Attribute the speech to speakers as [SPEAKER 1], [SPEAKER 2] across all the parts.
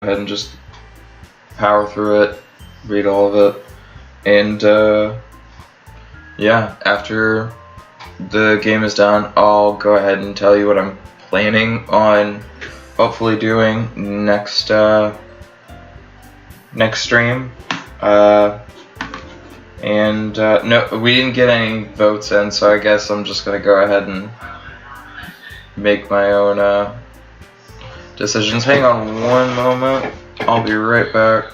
[SPEAKER 1] ahead and just power through it, read all of it, and yeah, after the game is done, I'll go ahead and tell you what I'm planning on hopefully doing next stream. No, we didn't get any votes in, so I guess I'm just gonna go ahead and make my own decisions. Hang on one moment, I'll be right back.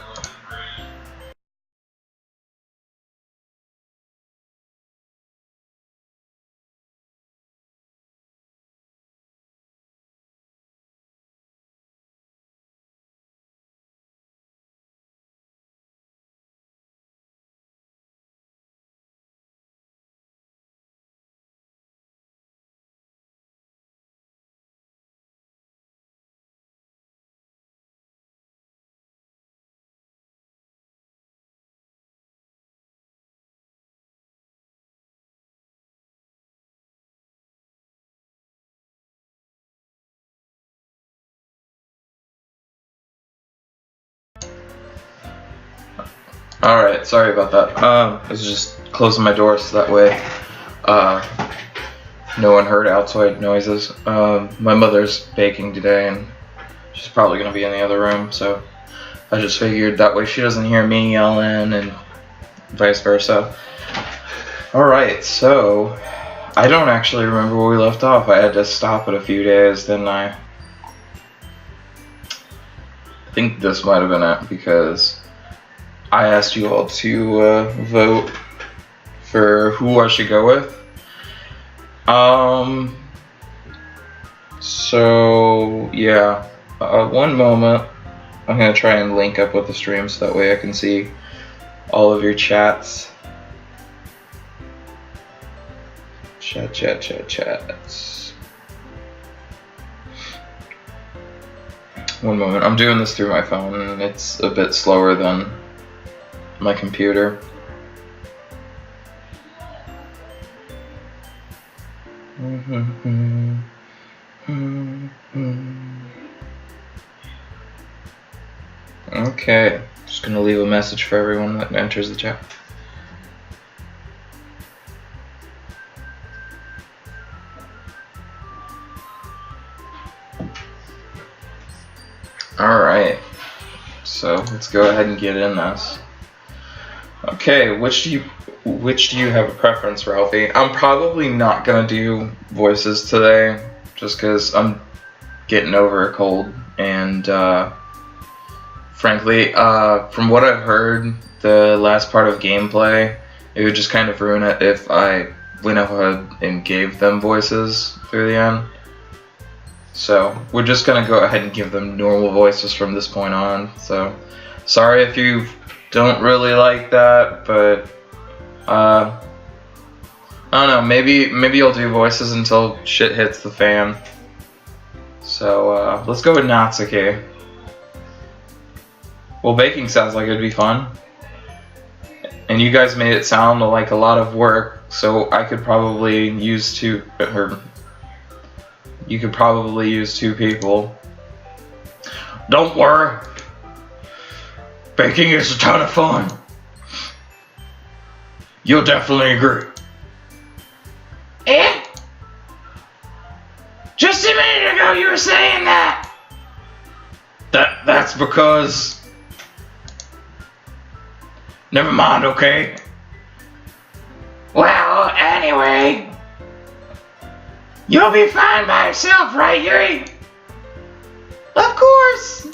[SPEAKER 1] Alright, sorry about that. I was just closing my door so that way no one heard outside noises. My mother's baking today and she's probably going to be in the other room, so I just figured that way she doesn't hear me yelling and vice versa. Alright, so I don't actually remember where we left off. I had to stop it a few days, didn't I? I think this might have been it because I asked you all to vote for who I should go with. So yeah, one moment. I'm gonna try and link up with the stream so that way I can see all of your chats. Chats. One moment. I'm doing this through my phone and it's a bit slower than my computer. Okay, just gonna leave a message for everyone that enters the chat. Alright, so let's go ahead and get in this. Okay, which do you have a preference, Ralphie? I'm probably not gonna do voices today, just because I'm getting over a cold, and frankly, from what I've heard, the last part of gameplay, it would just kind of ruin it if I went ahead and gave them voices through the end. So we're just gonna go ahead and give them normal voices from this point on. So sorry if you don't really like that, but I don't know, maybe you'll do voices until shit hits the fan. So let's go with Natsuki. Well, baking sounds like it'd be fun, and you guys made it sound like a lot of work, so I could probably use two, or you could probably use two people. Don't worry, baking is a ton of fun. You'll definitely agree. Eh? Just a minute ago you were saying that. That's because... Never mind, okay? Well, anyway... You'll be fine by yourself, right, Yuri? Of course!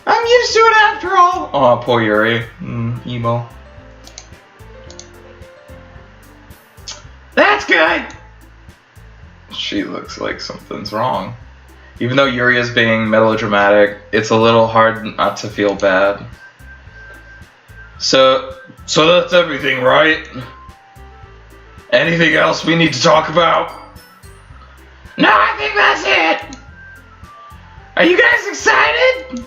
[SPEAKER 1] I'm used to it after all. Oh, poor Yuri. Emo. That's good! She looks like something's wrong. Even though Yuri is being melodramatic, it's a little hard not to feel bad. So that's everything, right? Anything else we need to talk about? No, I think that's it! Are you guys excited?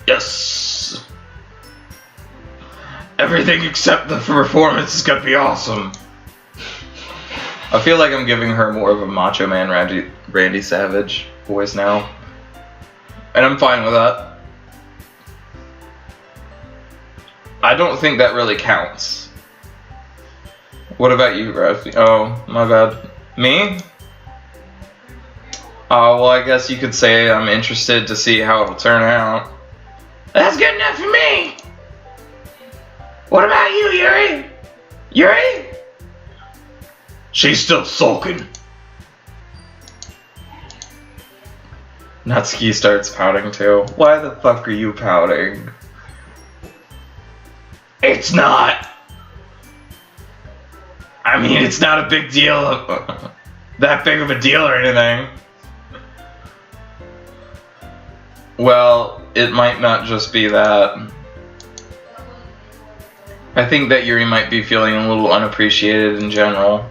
[SPEAKER 1] Yes. Everything except the performance is gonna be awesome. I feel like I'm giving her more of a Macho Man Randy Savage voice now. And I'm fine with that. I don't think that really counts. What about you, Ralphie? Oh, my bad. Me? Oh, well, I guess you could say I'm interested to see how it'll turn out. That's good enough for me! What about you, Yuri? Yuri? She's still sulking. Natsuki starts pouting too. Why the fuck are you pouting? It's not. I mean, it's not a big deal. That big of a deal or anything. Well, it might not just be that. I think that Yuri might be feeling a little unappreciated in general.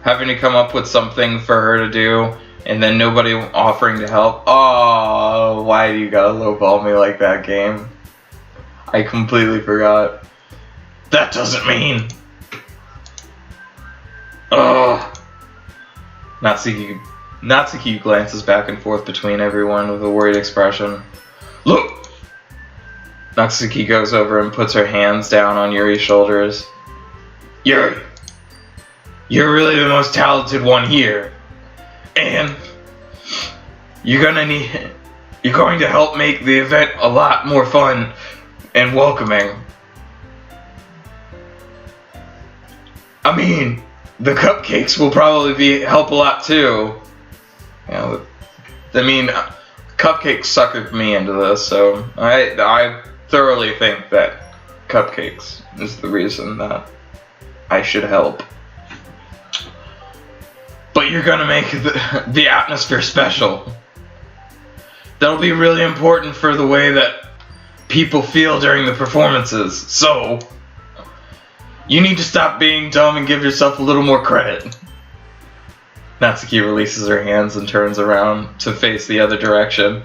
[SPEAKER 1] Having to come up with something for her to do, and then nobody offering to help. Oh, why do you gotta lowball me like that, game? I completely forgot. That doesn't mean. Ugh. Natsuki glances back and forth between everyone with a worried expression. Look! Natsuki goes over and puts her hands down on Yuri's shoulders. Yuri, you're really the most talented one here. And you're going to help make the event a lot more fun and welcoming. I mean, the cupcakes will probably help a lot too. You know, I mean, cupcakes suckered me into this, so I thoroughly think that cupcakes is the reason that I should help. But you're gonna make the atmosphere special. That'll be really important for the way that people feel during the performances. So, you need to stop being dumb and give yourself a little more credit. Natsuki releases her hands and turns around to face the other direction.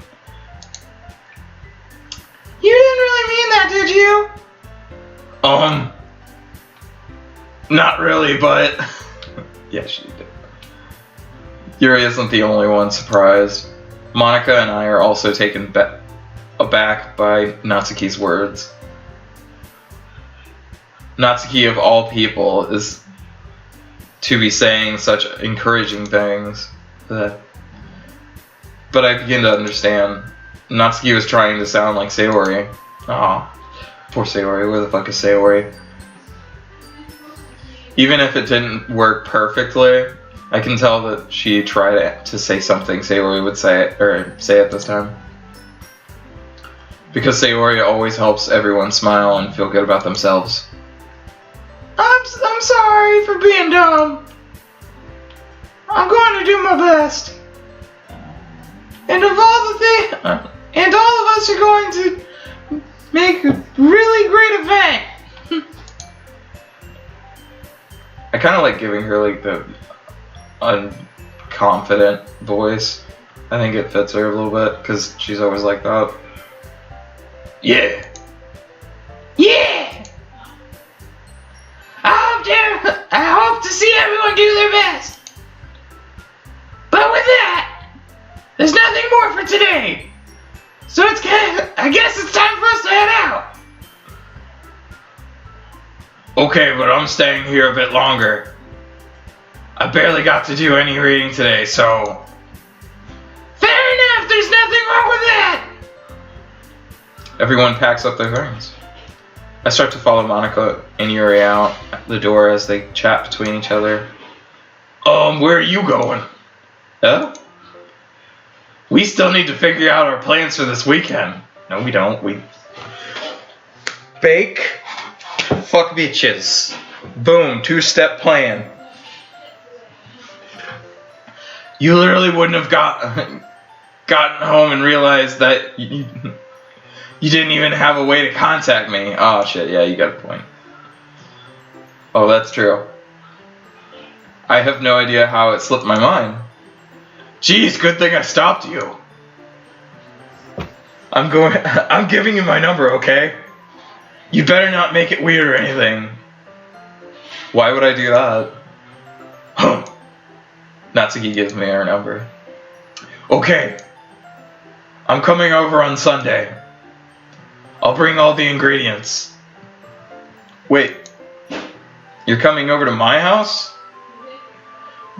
[SPEAKER 1] You didn't really mean that, did you? Not really, but yeah, she did. Yuri isn't the only one surprised. Monica and I are also taken aback by Natsuki's words. Natsuki, of all people, is to be saying such encouraging things. But I begin to understand. Natsuki was trying to sound like Sayori. Aw, poor Sayori. Where the fuck is Sayori? Even if it didn't work perfectly, I can tell that she tried to say something Sayori would say at this time. Because Sayori always helps everyone smile and feel good about themselves. I'm sorry for being dumb. I'm going to do my best. And all of us are going to make a really great event. I kind of like giving her like the unconfident voice. I think it fits her a little bit because she's always like that. Yeah. Yeah. I hope to see everyone do their best. But with that, there's nothing more for today. So I guess it's time for us to head out. Okay, but I'm staying here a bit longer. I barely got to do any reading today, so... Fair enough, there's nothing wrong with that! Everyone packs up their things. I start to follow Monica and Yuri out the door as they chat between each other. Where are you going? Oh? We still need to figure out our plans for this weekend. No, we don't. We bake, fuck bitches. Boom, 2-step plan. You literally wouldn't have gotten home and realized that you didn't even have a way to contact me. Oh shit, yeah, you got a point. Oh, that's true. I have no idea how it slipped my mind. Jeez, good thing I stopped you. I'm giving you my number, okay? You better not make it weird or anything. Why would I do that? Natsuki gives me her number. Okay. I'm coming over on Sunday. I'll bring all the ingredients. Wait, you're coming over to my house?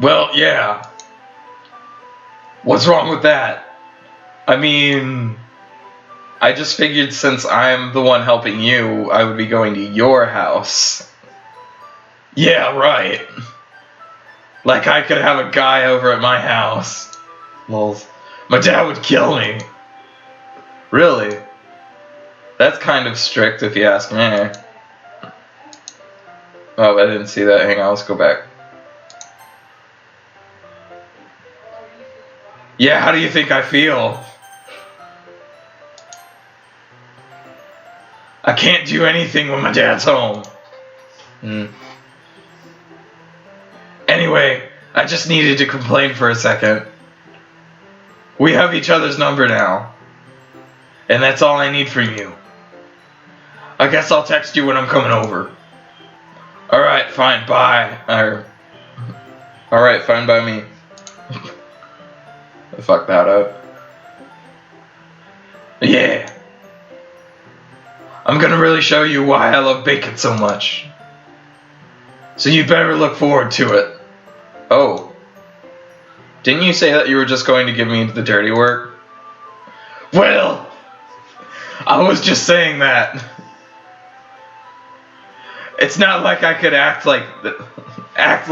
[SPEAKER 1] Well, yeah. What's wrong with that? I mean, I just figured since I'm the one helping you, I would be going to your house. Yeah, right. Like I could have a guy over at my house. Lols. My dad would kill me. Really? That's kind of strict if you ask me. Oh, I didn't see that. Hang on, let's go back. Yeah, how do you think I feel? I can't do anything when my dad's home. Anyway, I just needed to complain for a second. We have each other's number now. And that's all I need from you. I guess I'll text you when I'm coming over. Alright, fine, bye. Alright, fine by me. I fucked that up. Yeah. I'm gonna really show you why I love bacon so much. So you better look forward to it. Oh. Didn't you say that you were just going to give me the dirty work? Well, I was just saying that. It's not like I could act like it's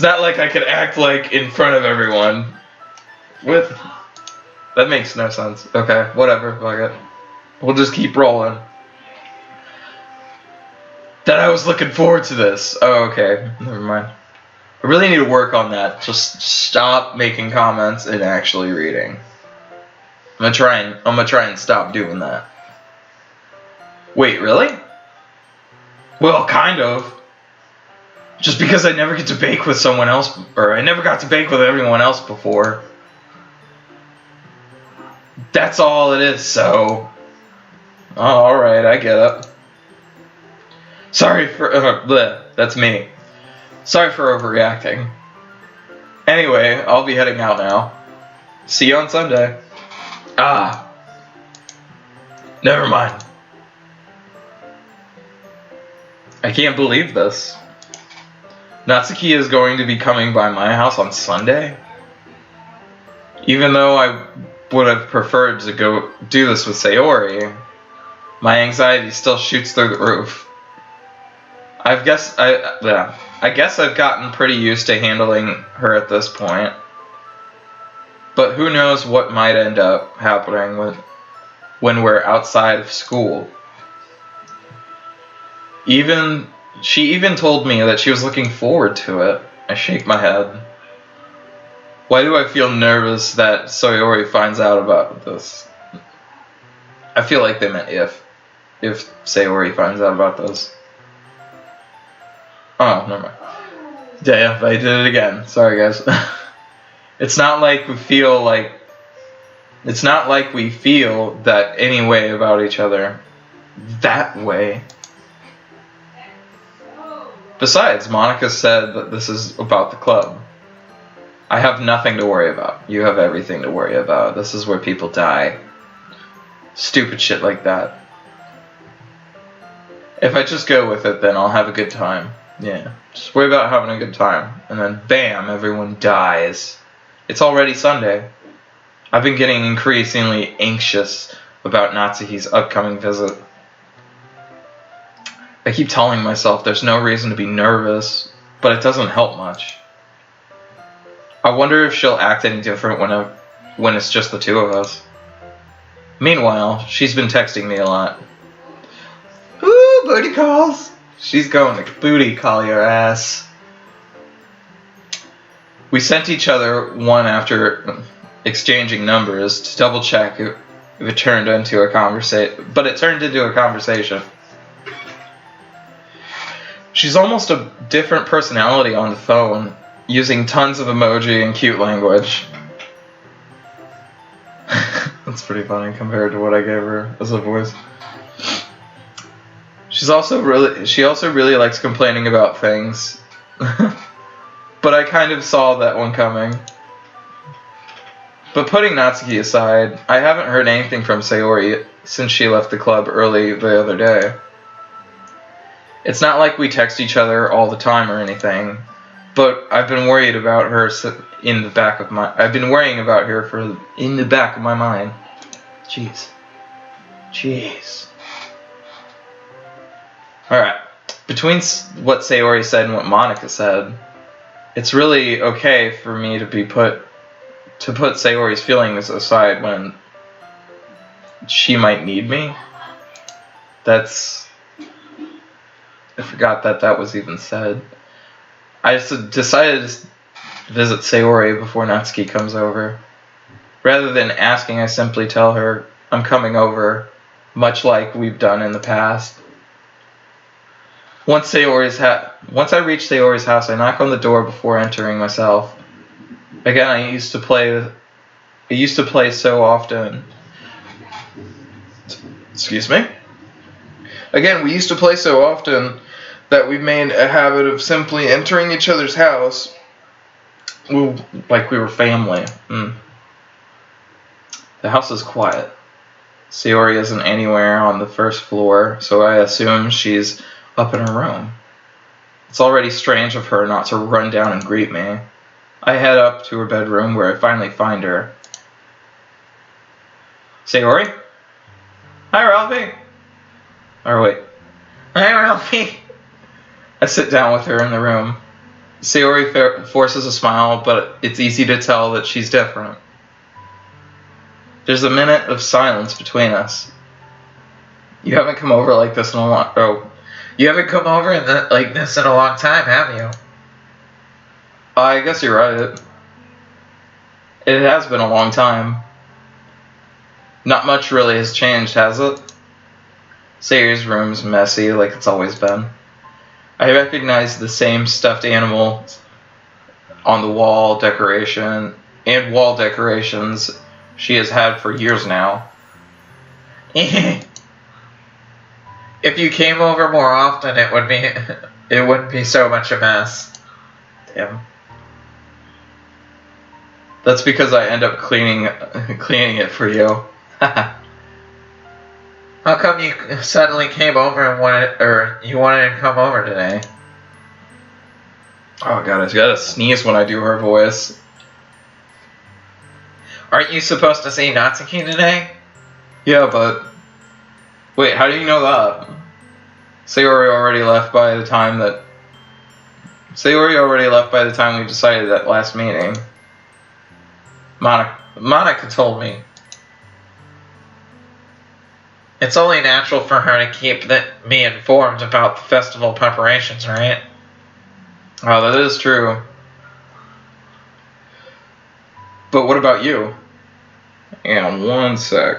[SPEAKER 1] not like I could act like in front of everyone. That makes no sense. Okay, whatever, fuck it. We'll just keep rolling. That I was looking forward to this. Oh, okay. Never mind. I really need to work on that. Just stop making comments and actually reading. I'm gonna try and stop doing that. Wait, really? Well, kind of. Just because I never get to bake with someone else, or I never got to bake with everyone else before. That's all it is, so... Oh, alright, I get it. Sorry for... that's me. Sorry for overreacting. Anyway, I'll be heading out now. See you on Sunday. Ah. Never mind. I can't believe this. Natsuki is going to be coming by my house on Sunday? Even though I would have preferred to go do this with Sayori, my anxiety still shoots through the roof. I guess I've gotten pretty used to handling her at this point. But who knows what might end up happening when we're outside of school. She even told me that she was looking forward to it. I shake my head. Why do I feel nervous that Sayori finds out about this? I feel like they meant if Sayori finds out about this. Oh, never mind. Yeah, I did it again. Sorry, guys. It's not like we feel that any way about each other. That way. Besides, Monica said that this is about the club. I have nothing to worry about. You have everything to worry about. This is where people die. Stupid shit like that. If I just go with it, then I'll have a good time. Yeah, just worry about having a good time. And then, bam, everyone dies. It's already Sunday. I've been getting increasingly anxious about Natsuki's upcoming visit. I keep telling myself there's no reason to be nervous, but it doesn't help much. I wonder if she'll act any different when it's just the two of us. Meanwhile, she's been texting me a lot. Ooh, booty calls! She's going to booty call your ass. We sent each other one after exchanging numbers to double check if it turned into a conversation, but it turned into a conversation. She's almost a different personality on the phone, using tons of emoji and cute language. That's pretty funny compared to what I gave her as a voice. She also really likes complaining about things. But I kind of saw that one coming. But putting Natsuki aside, I haven't heard anything from Sayori since she left the club early the other day. It's not like we text each other all the time or anything, but I've been worried about her in the back of my. I've been worrying about her in the back of my mind. Jeez. All right. Between what Sayori said and what Monica said, it's really okay for me to put Sayori's feelings aside when she might need me. I forgot that was even said. I just decided to visit Sayori before Natsuki comes over. Rather than asking, I simply tell her I'm coming over, much like we've done in the past. Once I reach Sayori's house, I knock on the door before entering myself. Again, I used to play so often. Excuse me? Again, we used to play so often that we've made a habit of simply entering each other's house like we were family. The house is quiet. Sayori isn't anywhere on the first floor, so I assume she's up in her room. It's already strange of her not to run down and greet me. I head up to her bedroom where I finally find her. Sayori? Hi, Ralphie. Or wait. Hi, Ralphie. I sit down with her in the room. Sayori forces a smile, but it's easy to tell that she's different. There's a minute of silence between us. You haven't come over like this in a long... Oh. You haven't come over like this in a long time, have you? I guess you're right. It has been a long time. Not much really has changed, has it? Sayori's room's messy like it's always been. I recognize the same stuffed animal on the wall decorations she has had for years now. If you came over more often, it wouldn't be so much a mess. Damn. That's because I end up cleaning it for you. How come you suddenly came over and wanted to come over today? Oh god, I gotta sneeze when I do her voice. Aren't you supposed to see Natsuki today? Yeah, but... Wait, how do you know that? Sayori already left by the time we decided that last meeting. Monica told me. It's only natural for her to keep me informed about the festival preparations, right? Oh, that is true. But what about you? Hang on one sec.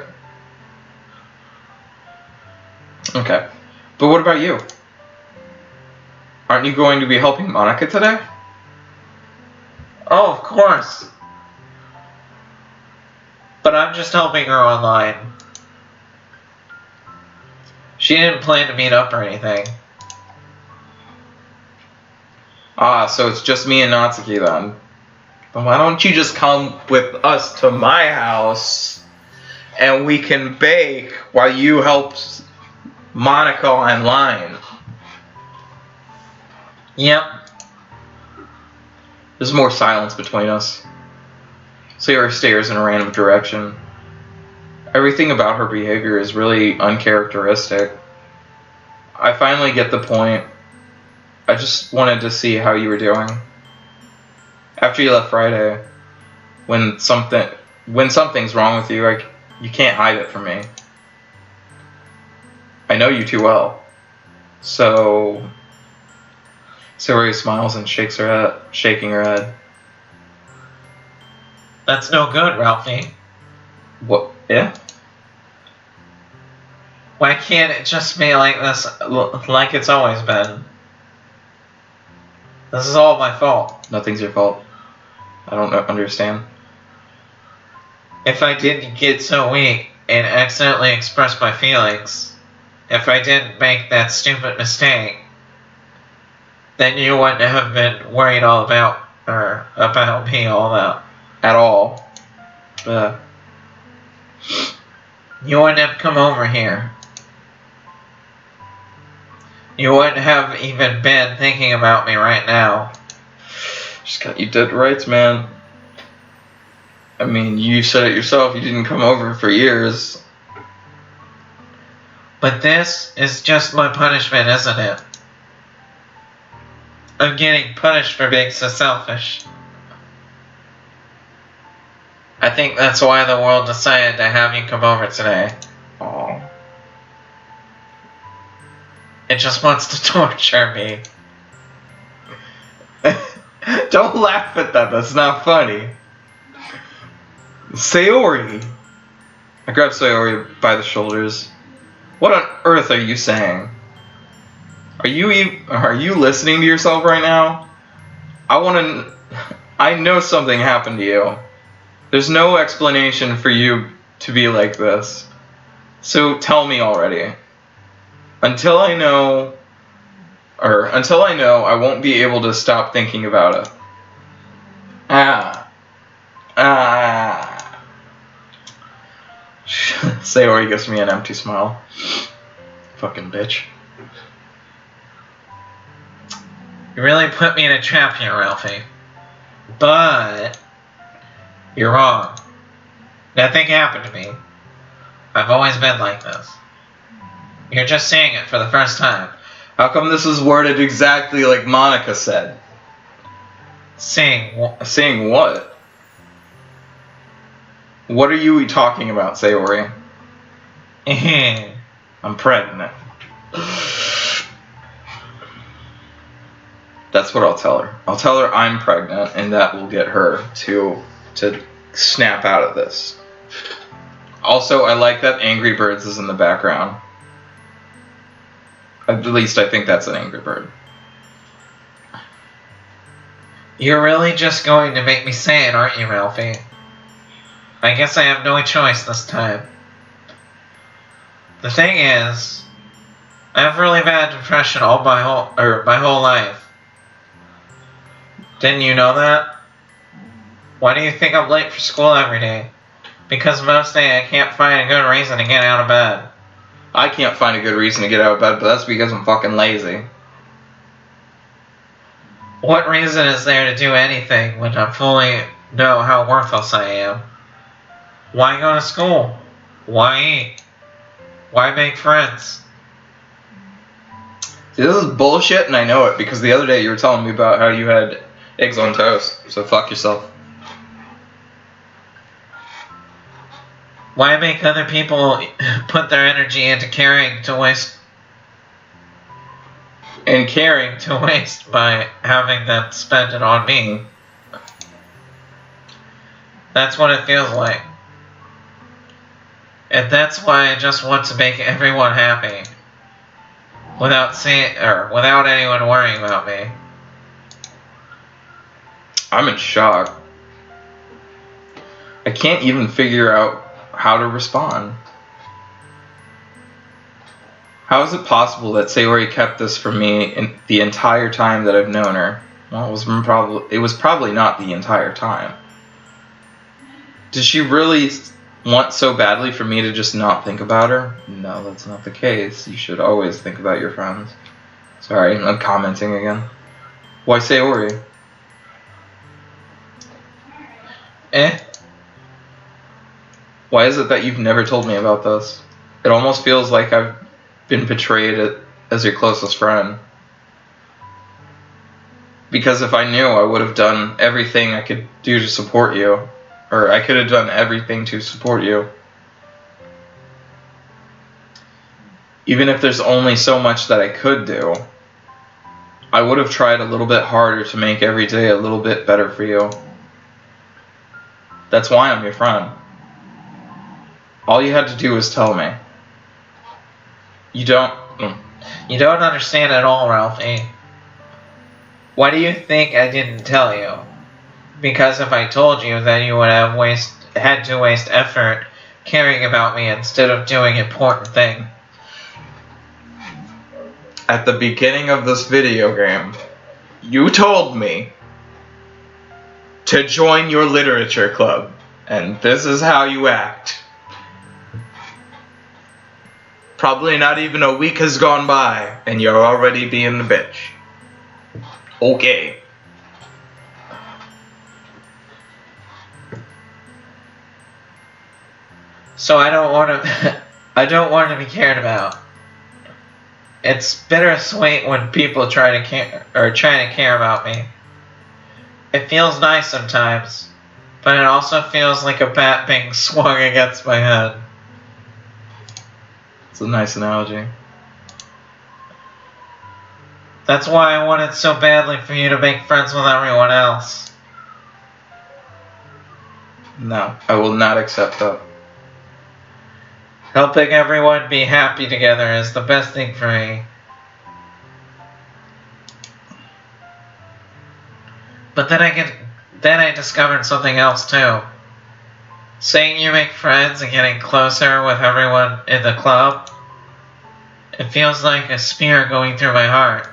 [SPEAKER 1] Okay. But what about you? Aren't you going to be helping Monica today? Oh, of course. But I'm just helping her online. She didn't plan to meet up or anything. Ah, so it's just me and Natsuki then. Then why don't you just come with us to my house and we can bake while you help Monica online? Yep. There's more silence between us. Sayori stares in a random direction. Everything about her behavior is really uncharacteristic. I finally get the point. I just wanted to see how you were doing. After you left Friday, when something's wrong with you, you can't hide it from me. I know you too well. So... Sayori smiles and shaking her head. That's no good, Ralphie. What? Yeah? Why can't it just be like this, like it's always been? This is all my fault. Nothing's your fault. I don't understand. If I didn't get so weak and accidentally express my feelings, if I didn't make that stupid mistake, then you wouldn't have been worried all about me all that at all.
[SPEAKER 2] You wouldn't have come over here. You wouldn't have even been thinking about me right now.
[SPEAKER 1] Just got you dead right, man. I mean, you said it yourself, you didn't come over for years.
[SPEAKER 2] But this is just my punishment, isn't it? I'm getting punished for being so selfish. I think that's why the world decided to have you come over today.
[SPEAKER 1] Aww.
[SPEAKER 2] It just wants to torture me.
[SPEAKER 1] Don't laugh at that, that's not funny. Sayori. I grabbed Sayori by the shoulders. What on earth are you saying? Are you listening to yourself right now? I know something happened to you. There's no explanation for you to be like this. So tell me already. Until I know, I won't be able to stop thinking about it. Sayori gives me an empty smile. Fucking bitch.
[SPEAKER 2] You really put me in a trap here, Ralphie. But you're wrong. Nothing happened to me. I've always been like this. You're just saying it for the first time.
[SPEAKER 1] How come this is worded exactly like Monica said?
[SPEAKER 2] Saying
[SPEAKER 1] what? What are you talking about, Sayori? I'm pregnant. That's what I'll tell her. I'll tell her I'm pregnant, and that will get her to snap out of this. Also, I like that Angry Birds is in the background. At least I think that's an Angry Bird.
[SPEAKER 2] You're really just going to make me say it, aren't you, Ralphie? I guess I have no choice this time. The thing is, I have really bad depression my whole life. Didn't you know that? Why do you think I'm late for school every day? Because most days I can't find a good reason to get out of bed.
[SPEAKER 1] I can't find a good reason to get out of bed, but that's because I'm fucking lazy.
[SPEAKER 2] What reason is there to do anything when I fully know how worthless I am? Why go to school? Why eat? Why make friends?
[SPEAKER 1] See, this is bullshit, and I know it, because the other day you were telling me about how you had eggs on toast, so fuck yourself.
[SPEAKER 2] Why make other people put their energy into caring to waste by having them spend it on me? That's what it feels like. And that's why I just want to make everyone happy. Without anyone worrying about me.
[SPEAKER 1] I'm in shock. I can't even figure out how to respond. How is it possible that Sayori kept this from me in the entire time that I've known her? Well, it was probably not the entire time. Did she really want so badly for me to just not think about her? No, that's not the case. You should always think about your friends. Sorry, I'm commenting again. Why Sayori? Why is it that you've never told me about this? It almost feels like I've been betrayed as your closest friend. Because if I knew, I would have done everything I could do to support you. Or I could have done everything to support you. Even if there's only so much that I could do, I would have tried a little bit harder to make every day a little bit better for you. That's why I'm your friend. All you had to do was tell me. You don't
[SPEAKER 2] understand at all, Ralphie. Why do you think I didn't tell you? Because if I told you, then you would have had to waste effort caring about me instead of doing important things.
[SPEAKER 1] At the beginning of this video game, you told me to join your literature club. and this is how you act. Probably not even a week has gone by, and you're already being a bitch. Okay.
[SPEAKER 2] So I don't want to. I don't want to be cared about. It's bittersweet when people try to care about me. It feels nice sometimes, but it also feels like a bat being swung against my head.
[SPEAKER 1] It's a nice analogy.
[SPEAKER 2] That's why I wanted so badly for you to make friends with everyone else.
[SPEAKER 1] No, I will not accept that.
[SPEAKER 2] Helping everyone be happy together is the best thing for me. But then I discovered something else too. Seeing you make friends and getting closer with everyone in the club, it feels like a spear going through my heart.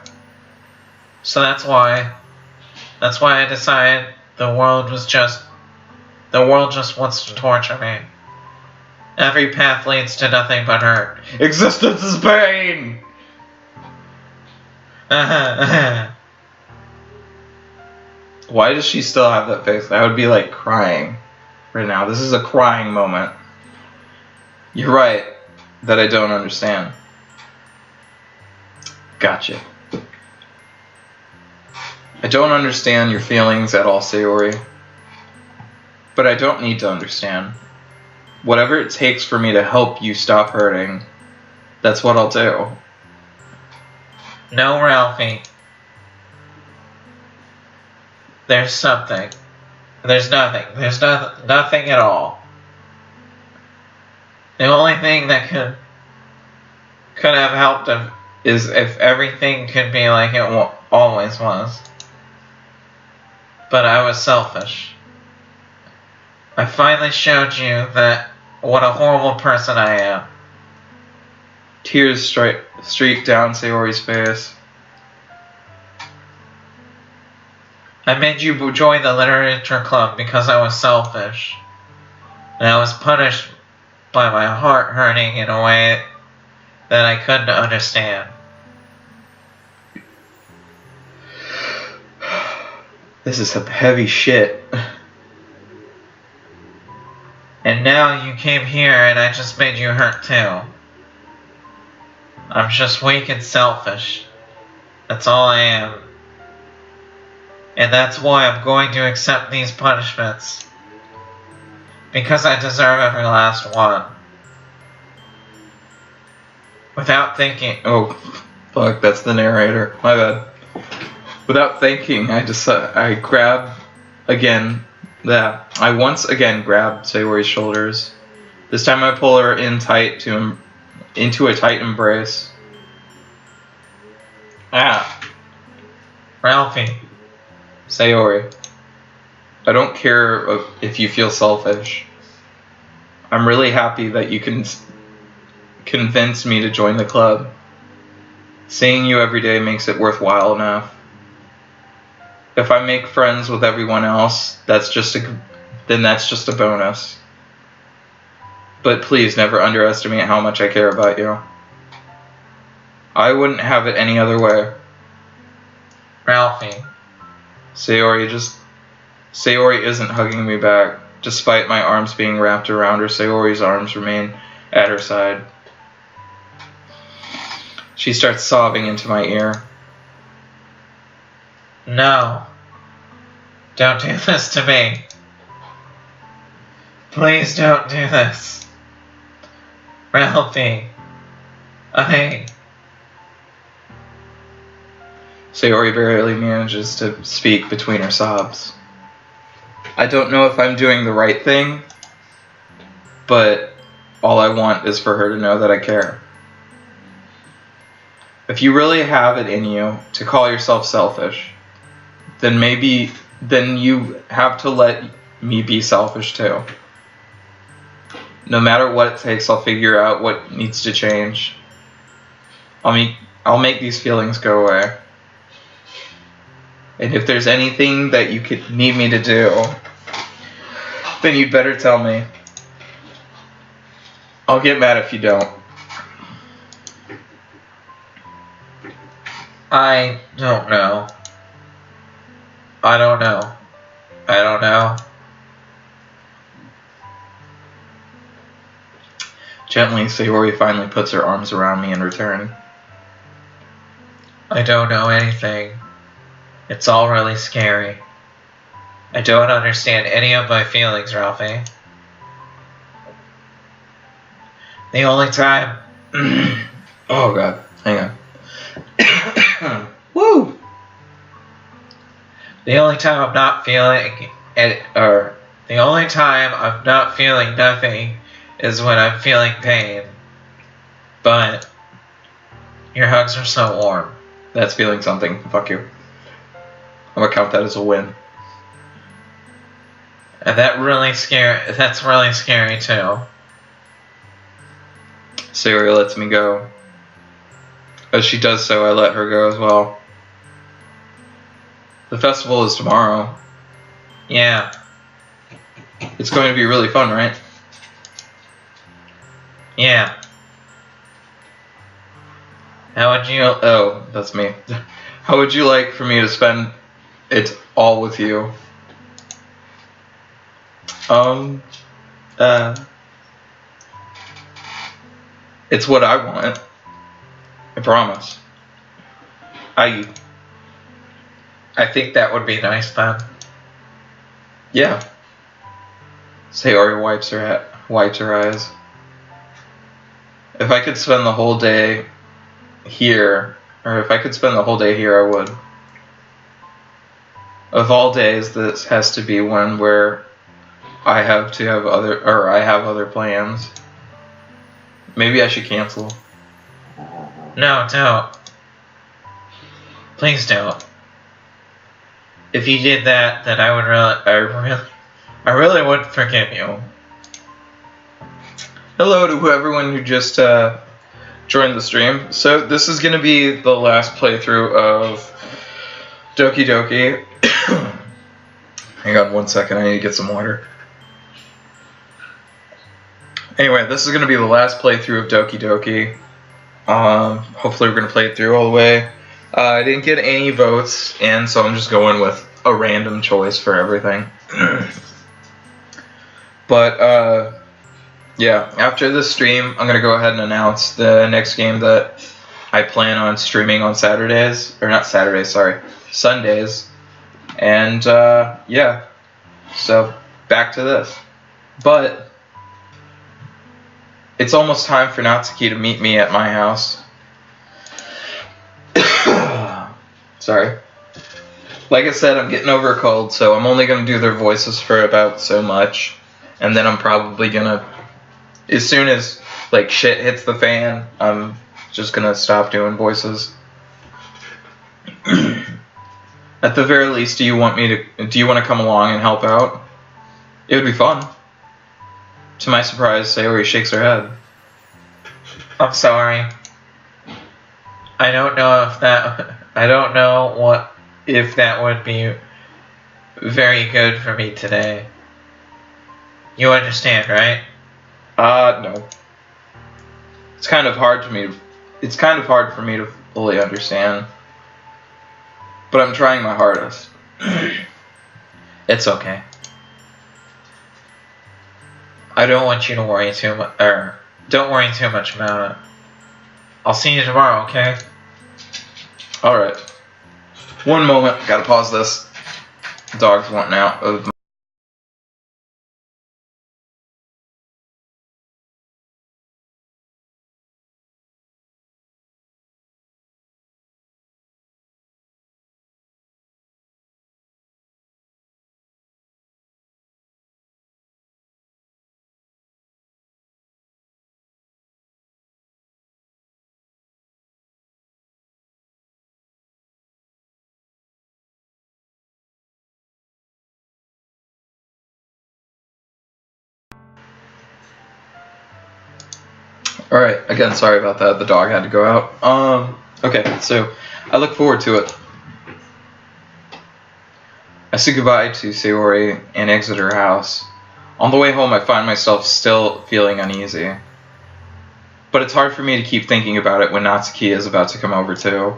[SPEAKER 2] So that's why I decided the world just wants to torture me. Every path leads to nothing but hurt.
[SPEAKER 1] Existence is pain! Why does she still have that face? I would be like crying right now. This is a crying moment. You're right that I don't understand. Gotcha. I don't understand your feelings at all, Sayori. But I don't need to understand. Whatever it takes for me to help you stop hurting, that's what I'll do.
[SPEAKER 2] No, Ralphie. There's something. There's nothing. There's nothing at all. The only thing that could have helped him is if everything could be like it always was. But I was selfish. I finally showed you that what a horrible person I am.
[SPEAKER 1] Tears streak down Sayori's face.
[SPEAKER 2] I made you join the literature club because I was selfish. And I was punished by my heart hurting in a way that I couldn't understand.
[SPEAKER 1] This is some heavy shit.
[SPEAKER 2] And now you came here and I just made you hurt too. I'm just weak and selfish. That's all I am. And that's why I'm going to accept these punishments. Because I deserve every last one. Without thinking.
[SPEAKER 1] Oh, fuck, that's the narrator. My bad. Without thinking, I grab again. I once again grab Sayori's shoulders. This time I pull her in tight into a tight embrace.
[SPEAKER 2] Ralphie.
[SPEAKER 1] Sayori. I don't care if you feel selfish. I'm really happy that you can convince me to join the club. Seeing you every day makes it worthwhile enough. If I make friends with everyone else, that's just a bonus. But please never underestimate how much I care about you. I wouldn't have it any other way.
[SPEAKER 2] Ralphie.
[SPEAKER 1] Sayori isn't hugging me back. Despite my arms being wrapped around her, Sayori's arms remain at her side. She starts sobbing into my ear.
[SPEAKER 2] No. Don't do this to me. Please don't do this. Ralphie.
[SPEAKER 1] Sayori barely manages to speak between her sobs. I don't know if I'm doing the right thing, but all I want is for her to know that I care. If you really have it in you to call yourself selfish, then you have to let me be selfish too. No matter what it takes, I'll figure out what needs to change. I'll make these feelings go away. And if there's anything that you could need me to do, Then you'd better tell me. I'll get mad if you don't.
[SPEAKER 2] I don't know. I don't know. I don't know.
[SPEAKER 1] Gently, Sayori finally puts her arms around me in return.
[SPEAKER 2] I don't know anything. It's all really scary. I don't understand any of my feelings, Ralphie. The only time...
[SPEAKER 1] Oh god, hang on. Woo!
[SPEAKER 2] The only time I'm not feeling it, or the only time I'm not feeling nothing is when I'm feeling pain. But your hugs are so warm.
[SPEAKER 1] That's feeling something. Fuck you. I'm gonna count that as a win.
[SPEAKER 2] And that's really scary too.
[SPEAKER 1] Sayori lets me go. As she does so, I let her go as well. The festival is tomorrow.
[SPEAKER 2] Yeah.
[SPEAKER 1] It's going to be really fun, right?
[SPEAKER 2] Yeah. How would you...
[SPEAKER 1] Oh, that's me. How would you like for me to spend it all with you? It's what I want. I promise.
[SPEAKER 2] I think that would be nice then.
[SPEAKER 1] Yeah. Sayori wipes her eyes. If I could spend the whole day here, or if I could spend the whole day here, I would. Of all days, this has to be one where I have other plans. Maybe I should cancel.
[SPEAKER 2] No, don't. Please don't. If you did that, then I really would forgive you.
[SPEAKER 1] Hello to everyone who just joined the stream. So this is going to be the last playthrough of Doki Doki. Hang on 1 second, I need to get some water. Anyway, this is going to be the last playthrough of Doki Doki. Hopefully we're going to play it through all the way. I didn't get any votes, and so I'm just going with a random choice for everything. But, yeah, after this stream, I'm going to go ahead and announce the next game that I plan on streaming on Saturdays. Or not Saturdays, sorry. Sundays. And, yeah. So, back to this. But it's almost time for Natsuki to meet me at my house. Sorry. Like I said, I'm getting over a cold, so I'm only going to do their voices for about so much. And then I'm probably going to, as soon as, like, shit hits the fan, I'm just going to stop doing voices. At the very least, do you want to come along and help out? It would be fun. To my surprise, Sayori shakes her head.
[SPEAKER 2] I'm sorry. I don't know if that would be very good for me today. You understand, right?
[SPEAKER 1] No. It's kind of hard for me to fully understand. But I'm trying my hardest.
[SPEAKER 2] It's okay. I don't want you to worry too much, don't worry too much about it. I'll see you tomorrow, okay?
[SPEAKER 1] Alright. 1 moment, gotta pause this. Dog's wanting out of my... Alright, again, sorry about that. The dog had to go out. Okay, so I look forward to it. I say goodbye to Sayori and exit her house. On the way home, I find myself still feeling uneasy. But it's hard for me to keep thinking about it when Natsuki is about to come over too.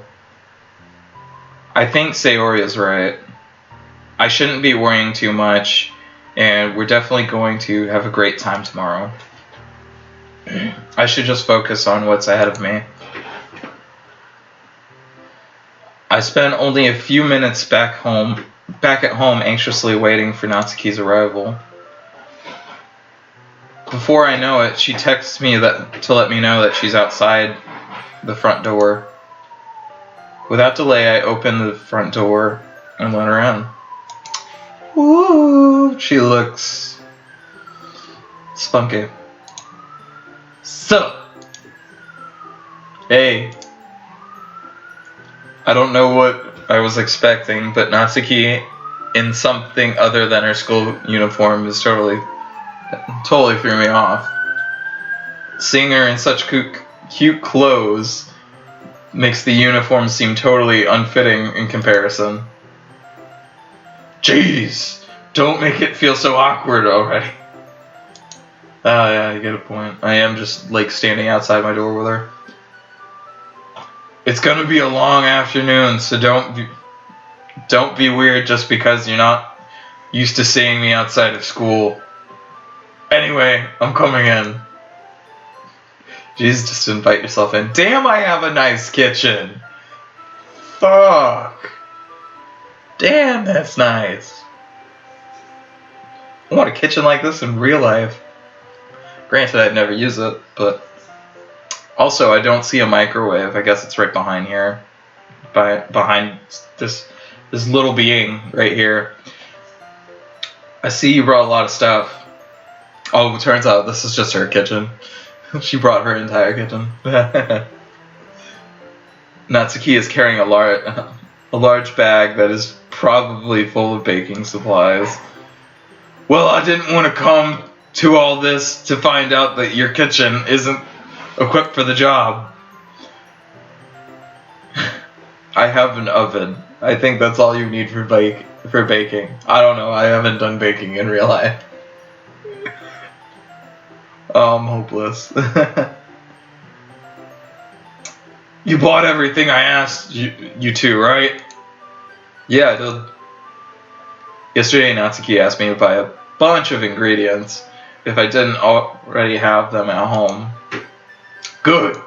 [SPEAKER 1] I think Sayori is right. I shouldn't be worrying too much, and we're definitely going to have a great time tomorrow. I should just focus on what's ahead of me. I spent only a few minutes back at home anxiously waiting for Natsuki's arrival. Before I know it, she texts me to let me know that she's outside the front door. Without delay, I open the front door and let her in. Ooh, she looks spunky. So, hey, I don't know what I was expecting, but Natsuki in something other than her school uniform is totally threw me off. Seeing her in such cute clothes makes the uniform seem totally unfitting in comparison. Jeez, don't make it feel so awkward already. Oh yeah, you get a point. I am just like standing outside my door with her. It's gonna be a long afternoon, so don't be weird just because you're not used to seeing me outside of school. Anyway, I'm coming in. Jeez, just invite yourself in. Damn, I have a nice kitchen. Fuck. Damn, that's nice. I want a kitchen like this in real life. Granted, I'd never use it, but... Also, I don't see a microwave. I guess it's right behind here. Behind this little being right here. I see you brought a lot of stuff. Oh, it turns out this is just her kitchen. She brought her entire kitchen. Natsuki is carrying a large bag that is probably full of baking supplies. Well, I didn't want to come to all this to find out that your kitchen isn't equipped for the job. I have an oven. I think that's all you need for baking. I don't know. I haven't done baking in real life. Oh, I'm hopeless. You bought everything I asked you to, right? Yeah, I did. Yesterday, Natsuki asked me to buy a bunch of ingredients if I didn't already have them at home. Good.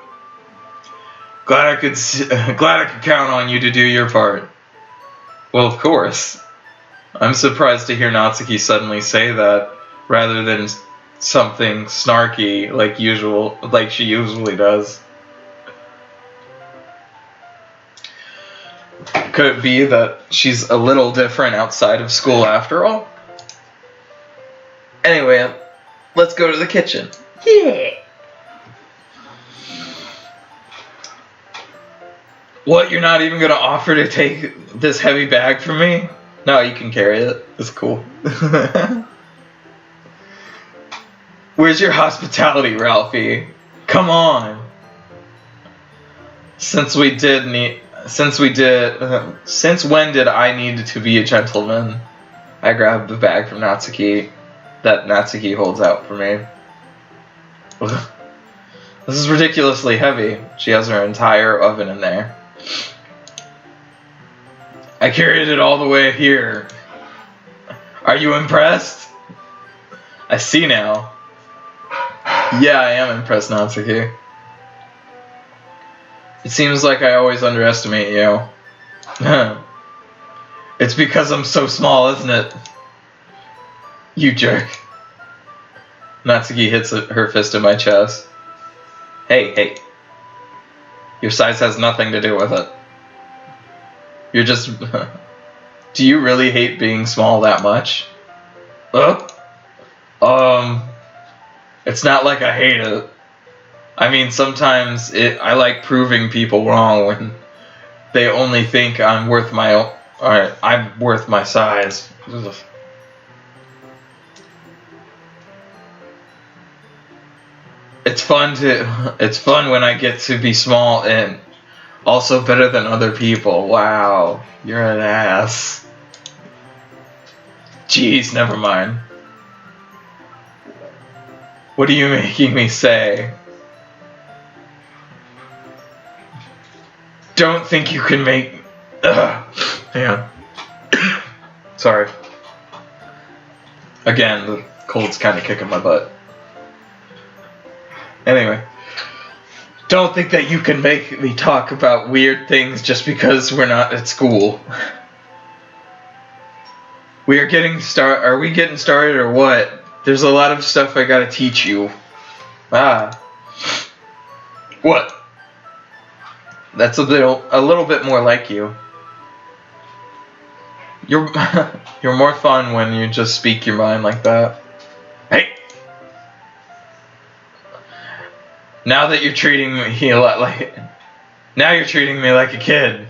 [SPEAKER 1] Glad I could count on you to do your part. Well, of course. I'm surprised to hear Natsuki suddenly say that rather than something snarky like she usually does. Could it be that she's a little different outside of school after all? Anyway, let's go to the kitchen. Yeah. What, you're not even gonna offer to take this heavy bag from me? No, you can carry it. It's cool. Where's your hospitality, Ralphie? Come on. Since when did I need to be a gentleman? I grabbed the bag from Natsuki that Natsuki holds out for me. This is ridiculously heavy. She has her entire oven in there. I carried it all the way here. Are you impressed? I see now. Yeah, I am impressed, Natsuki. It seems like I always underestimate you. It's because I'm so small, isn't it? You jerk. Natsuki hits her fist in my chest. Hey. Your size has nothing to do with it. You're just... Do you really hate being small that much? It's not like I hate it. I mean, sometimes I like proving people wrong when they only think I'm worth I'm worth my size. Ugh. It's fun when I get to be small and also better than other people. Wow, you're an ass. Jeez, never mind. What are you making me say? Don't think you can make... Man. Sorry. Again, the cold's kind of kicking my butt. Anyway. Don't think that you can make me talk about weird things just because we're not at school. We are getting Are we getting started or what? There's a lot of stuff I gotta teach you. What? That's a little bit more like you. You're more fun when you just speak your mind like that. Hey. Now that you're treating me a lot like... Now you're treating me like a kid.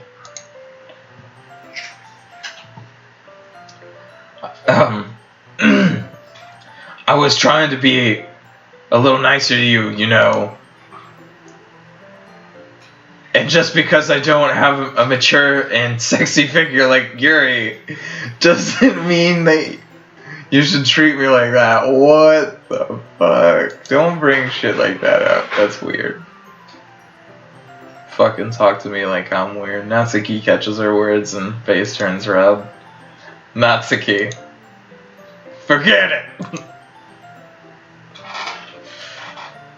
[SPEAKER 1] I was trying to be a little nicer to you, you know. And just because I don't have a mature and sexy figure like Yuri doesn't mean that you should treat me like that. What the fuck? Don't bring shit like that up. That's weird. Fucking talk to me like I'm weird. Natsuki catches her words and face turns red. Natsuki. Forget it!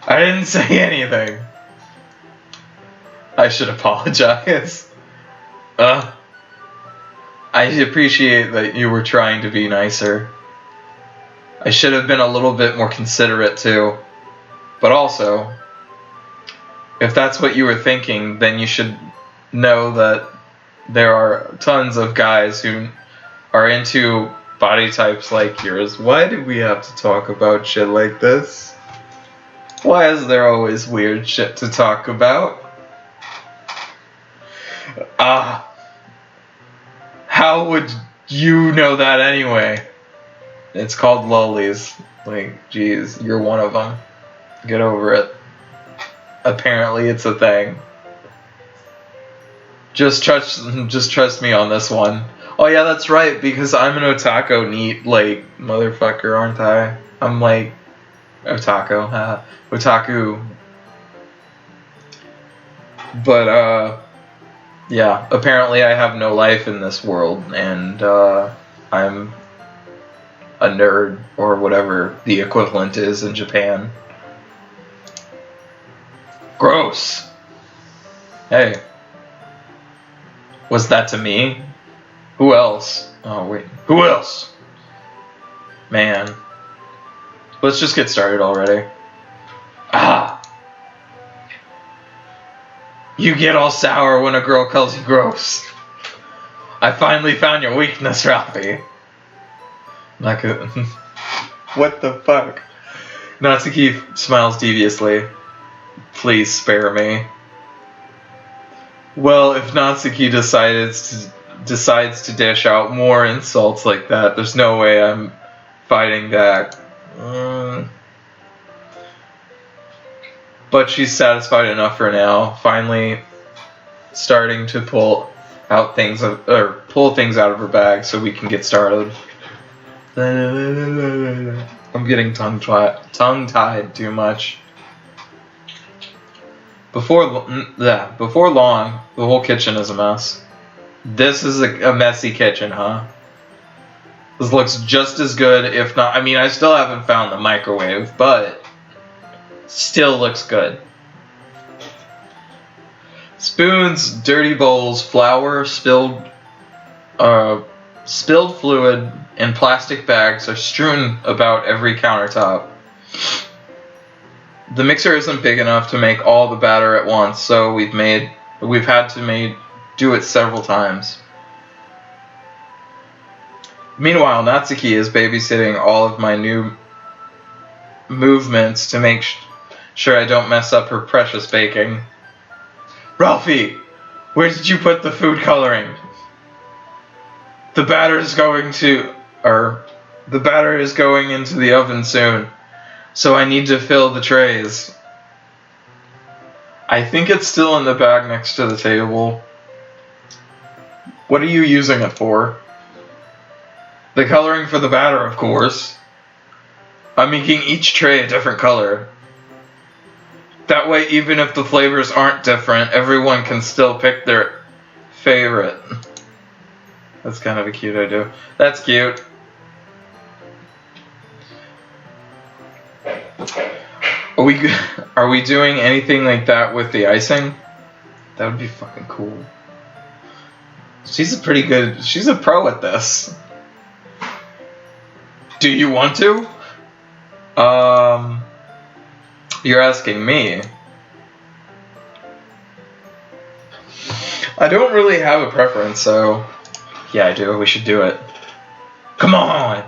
[SPEAKER 1] I didn't say anything. I should apologize. I appreciate that you were trying to be nicer. I should have been a little bit more considerate too. But also, if that's what you were thinking, then you should know that there are tons of guys who are into body types like yours. Why do we have to talk about shit like this? Why is there always weird shit to talk about? How would you know that anyway? It's called lollies. Like, geez, you're one of them. Get over it. Apparently it's a thing. Just trust me on this one. Oh yeah, that's right, because I'm an otaku neat, like, motherfucker, aren't I? I'm like, otaku, otaku. But, yeah, apparently I have no life in this world, and, I'm a nerd, or whatever the equivalent is in Japan. Gross! Hey. Was that to me? Who else? Oh, wait. Who else? Man. Let's just get started already. You get all sour when a girl calls you gross. I finally found your weakness, Ralphie. Like a... What the fuck? Natsuki smiles deviously. Please spare me. Well, if Natsuki decides to dish out more insults like that, there's no way I'm fighting back. But she's satisfied enough for now, finally starting to pull things out of her bag so we can get started. I'm getting tongue-tied too much. Before long, the whole kitchen is a mess. This is a messy kitchen, huh? This looks just as good, if not... I mean, I still haven't found the microwave, but... Still looks good. Spoons, dirty bowls, flour, spilled fluid, and plastic bags are strewn about every countertop. The mixer isn't big enough to make all the batter at once, so we've had to do it several times. Meanwhile, Natsuki is babysitting all of my new movements to make sure I don't mess up her precious baking. Ralphie, where did you put the food coloring? The batter is going into the oven soon, so I need to fill the trays. I think it's still in the bag next to the table. What are you using it for? The coloring for the batter, of course. I'm making each tray a different color. That way, even if the flavors aren't different, everyone can still pick their favorite. That's kind of a cute idea. That's cute. Are we doing anything like that with the icing? That would be fucking cool. She's a pro at this. Do you want to? You're asking me. I don't really have a preference, so yeah, I do. We should do it. Come on!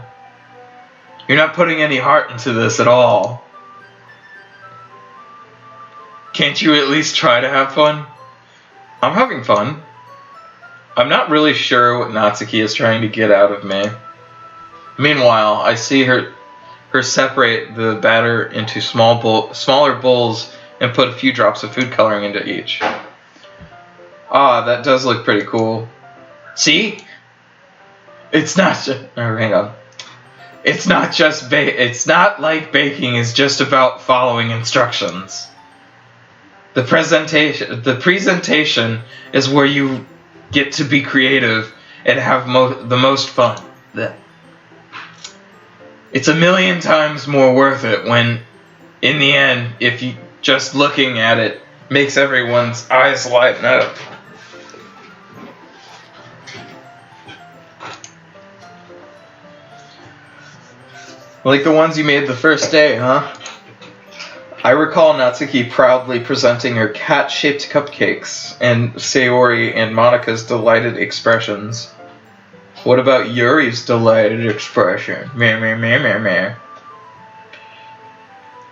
[SPEAKER 1] You're not putting any heart into this at all. Can't you at least try to have fun? I'm having fun. I'm not really sure what Natsuki is trying to get out of me. Meanwhile, I see her separate the batter into smaller bowls and put a few drops of food coloring into each. Ah, that does look pretty cool. See? It's not just... Oh, hang on. It's not just it's not like baking is just about following instructions. The presentation is where you get to be creative and have the most fun. It's a million times more worth it when, in the end, if you just looking at it makes everyone's eyes lighten up. Like the ones you made the first day, huh? I recall Natsuki proudly presenting her cat-shaped cupcakes and Sayori and Monika's delighted expressions. What about Yuri's delighted expression? Meh, meh, meh, meh, meh.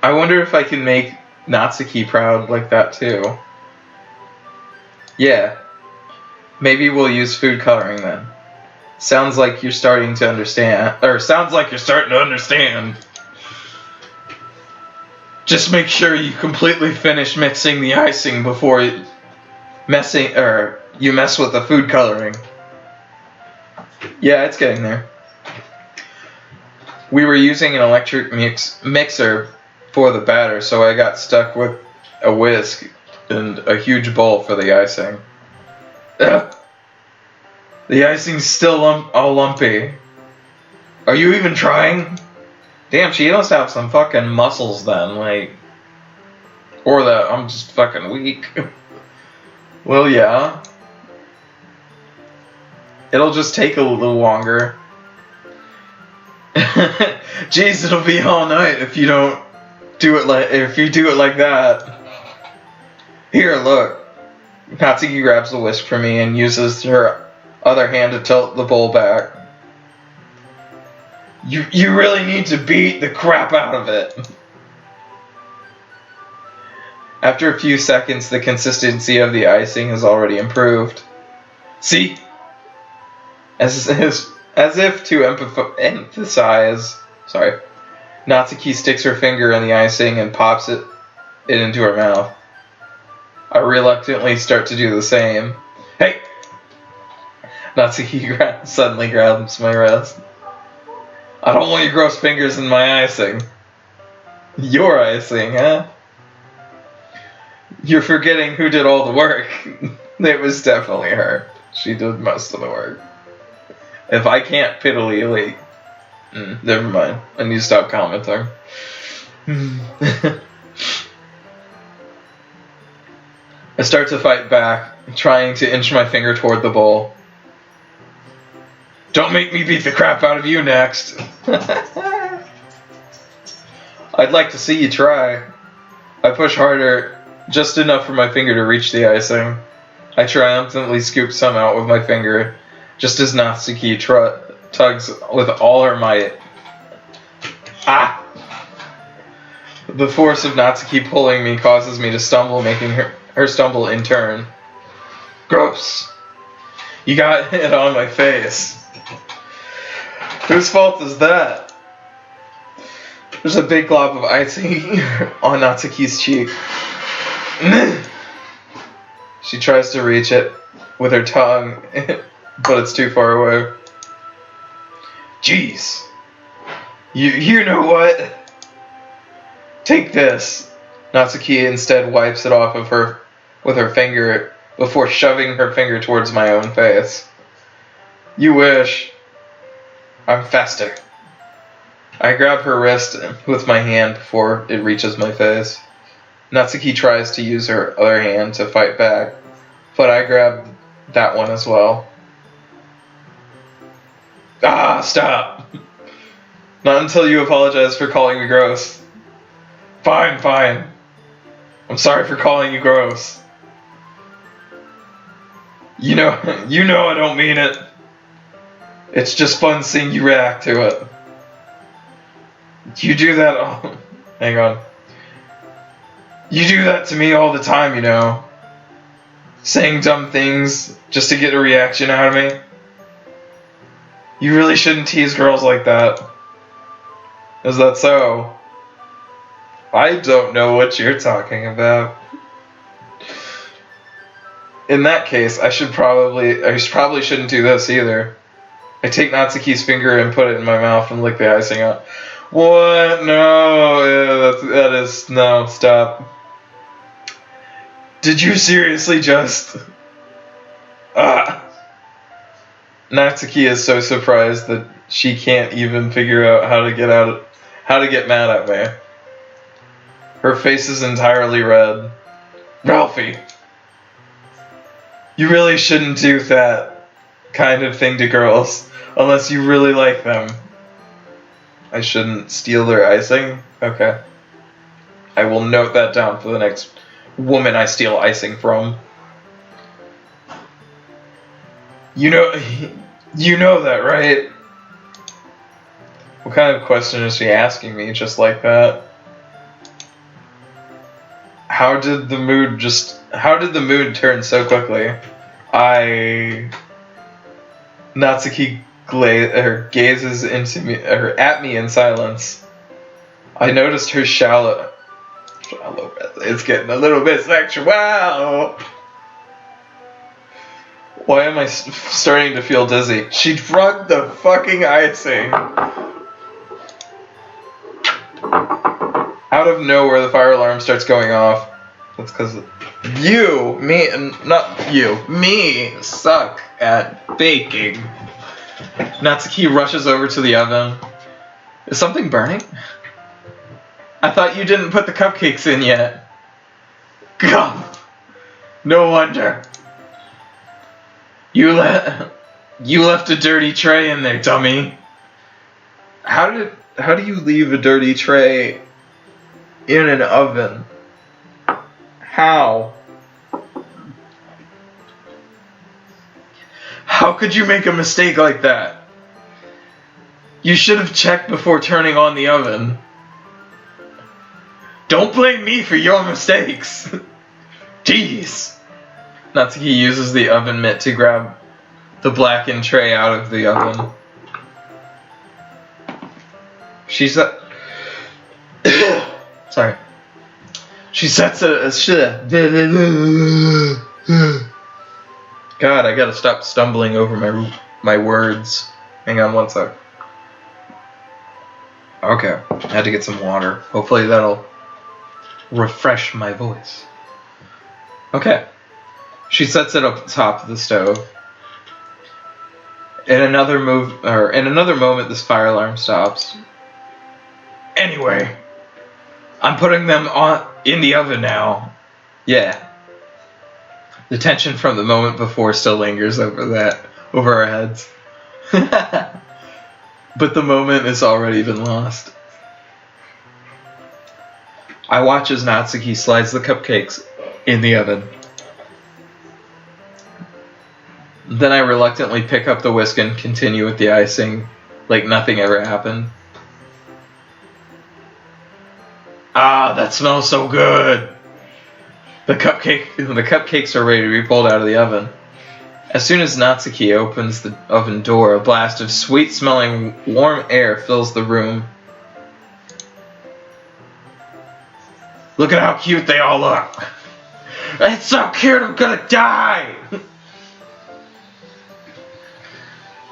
[SPEAKER 1] I wonder if I can make Natsuki proud like that too. Yeah. Maybe we'll use food coloring then. Sounds like you're starting to understand. Just make sure you completely finish mixing the icing before you mess with the food coloring. Yeah, it's getting there. We were using an electric mixer for the batter, so I got stuck with a whisk and a huge bowl for the icing. Ugh. The icing's still all lumpy. Are you even trying? Damn, she must have some fucking muscles then, like... Or that I'm just fucking weak. Well, yeah. It'll just take a little longer. Jeez, it'll be all night if you don't do it like that. Here, look. Natsuki grabs the whisk for me and uses her other hand to tilt the bowl back. You really need to beat the crap out of it. After a few seconds, the consistency of the icing has already improved. See? As if to emphasize, Natsuki sticks her finger in the icing and pops it into her mouth. I reluctantly start to do the same. Hey! Natsuki suddenly grabs my wrist. I don't want your gross fingers in my icing. Your icing, huh? You're forgetting who did all the work. It was definitely her. She did most of the work. If I can't piddly, never mind. I need to stop commenting. I start to fight back, trying to inch my finger toward the bowl. Don't make me beat the crap out of you next. I'd like to see you try. I push harder, just enough for my finger to reach the icing. I triumphantly scoop some out with my finger, just as Natsuki tugs with all her might. Ah! The force of Natsuki pulling me causes me to stumble, making her stumble in turn. Gross! You got it on my face. Whose fault is that? There's a big glob of icing on Natsuki's cheek. She tries to reach it with her tongue, but it's too far away. Jeez. You know what? Take this. Natsuki instead wipes it off of her with her finger before shoving her finger towards my own face. You wish. I'm festive. I grab her wrist with my hand before it reaches my face. Natsuki tries to use her other hand to fight back, but I grab that one as well. Ah, stop! Not until you apologize for calling me gross. Fine, fine. I'm sorry for calling you gross. You know I don't mean it. It's just fun seeing you react to it. You do that all... Hang on. You do that to me all the time, you know. Saying dumb things just to get a reaction out of me. You really shouldn't tease girls like that. Is that so? I don't know what you're talking about. In that case, I probably shouldn't do this either. I take Natsuki's finger and put it in my mouth and lick the icing out. What? No, that is no. Stop. Did you seriously just? Natsuki is so surprised that she can't even figure out how to get mad at me. Her face is entirely red. Ralphie, you really shouldn't do that kind of thing to girls unless you really like them. I shouldn't steal their icing? Okay. I will note that down for the next woman I steal icing from. You know that, right? What kind of question is she asking me just like that? How did the mood turn so quickly? Natsuki gazes into me, at me in silence. I noticed her shallow breath. It's getting a little bit sexual. Why am I starting to feel dizzy? She drugged the fucking icing. Out of nowhere, the fire alarm starts going off. That's because me suck at baking. Natsuki rushes over to the oven. Is something burning? I thought you didn't put the cupcakes in yet. Gum. No wonder. You left a dirty tray in there, dummy. How do you leave a dirty tray in an oven? How? How could you make a mistake like that? You should have checked before turning on the oven. Don't blame me for your mistakes. Jeez. Natsuki uses the oven mitt to grab the blackened tray out of the oven. Sorry. She sets it. God, I gotta stop stumbling over my words. Hang on one sec. Okay, I had to get some water. Hopefully that'll refresh my voice. Okay. She sets it up top of the stove. In another moment, this fire alarm stops. Anyway, I'm putting them in the oven now. Yeah. The tension from the moment before still lingers over our heads. But the moment has already been lost. I watch as Natsuki slides the cupcakes in the oven. Then I reluctantly pick up the whisk and continue with the icing like nothing ever happened. Ah, that smells so good! The cupcakes are ready to be pulled out of the oven. As soon as Natsuki opens the oven door, a blast of sweet-smelling warm air fills the room. Look at how cute they all look! It's so cute, I'm gonna die!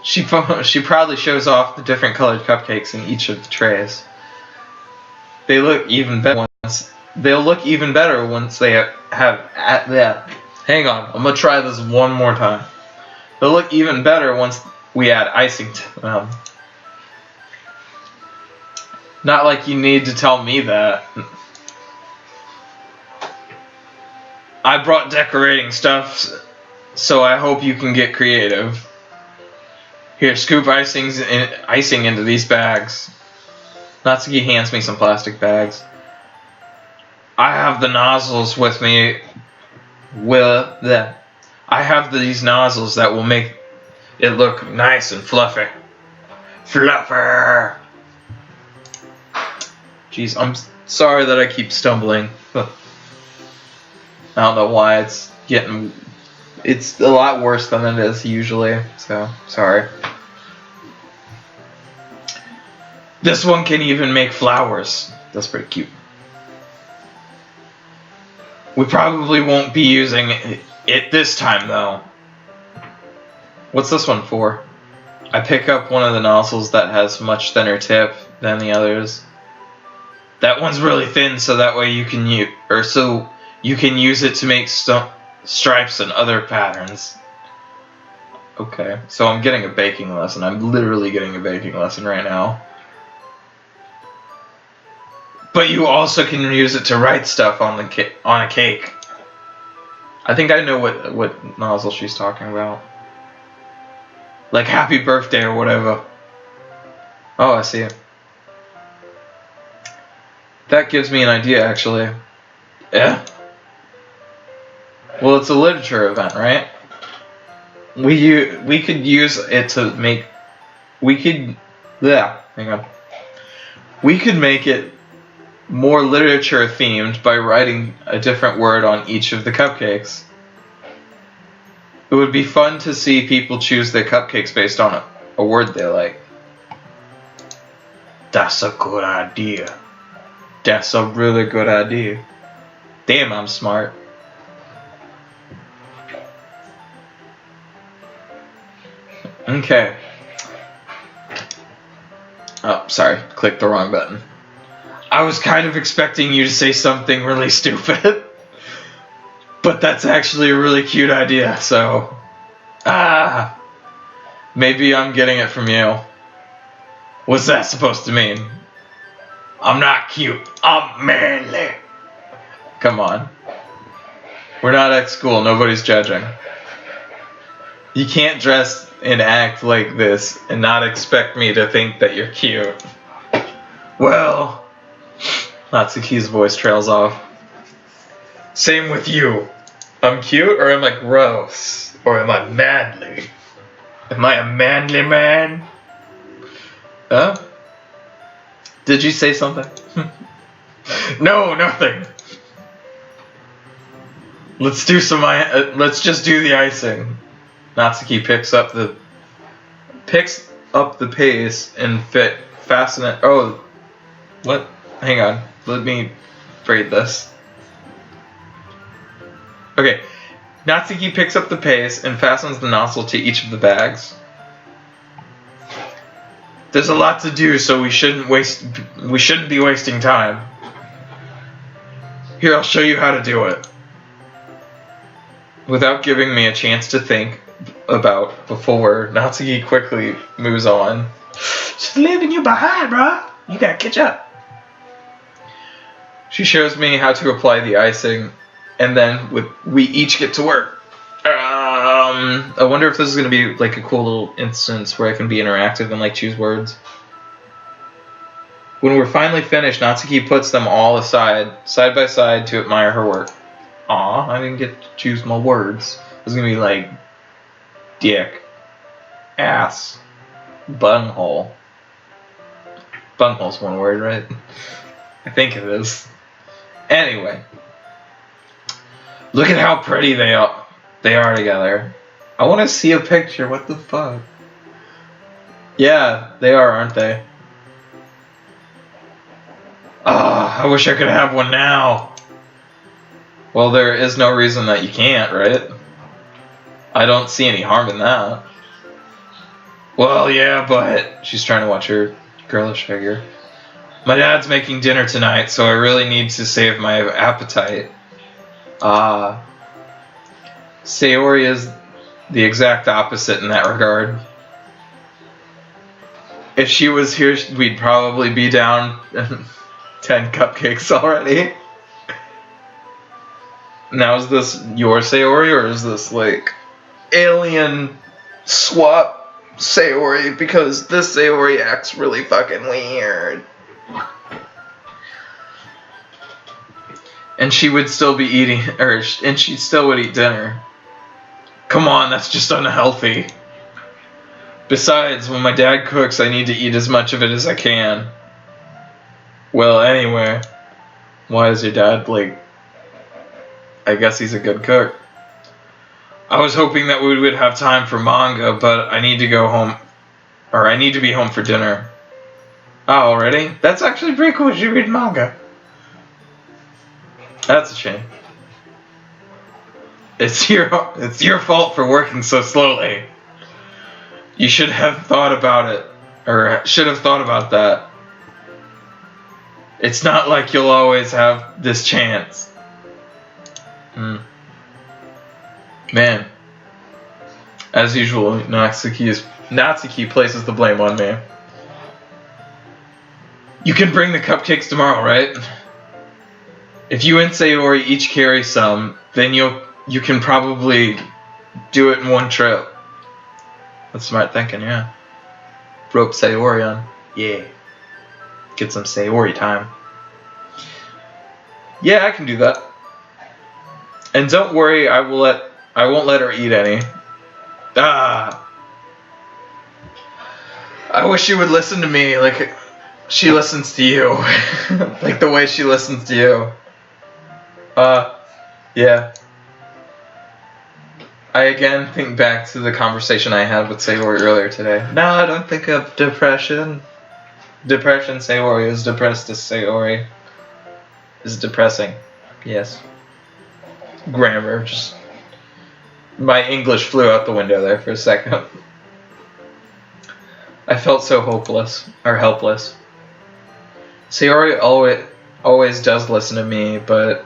[SPEAKER 1] She proudly shows off the different colored cupcakes in each of the trays. They look even better once. They'll look even better once they have at that. Hang on, I'm gonna try this one more time. They'll look even better once we add icing to them. Not like you need to tell me that. I brought decorating stuff, so I hope you can get creative. Here, scoop icing into these bags. Natsuki hands me some plastic bags. I have the nozzles with me. I have these nozzles that will make it look nice and fluffy. Fluffer! Jeez, I'm sorry that I keep stumbling. I don't know why it's a lot worse than it is usually, so sorry. This one can even make flowers. That's pretty cute. We probably won't be using it this time though. What's this one for? I pick up one of the nozzles that has much thinner tip than the others. That one's really thin, so that way you can use it to make stripes and other patterns. Okay, so I'm getting a baking lesson. I'm literally getting a baking lesson right now. But you also can use it to write stuff on a cake. I think I know what nozzle she's talking about. Like happy birthday or whatever. Oh, I see it. That gives me an idea, actually. Yeah? Well, it's a literature event, right? We could use it to make... hang on. We could make it more literature themed by writing a different word on each of the cupcakes. It would be fun to see people choose their cupcakes based on a word they like. That's a good idea. That's a really good idea. Damn, I'm smart. Okay. Oh, sorry. Clicked the wrong button. I was kind of expecting you to say something really stupid. But that's actually a really cute idea, so... Maybe I'm getting it from you. What's that supposed to mean? I'm not cute. I'm manly. Come on. We're not at school. Nobody's judging. You can't dress and act like this and not expect me to think that you're cute. Well... Natsuki's voice trails off. Same with you. I'm cute or am I gross? Or am I manly? Am I a manly man? Huh? Did you say something? No, nothing. Let's do some. Let's just do the icing. Natsuki picks up the pace and fasten it. Oh, what? Hang on. Let me braid this. Okay. Natsuki picks up the pace and fastens the nozzle to each of the bags. There's a lot to do, so we shouldn't be wasting time. Here, I'll show you how to do it. Without giving me a chance to think about before, Natsuki quickly moves on. She's leaving you behind, bro. You gotta catch up. She shows me how to apply the icing, and then we each get to work. I wonder if this is gonna be like a cool little instance where I can be interactive and like choose words. When we're finally finished, Natsuki puts them all aside, side by side, to admire her work. Aw, I didn't get to choose my words. It's gonna be like dick, ass, bunghole. Bunghole's one word, right? I think it is. Anyway, look at how pretty they are together. I want to see a picture. What the fuck? Yeah, they are, aren't they? Ah, I wish I could have one now. Well, there is no reason that you can't, right? I don't see any harm in that. Well, yeah, but she's trying to watch her girlish figure. My dad's making dinner tonight, so I really need to save my appetite. Sayori is the exact opposite in that regard. If she was here, we'd probably be down 10 cupcakes already. Now, is this your Sayori, or is this, like, alien swap Sayori? Because this Sayori acts really fucking weird. And she would still be eating, and she still would eat dinner. Come on, that's just unhealthy. Besides, when my dad cooks, I need to eat as much of it as I can. Well, anyway, why is your dad, like, I guess he's a good cook. I was hoping that we would have time for manga, but I need to go home, or I need to be home for dinner. Oh, already? That's actually pretty cool. You should read manga. That's a shame. It's your fault for working so slowly. You should have thought about it, or should have thought about that. It's not like you'll always have this chance. Man. As usual, Natsuki places the blame on me. You can bring the cupcakes tomorrow, right? If you and Sayori each carry some, then you can probably do it in one trip. That's smart thinking, yeah. Rope Sayori on. Yeah. Get some Sayori time. Yeah, I can do that. And don't worry, I won't let her eat any. I wish she would listen to me like she listens to you. Like the way she listens to you. Yeah. I again think back to the conversation I had with Sayori earlier today. No, I don't think of depression. Depression, Sayori is depressed as Sayori is depressing. Yes. Grammar, just... My English flew out the window there for a second. I felt so hopeless, or helpless. Sayori always does listen to me, but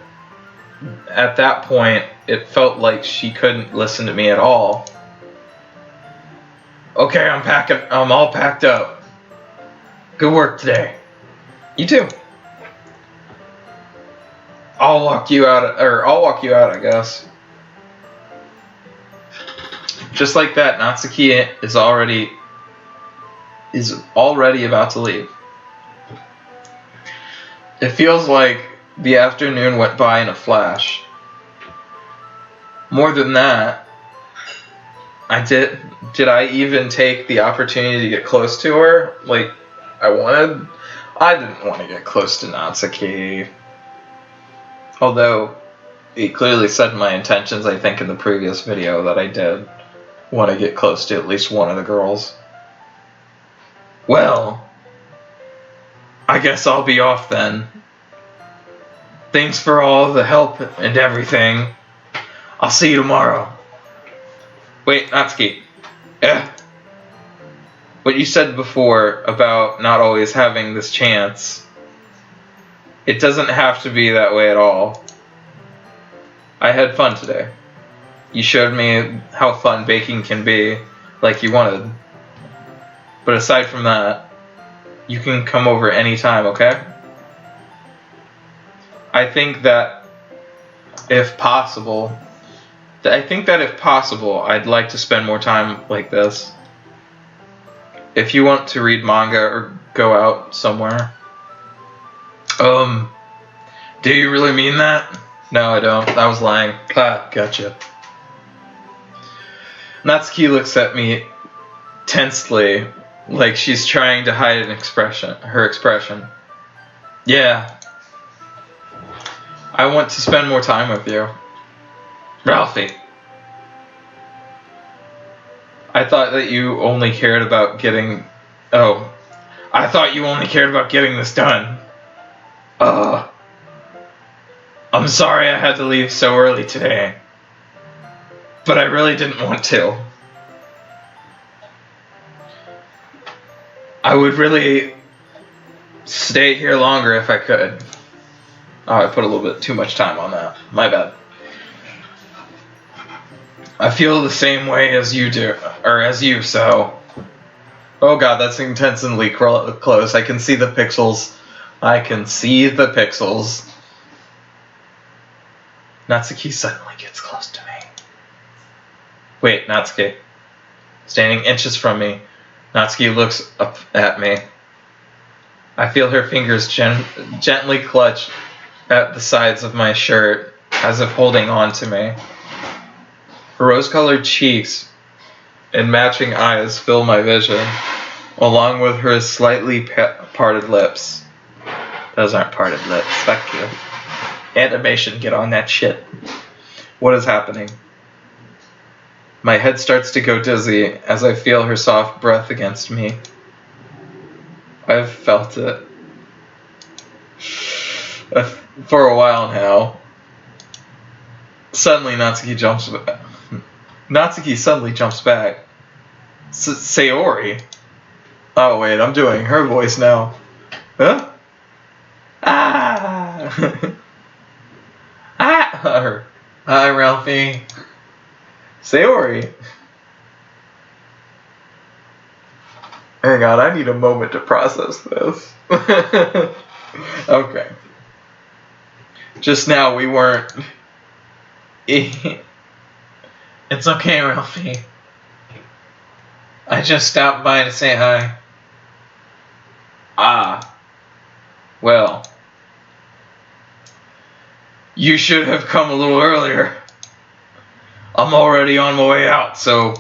[SPEAKER 1] at that point, it felt like she couldn't listen to me at all. Okay, I'm all packed up. Good work today. You too. I'll walk you out, I guess. Just like that, Natsuki is already about to leave. It feels like the afternoon went by in a flash. More than that, did I even take the opportunity to get close to her? Like, I didn't want to get close to Natsuki. Although, it clearly said my intentions, I think, in the previous video that I did want to get close to at least one of the girls. Well, I guess I'll be off then. Thanks for all the help and everything. I'll see you tomorrow. Wait, Natsuki. What you said before about not always having this chance, it doesn't have to be that way at all. I had fun today. You showed me how fun baking can be, like you wanted. But aside from that, you can come over anytime, okay? I think that if possible, I'd like to spend more time like this. If you want to read manga or go out somewhere. Do you really mean that? No, I don't. I was lying. Gotcha. Natsuki looks at me tensely, like she's trying to hide her expression. Yeah. I want to spend more time with you. Ralphie. I thought you only cared about getting this done. I'm sorry I had to leave so early today. But I really didn't want to. stay here longer if I could. Oh, I put a little bit too much time on that. My bad. I feel the same way as you do, or as you, so... Oh god, that's intensely close. I can see the pixels. I can see the pixels. Natsuki suddenly gets close to me. Wait, Natsuki. Standing inches from me, Natsuki looks up at me. I feel her fingers gently clutch at the sides of my shirt, as if holding on to me. Her rose-colored cheeks and matching eyes fill my vision, along with her slightly parted lips. Those aren't parted lips, fuck you. Animation, get on that shit. What is happening? My head starts to go dizzy as I feel her soft breath against me. I've felt it for a while now. Suddenly, Natsuki suddenly jumps back. Sayori. Oh wait, I'm doing her voice now. Huh? Ah! Ah! Hi, Ralphie. Sayori. Hang on, I need a moment to process this. Okay. Just now we weren't...
[SPEAKER 2] It's okay, Ralphie. I just stopped by to say hi.
[SPEAKER 1] Ah. Well. You should have come a little earlier. I'm already on my way out, so...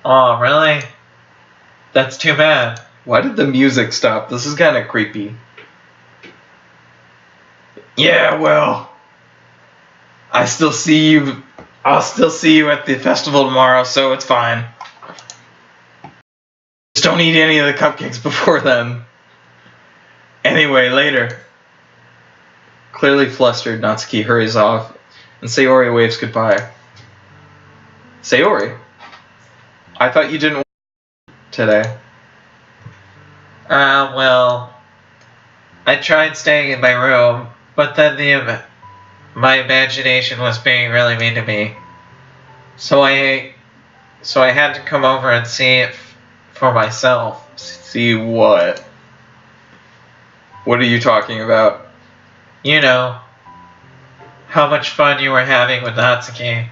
[SPEAKER 2] Oh, really? That's too bad.
[SPEAKER 1] Why did the music stop? This is kind of creepy. Yeah, well... I'll still see you at the festival tomorrow, so it's fine. Just don't eat any of the cupcakes before then. Anyway, later. Clearly flustered, Natsuki hurries off, and Sayori waves goodbye. Sayori? I thought you didn't work today.
[SPEAKER 2] Well... I tried staying in my room, but then my imagination was being really mean to me. So I had to come over and see it for myself.
[SPEAKER 1] See what? What are you talking about?
[SPEAKER 2] You know, how much fun you were having with Natsuki,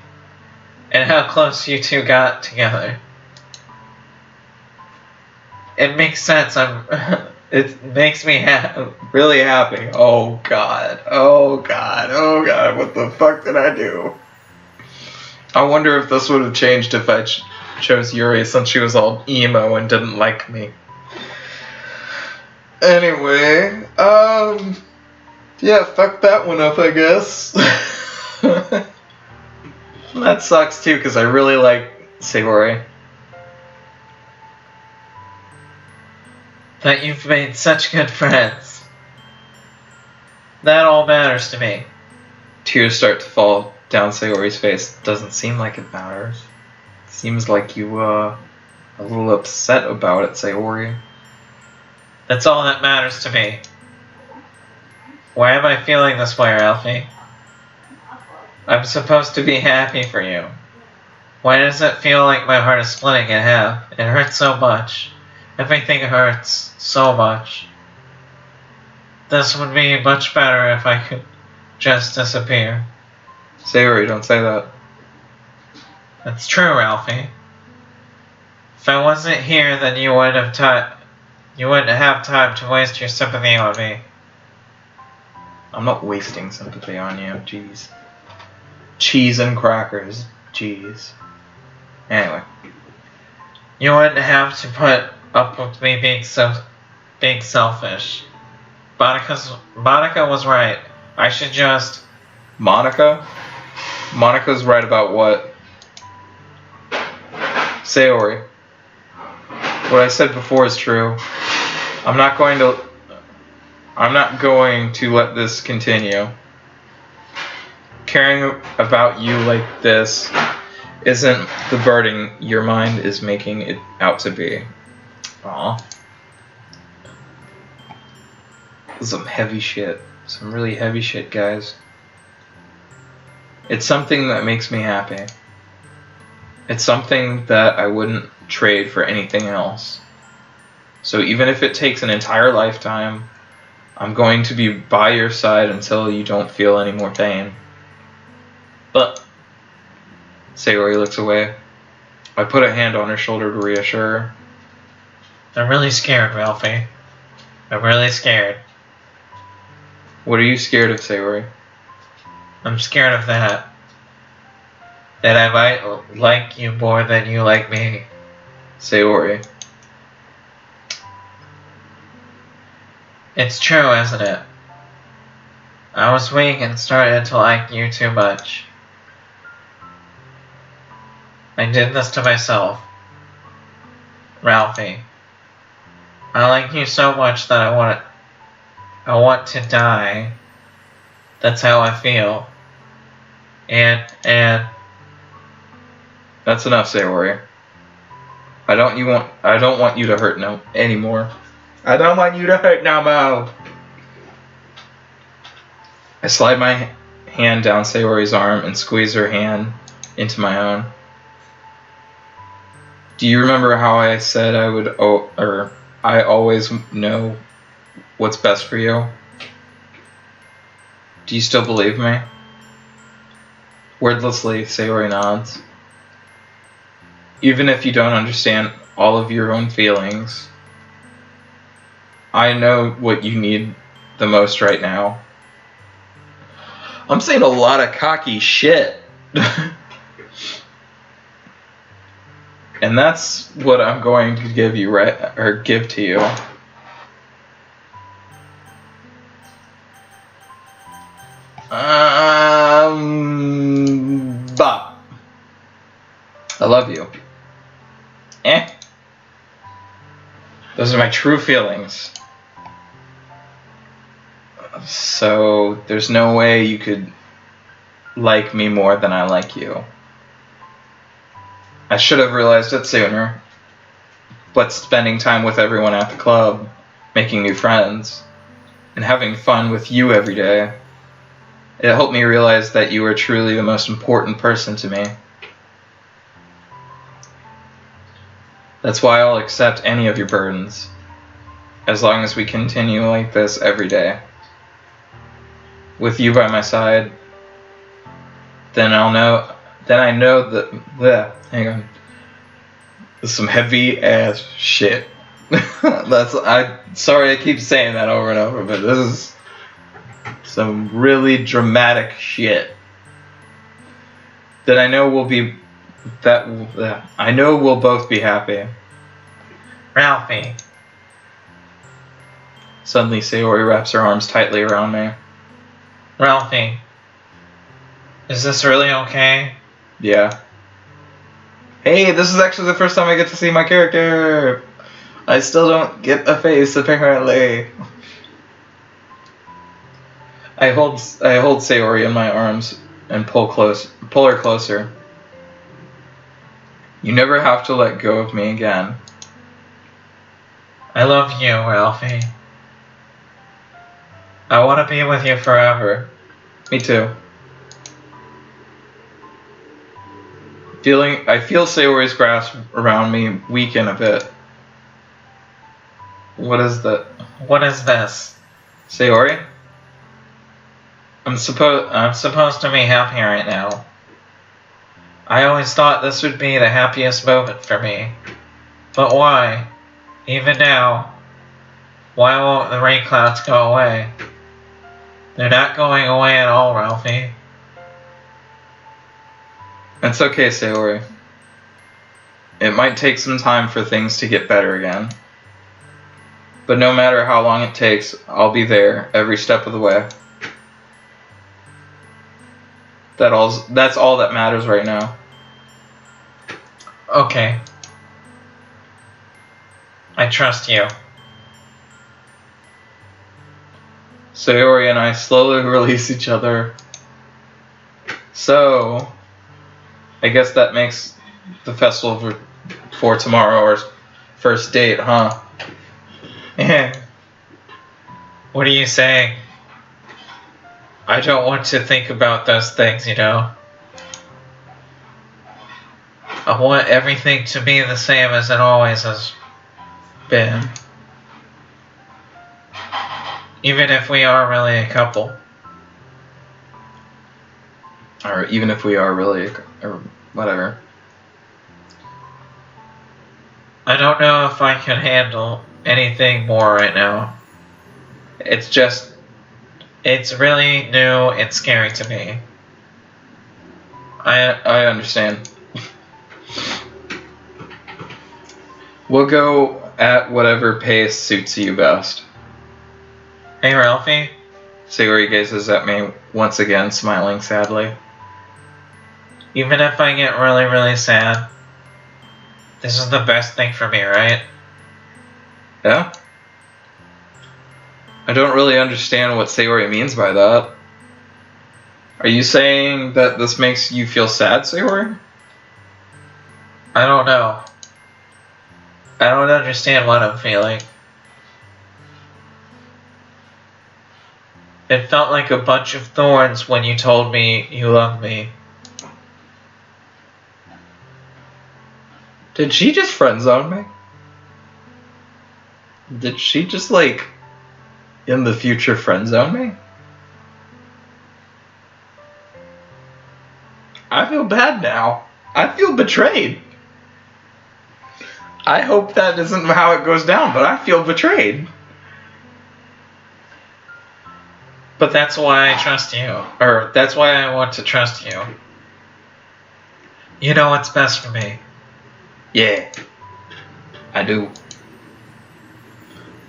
[SPEAKER 2] and how close you two got together. It makes sense. It makes me really happy.
[SPEAKER 1] Oh god. Oh god. Oh god. What the fuck did I do? I wonder if this would have changed if I chose Yuri since she was all emo and didn't like me. Anyway, yeah, fuck that one up, I guess. That sucks too, because I really like Sayori.
[SPEAKER 2] That you've made such good friends. That all matters to me.
[SPEAKER 1] Tears start to fall down Sayori's face. Doesn't seem like it matters. Seems like you, a little upset about it, Sayori.
[SPEAKER 2] That's all that matters to me. Why am I feeling this way, Ralphie? I'm supposed to be happy for you. Why does it feel like my heart is splitting in half? It hurts so much. Everything hurts so much. This would be much better if I could just disappear.
[SPEAKER 1] Sayori, don't say that.
[SPEAKER 2] That's true, Ralphie. If I wasn't here, then you wouldn't have time to waste your sympathy on me.
[SPEAKER 1] I'm not wasting sympathy on you, jeez. Cheese and crackers, jeez. Anyway.
[SPEAKER 2] You wouldn't have to put up with me being selfish. Monica was right. I should just...
[SPEAKER 1] Monica? Monica's right about what? Sayori. What I said before is true. I'm not going to let this continue. Caring about you like this isn't the burden your mind is making it out to be. Aw. Some heavy shit. Some really heavy shit, guys. It's something that makes me happy. It's something that I wouldn't trade for anything else. So even if it takes an entire lifetime, I'm going to be by your side until you don't feel any more pain. But Sayori looks away. I put a hand on her shoulder to reassure her.
[SPEAKER 2] I'm really scared, Ralphie. I'm really scared.
[SPEAKER 1] What are you scared of, Sayori?
[SPEAKER 2] I'm scared of that. That I might like you more than you like me.
[SPEAKER 1] Sayori.
[SPEAKER 2] It's true, isn't it? I was weak and started to like you too much. I did this to myself. Ralphie. I like you so much that I want to die. That's how I feel. And
[SPEAKER 1] That's enough, Sayori. I don't want you to hurt no anymore. I don't want you to hurt no more. I slide my hand down Sayori's arm and squeeze her hand into my own. Do you remember how I said I always know what's best for you? Do you still believe me? Wordlessly, Sayori nods. Even if you don't understand all of your own feelings, I know what you need the most right now. I'm saying a lot of cocky shit. And that's what I'm going to give you, give to you. Bop. I love you. Those are my true feelings. So there's no way you could like me more than I like you. I should have realized it sooner. But spending time with everyone at the club, making new friends, and having fun with you every day, it helped me realize that you are truly the most important person to me. That's why I'll accept any of your burdens, as long as we continue like this every day. With you by my side, then I know that, hang on, there's some heavy ass shit. Sorry I keep saying that over and over, but this is some really dramatic shit. That I know we'll both be happy.
[SPEAKER 2] Ralphie.
[SPEAKER 1] Suddenly Sayori wraps her arms tightly around me.
[SPEAKER 2] Ralphie. Is this really okay?
[SPEAKER 1] Yeah. Hey, this is actually the first time I get to see my character. I still don't get a face, apparently. I hold Sayori in my arms and pull her closer. You never have to let go of me again.
[SPEAKER 2] I love you, Ralphie. I want to be with you forever.
[SPEAKER 1] Me too. I feel Sayori's grasp around me weaken a bit. What is that?
[SPEAKER 2] What is this?
[SPEAKER 1] Sayori?
[SPEAKER 2] I'm supposed to be happy right now. I always thought this would be the happiest moment for me. But why? Even now, why won't the rain clouds go away? They're not going away at all, Ralphie.
[SPEAKER 1] It's okay, Sayori. It might take some time for things to get better again. But no matter how long it takes, I'll be there every step of the way. That's all that matters right now.
[SPEAKER 2] Okay. I trust you.
[SPEAKER 1] Sayori and I slowly release each other. So, I guess that makes the festival for tomorrow our first date, huh?
[SPEAKER 2] What are you saying? I don't want to think about those things, you know? I want everything to be the same as it always has been. Even if we are really a couple.
[SPEAKER 1] Or even if we are really, or whatever.
[SPEAKER 2] I don't know if I can handle anything more right now. It's really new and scary to me.
[SPEAKER 1] I understand. We'll go at whatever pace suits you best.
[SPEAKER 2] Hey, Ralphie?
[SPEAKER 1] Sayori gazes at me once again, smiling sadly.
[SPEAKER 2] Even if I get really, really sad, this is the best thing for me, right?
[SPEAKER 1] Yeah? I don't really understand what Sayori means by that. Are you saying that this makes you feel sad, Sayori?
[SPEAKER 2] I don't know. I don't understand what I'm feeling. It felt like a bunch of thorns when you told me you loved me.
[SPEAKER 1] Did she just friend zone me? Did she just, like, in the future friend zone me? I feel bad now. I feel betrayed. I hope that isn't how it goes down, but I feel betrayed.
[SPEAKER 2] But that's why I trust you. Or, that's why I want to trust you. You know what's best for me.
[SPEAKER 1] Yeah. I do.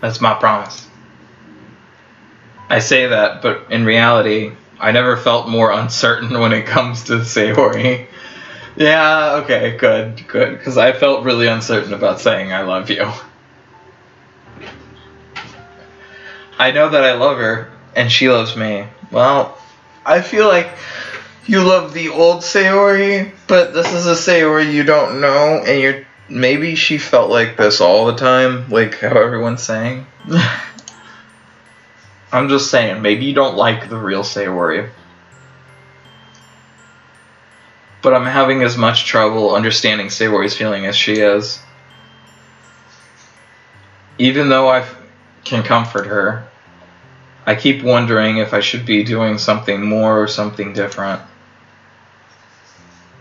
[SPEAKER 1] That's my promise. I say that, but in reality, I never felt more uncertain when it comes to Sayori. Yeah, okay, good. Because I felt really uncertain about saying I love you. I know that I love her, and she loves me. Well, I feel like you love the old Sayori, but this is a Sayori you don't know, and maybe she felt like this all the time, like how everyone's saying. I'm just saying, maybe you don't like the real Sayori. But I'm having as much trouble understanding Sayori's feeling as she is. Even though I can comfort her, I keep wondering if I should be doing something more or something different.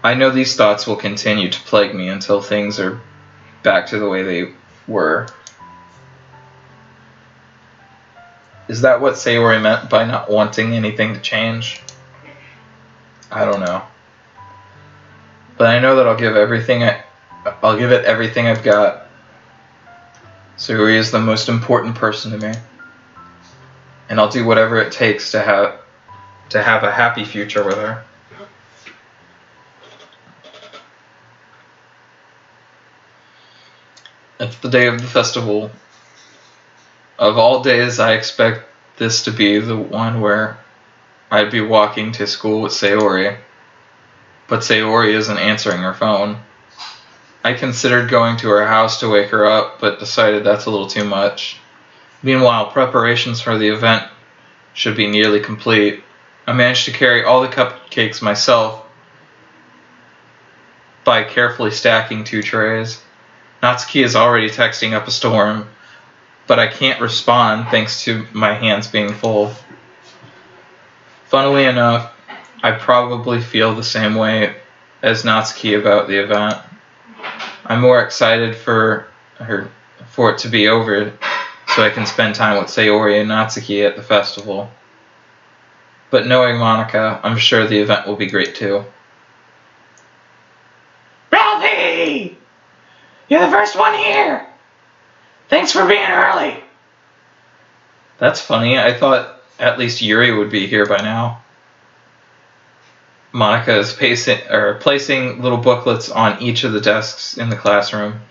[SPEAKER 1] I know these thoughts will continue to plague me until things are back to the way they were. Is that what Sayori meant by not wanting anything to change? I don't know. But I know that I'll give it everything I've got. Sayori is the most important person to me. And I'll do whatever it takes to have a happy future with her. It's the day of the festival. Of all days, I expect this to be the one where I'd be walking to school with Sayori. But Sayori isn't answering her phone. I considered going to her house to wake her up, but decided that's a little too much. Meanwhile, preparations for the event should be nearly complete. I managed to carry all the cupcakes myself by carefully stacking 2 trays. Natsuki is already texting up a storm, but I can't respond thanks to my hands being full. Funnily enough, I probably feel the same way as Natsuki about the event. I'm more excited for it to be over so I can spend time with Sayori and Natsuki at the festival. But knowing Monica, I'm sure the event will be great too. Ralphie! You're the first one here! Thanks for being early! That's funny, I thought at least Yuri would be here by now. Monica is placing little booklets on each of the desks in the classroom.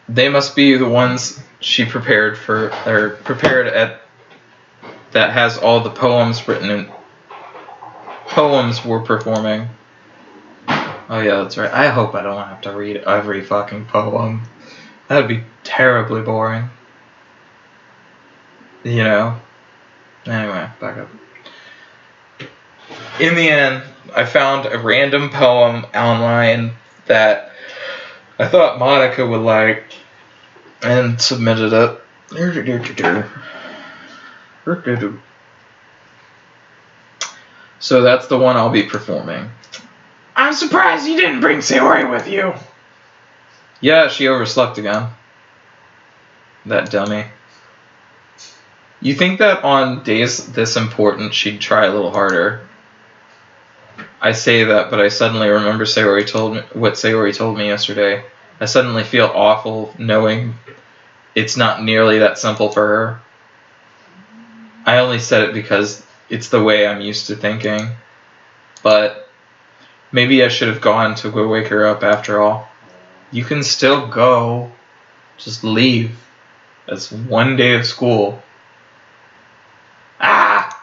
[SPEAKER 1] They must be the ones she prepared that has all the poems written in. Poems we're performing. Oh yeah, that's right. I hope I don't have to read every fucking poem. That'd be terribly boring. You know? Anyway, back up. In the end, I found a random poem online that I thought Monica would like and submitted it. So that's the one I'll be performing.
[SPEAKER 2] I'm surprised you didn't bring Sayori with you.
[SPEAKER 1] Yeah, she overslept again. That dummy. You think that on days this important she'd try a little harder. I say that, but I suddenly remember what Sayori told me yesterday. I suddenly feel awful knowing it's not nearly that simple for her. I only said it because it's the way I'm used to thinking. But maybe I should have gone to go wake her up after all. You can still go. Just leave. That's one day of school.
[SPEAKER 2] Ah!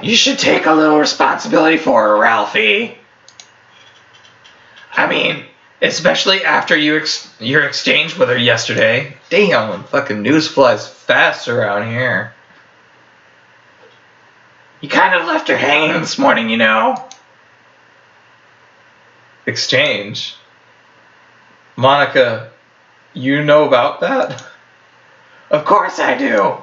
[SPEAKER 2] You should take a little responsibility for her, Ralphie. I mean, especially after your exchange with her yesterday.
[SPEAKER 1] Damn, fucking news flies fast around here.
[SPEAKER 2] You kind of left her hanging this morning, you know.
[SPEAKER 1] Exchange? Monica, you know about that?
[SPEAKER 2] Of course I do.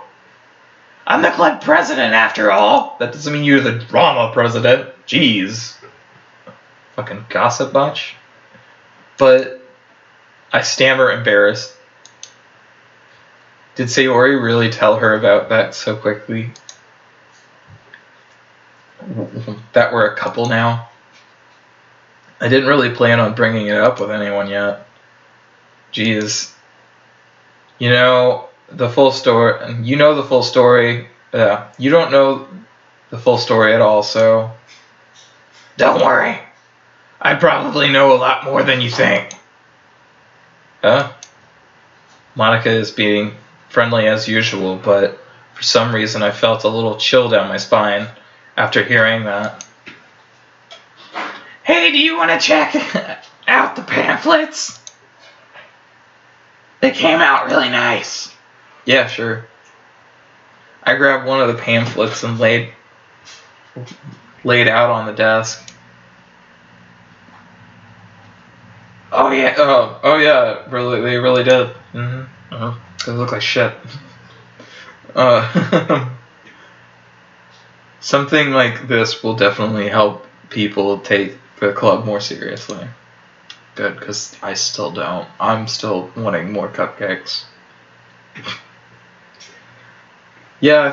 [SPEAKER 2] I'm the club president, after all.
[SPEAKER 1] That doesn't mean you're the drama president. Jeez. Fucking gossip bunch. But I stammer embarrassed. Did Sayori really tell her about that so quickly? That we're a couple now? I didn't really plan on bringing it up with anyone yet. Jeez. You know the full story. You know the full story. You don't know the full story at all, so...
[SPEAKER 2] Don't worry. I probably know a lot more than you think.
[SPEAKER 1] Monica is being friendly as usual, but for some reason I felt a little chill down my spine after hearing that.
[SPEAKER 2] Hey, do you want to check out the pamphlets? They came out really nice.
[SPEAKER 1] Yeah, sure. I grabbed one of the pamphlets and laid out on the desk.
[SPEAKER 2] Oh yeah.
[SPEAKER 1] Oh yeah. Really, they really did. They look like shit. Something like this will definitely help people take the club more seriously. Good, because I still don't. I'm still wanting more cupcakes. Yeah, I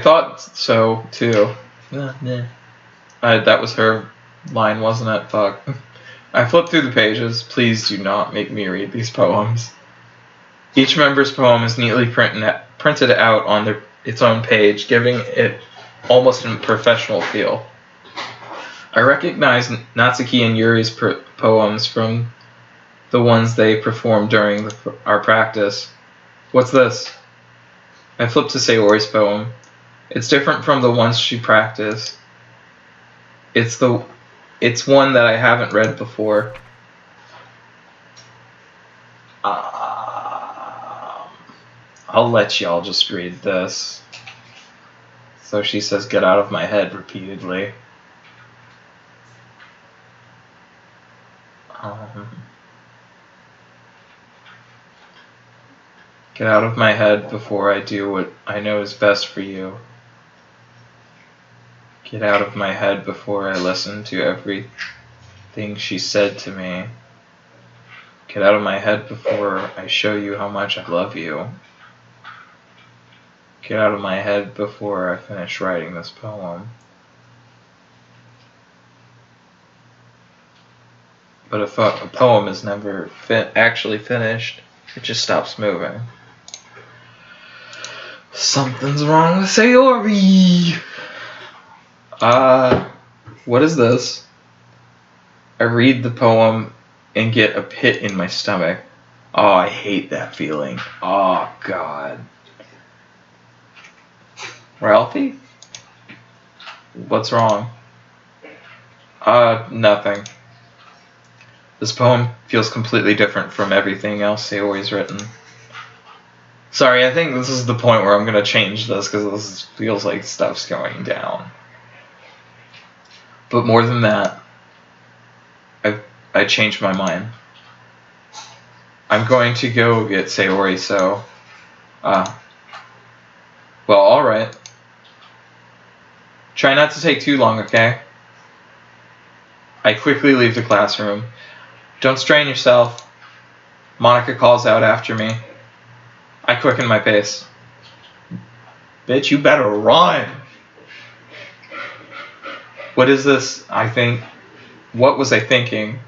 [SPEAKER 1] thought so too. That was her line, wasn't it? Fuck. I flipped through the pages. Please do not make me read these poems. Each member's poem is neatly printed out on its own page, giving it almost a professional feel. I recognize Natsuki and Yuri's poems from the ones they performed during our practice. What's this? I flipped to Sayori's poem. It's different from the ones she practiced. It's one that I haven't read before. I'll let y'all just read this. So she says, "Get out of my head," repeatedly. Get out of my head before I do what I know is best for you. Get out of my head before I listen to everything she said to me. Get out of my head before I show you how much I love you. Get out of my head before I finish writing this poem. But if a poem is never actually finished, it just stops moving. Something's wrong with Sayori! What is this? I read the poem and get a pit in my stomach. Oh, I hate that feeling. Oh, God. Ralphie? What's wrong? Nothing. This poem feels completely different from everything else Sayori's written. Sorry, I think this is the point where I'm going to change this because this feels like stuff's going down. But more than that, I changed my mind. I'm going to go get Sayori, so... well, alright. Try not to take too long, okay? I quickly leave the classroom. Don't strain yourself. Monica calls out after me. I quicken my pace. Bitch, you better run! What is this? What was I thinking?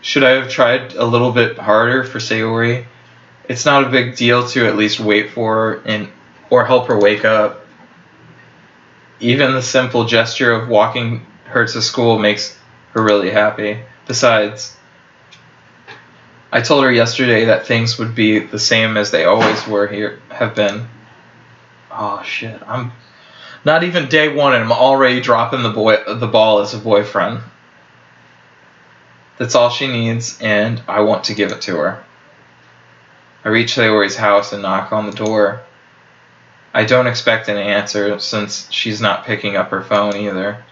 [SPEAKER 1] Should I have tried a little bit harder for Sayori? It's not a big deal to at least wait for her or help her wake up. Even the simple gesture of walking her to school makes her really happy. Besides, I told her yesterday that things would be the same as they always have been. Oh shit, I'm not even day one and I'm already dropping the ball as a boyfriend. That's all she needs, and I want to give it to her. I reach Sayori's house and knock on the door. I don't expect an answer since she's not picking up her phone either.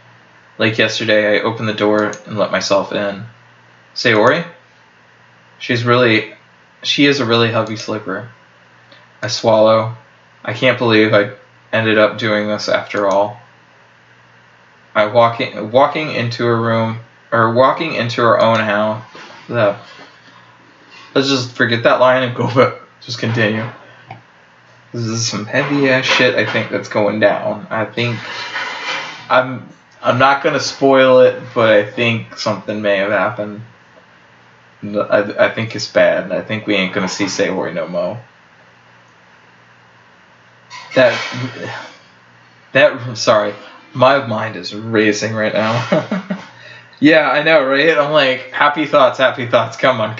[SPEAKER 1] Like yesterday, I open the door and let myself in. Sayori? She is a really heavy sleeper. I swallow. I can't believe I ended up doing this after all. Walking into her own house. Let's just forget that line and go back. Just continue. This is some heavy ass shit I think that's going down. I think I'm not gonna spoil it, but I think something may have happened. I think it's bad. I think we ain't gonna see Sayori no more. Sorry, my mind is racing right now. Yeah, I know, right? I'm like, happy thoughts, come on.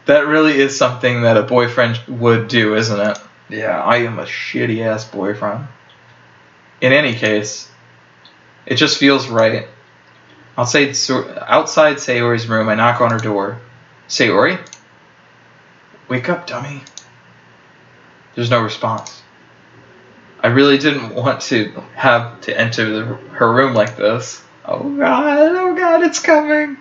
[SPEAKER 1] That really is something that a boyfriend would do, isn't it? Yeah, I am a shitty ass boyfriend. In any case, it just feels right. Outside Sayori's room, I knock on her door. Sayori? Wake up, dummy. There's no response. I really didn't want to have to enter her room like this. Oh god, it's coming.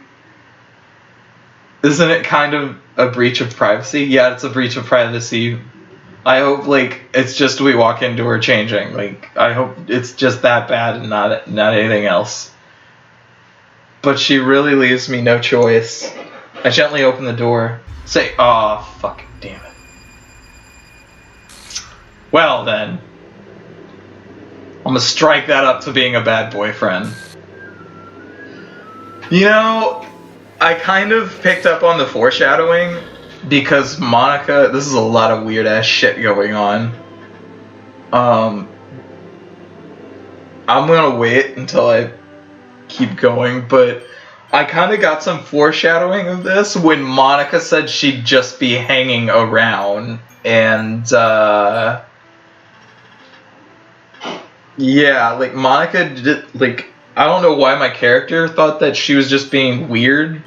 [SPEAKER 1] Isn't it kind of a breach of privacy? Yeah, it's a breach of privacy. I hope, it's just we walk into her changing. I hope it's just that bad and not anything else. But she really leaves me no choice. I gently open the door. Oh, fuck, damn it. Well, then. I'm gonna strike that up to being a bad boyfriend. You know, I kind of picked up on the foreshadowing because Monica, this is a lot of weird ass shit going on. I'm gonna wait until I keep going, but I kind of got some foreshadowing of this when Monica said she'd just be hanging around, and yeah, Monica did, I don't know why my character thought that she was just being weird,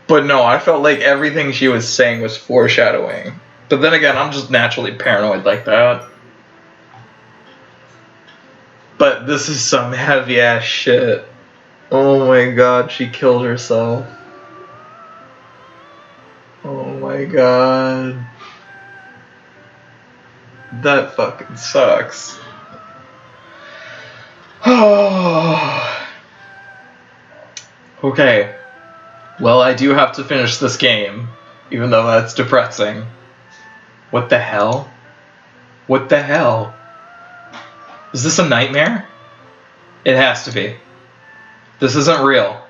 [SPEAKER 1] but no, I felt like everything she was saying was foreshadowing. But then again, I'm just naturally paranoid like that. But this is some heavy ass shit. Oh my god, she killed herself. Oh my god. That fucking sucks. Okay. Well, I do have to finish this game, even though that's depressing. What the hell? What the hell? Is this a nightmare? It has to be. This isn't real.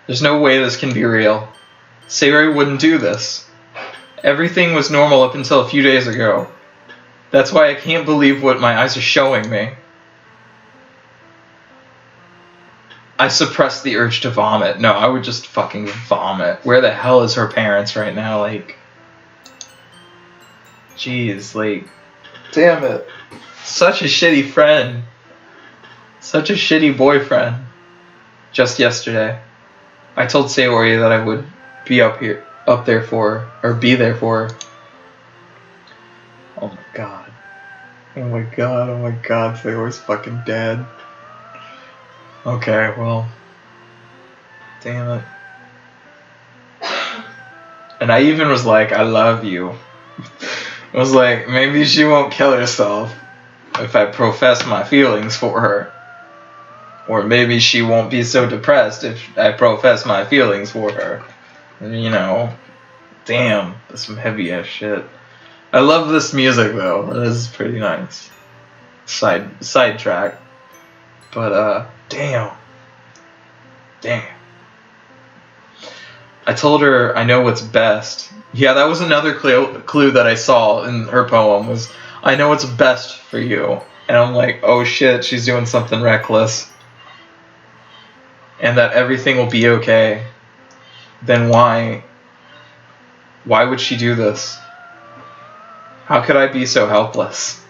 [SPEAKER 1] There's no way this can be real. Sayori wouldn't do this. Everything was normal up until a few days ago. That's why I can't believe what my eyes are showing me. I suppressed the urge to vomit. No, I would just fucking vomit. Where the hell is her parents right now? Jeez, damn it. Such a shitty friend. Such a shitty boyfriend. Just yesterday, I told Sayori that I would be up there for her, or be there for her. Oh my god. Oh my god, oh my god, Sayori's fucking dead. Okay, well. Damn it. And I even was like, I love you. I was like, maybe she won't kill herself if I profess my feelings for her. Or maybe she won't be so depressed if I profess my feelings for her. And, you know, damn, that's some heavy ass shit. I love this music though. This is pretty nice. Sidetrack. But damn. I told her I know what's best. Yeah, that was another clue that I saw in her poem was, I know what's best for you. And I'm like, oh shit, she's doing something reckless. And that everything will be okay. Then why would she do this? How could I be so helpless?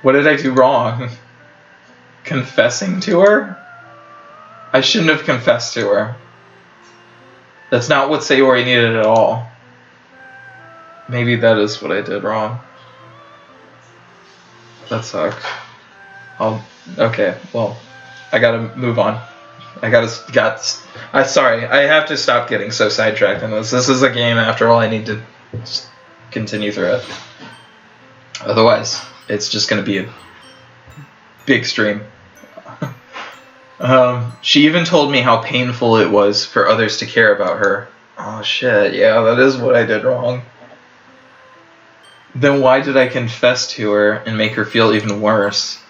[SPEAKER 1] What did I do wrong? Confessing to her? I shouldn't have confessed to her. That's not what Sayori needed at all. Maybe that is what I did wrong. That sucks. Okay, well, I gotta move on. Sorry, I have to stop getting so sidetracked in this. This is a game, after all. I need to just continue through it. Otherwise, it's just gonna be a big stream. She even told me how painful it was for others to care about her. Oh shit, yeah, that is what I did wrong. Then why did I confess to her and make her feel even worse?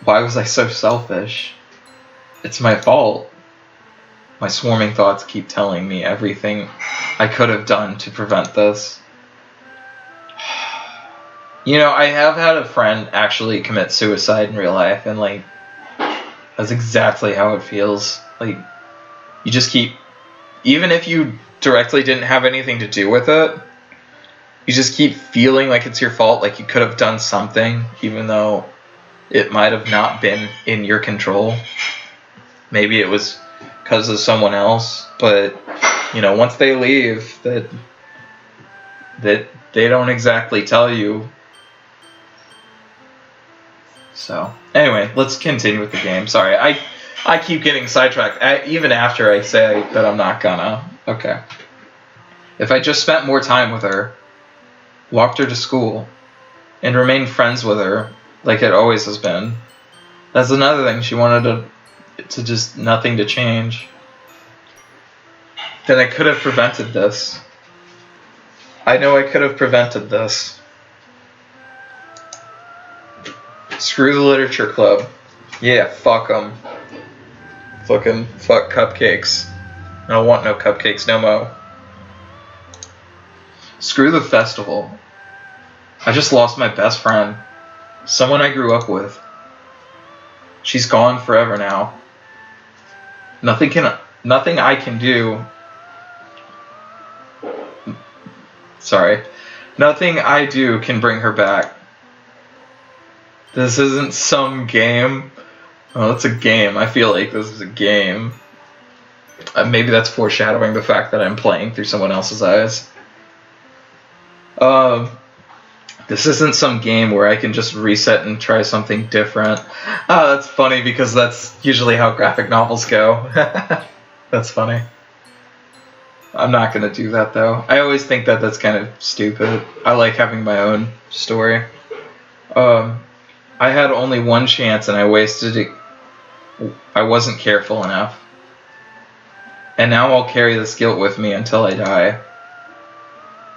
[SPEAKER 1] Why was I so selfish? It's my fault. My swarming thoughts keep telling me everything I could have done to prevent this. You know, I have had a friend actually commit suicide in real life, and like, that's exactly how it feels. Like, you just keep, even if you directly didn't have anything to do with it, you just keep feeling like it's your fault, like you could have done something, even though it might have not been in your control. Maybe it was because of someone else, but, you know, once they leave, that they don't exactly tell you. So, anyway, let's continue with the game. Sorry, I keep getting sidetracked, even after I say that I'm not gonna. Okay. If I just spent more time with her, walked her to school, and remained friends with her, like it always has been. That's another thing, she wanted to just nothing to change. Then I could have prevented this. I know I could have prevented this. Screw the literature club. Yeah, fuck them. Fucking fuck cupcakes. I don't want no cupcakes no mo. Screw the festival. I just lost my best friend. Someone I grew up with. She's gone forever now. Nothing I can do. Sorry. Nothing I do can bring her back. This isn't some game. Oh, it's a game. I feel like this is a game. Maybe that's foreshadowing the fact that I'm playing through someone else's eyes. This isn't some game where I can just reset and try something different. Oh, that's funny because that's usually how graphic novels go. That's funny. I'm not gonna do that though. I always think that that's kind of stupid. I like having my own story. I had only one chance and I wasted it. I wasn't careful enough. And now I'll carry this guilt with me until I die.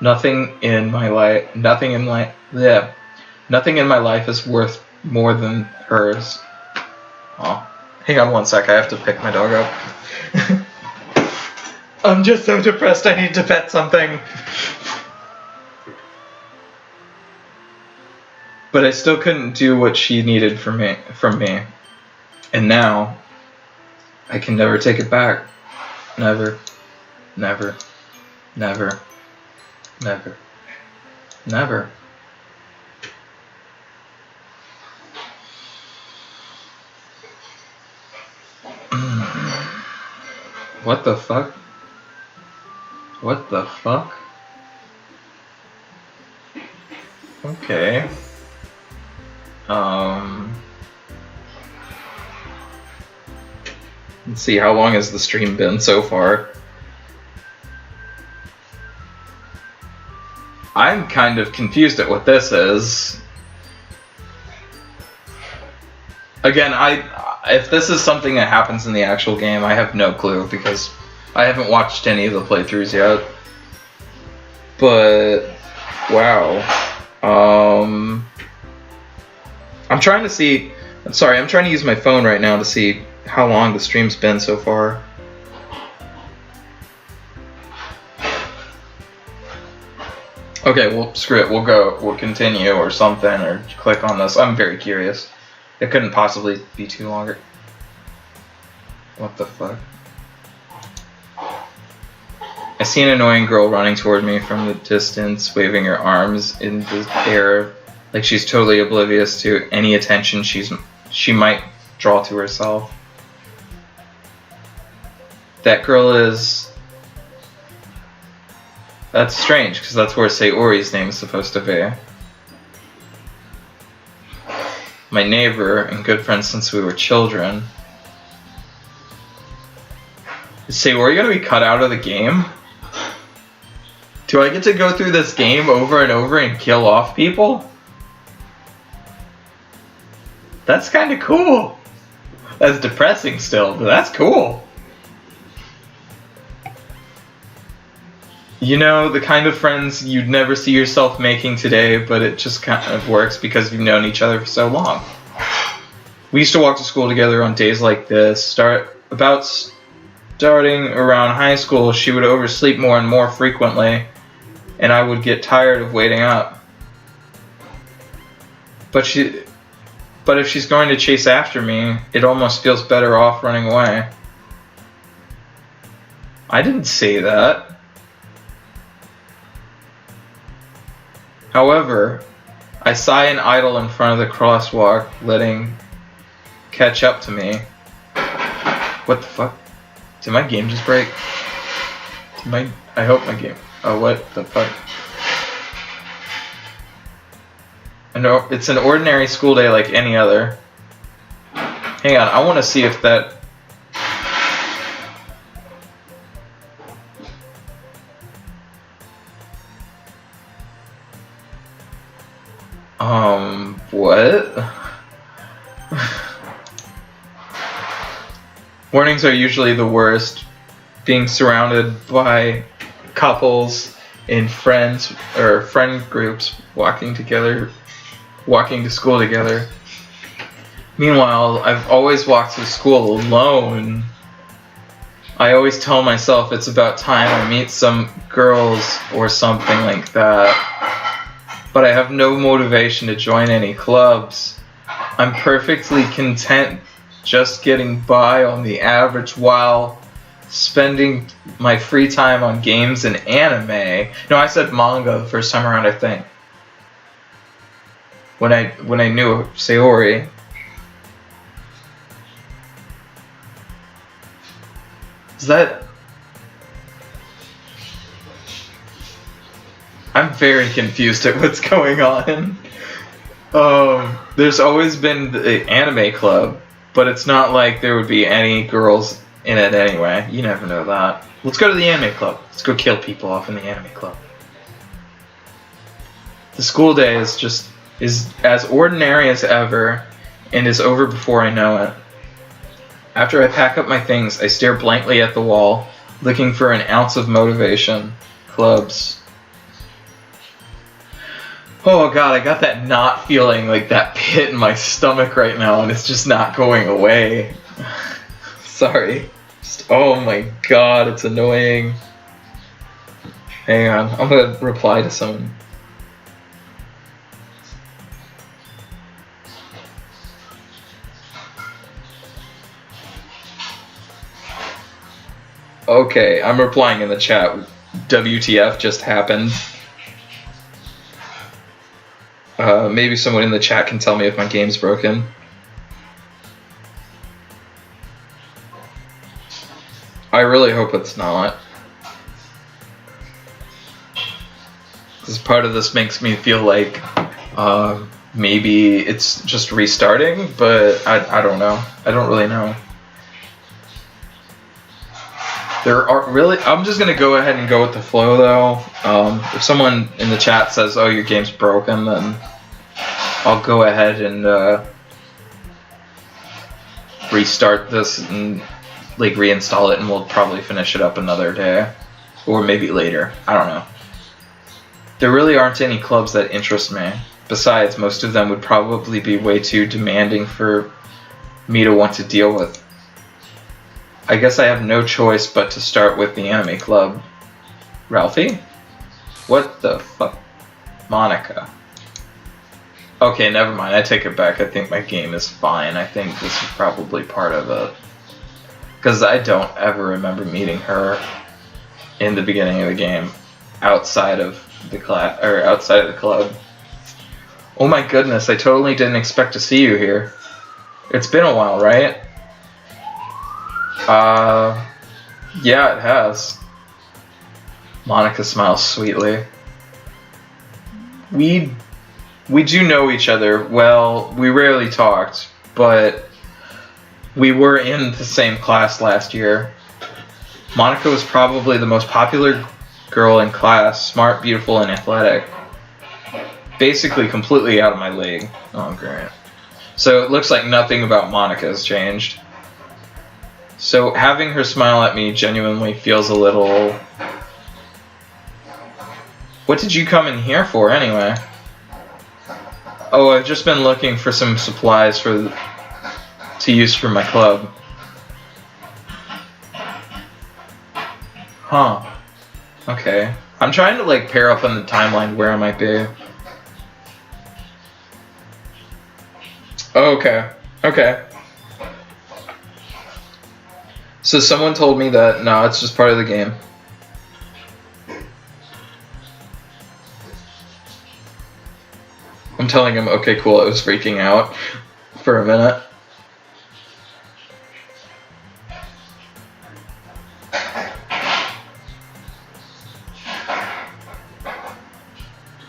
[SPEAKER 1] Nothing in my life is worth more than hers. Oh, hang on one sec, I have to pick my dog up. I'm just so depressed, I need to pet something. But I still couldn't do what she needed from me. And now, I can never take it back. Never. Never. Never. Never. Never. What the fuck? What the fuck? Okay. Let's see, how long has the stream been so far? I'm kind of confused at what this is. Again, if this is something that happens in the actual game, I have no clue because I haven't watched any of the playthroughs yet. But wow. I'm trying to see. I'm sorry, I'm trying to use my phone right now to see how long the stream's been so far. Okay, well, screw it. We'll continue or something, or click on this. I'm very curious. It couldn't possibly be too longer. What the fuck? I see an annoying girl running toward me from the distance, waving her arms in the air like she's totally oblivious to any attention she might draw to herself. That girl is... That's strange, because that's where Sayori's name is supposed to be. My neighbor and good friend since we were children. Is Sayori gonna be cut out of the game? Do I get to go through this game over and over and kill off people? That's kind of cool. That's depressing still, but that's cool. You know, the kind of friends you'd never see yourself making today, but it just kind of works because you've known each other for so long. We used to walk to school together on days like this. Starting around high school, she would oversleep more and more frequently, and I would get tired of waiting up. But if she's going to chase after me, it almost feels better off running away. I didn't say that. However, I sigh and idle in front of the crosswalk, letting catch up to me. What the fuck? Did my game just break? I hope my game... Oh, what the fuck? I know, it's an ordinary school day like any other. Hang on, I want to see if that... What? Mornings are usually the worst. Being surrounded by couples and friends or friend groups walking to school together. Meanwhile, I've always walked to school alone. I always tell myself it's about time I meet some girls or something like that. But I have no motivation to join any clubs. I'm perfectly content just getting by on the average while spending my free time on games and anime. No, I said manga the first time around, I think. When I knew Sayori. Is that... I'm very confused at what's going on. There's always been the anime club, but it's not like there would be any girls in it anyway. You never know that. Let's go to the anime club. Let's go kill people off in the anime club. The school day is as ordinary as ever and is over before I know it. After I pack up my things, I stare blankly at the wall, looking for an ounce of motivation. Clubs. Oh god, I got that knot feeling, like that pit in my stomach right now, and it's just not going away. Sorry. Oh my god, it's annoying. Hang on, I'm gonna reply to someone. Okay, I'm replying in the chat. WTF just happened. Maybe someone in the chat can tell me if my game's broken. I really hope it's not. Because part of this makes me feel like maybe it's just restarting, but I don't know. I don't really know. I'm just gonna go ahead and go with the flow though. If someone in the chat says, "Oh, your game's broken," then I'll go ahead and restart this and like reinstall it, and we'll probably finish it up another day, or maybe later. I don't know. There really aren't any clubs that interest me. Besides, most of them would probably be way too demanding for me to want to deal with. I guess I have no choice but to start with the anime club. Ralphie? What the fuck? Monica. Okay, never mind. I take it back. I think my game is fine. I think this is probably part of it. Because I don't ever remember meeting her in the beginning of the game outside of the class or outside of the club. Oh my goodness, I totally didn't expect to see you here. It's been a while, right? Yeah, it has. Monica smiles sweetly. We do know each other. Well, we rarely talked, but we were in the same class last year. Monica was probably the most popular girl in class, smart, beautiful, and athletic. Basically completely out of my league. Oh, great. So it looks like nothing about Monica has changed. So having her smile at me genuinely feels a little... What did you come in here for, anyway? Oh, I've just been looking for some supplies to use for my club. Huh. Okay. I'm trying to, like, pair up on the timeline where I might be. Oh, okay. Okay. So someone told me that, no, it's just part of the game. I'm telling him, okay, cool, I was freaking out for a minute.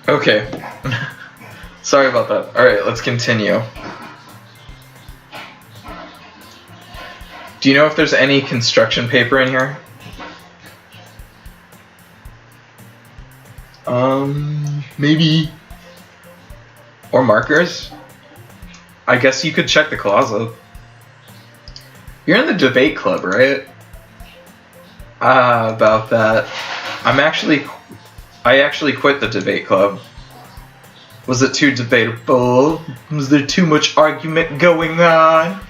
[SPEAKER 1] Okay. Sorry about that. Alright, let's continue. Do you know if there's any construction paper in here? Maybe. Or markers? I guess you could check the closet. You're in the debate club, right? About that. I actually quit the debate club. Was it too debatable? Was there too much argument going on?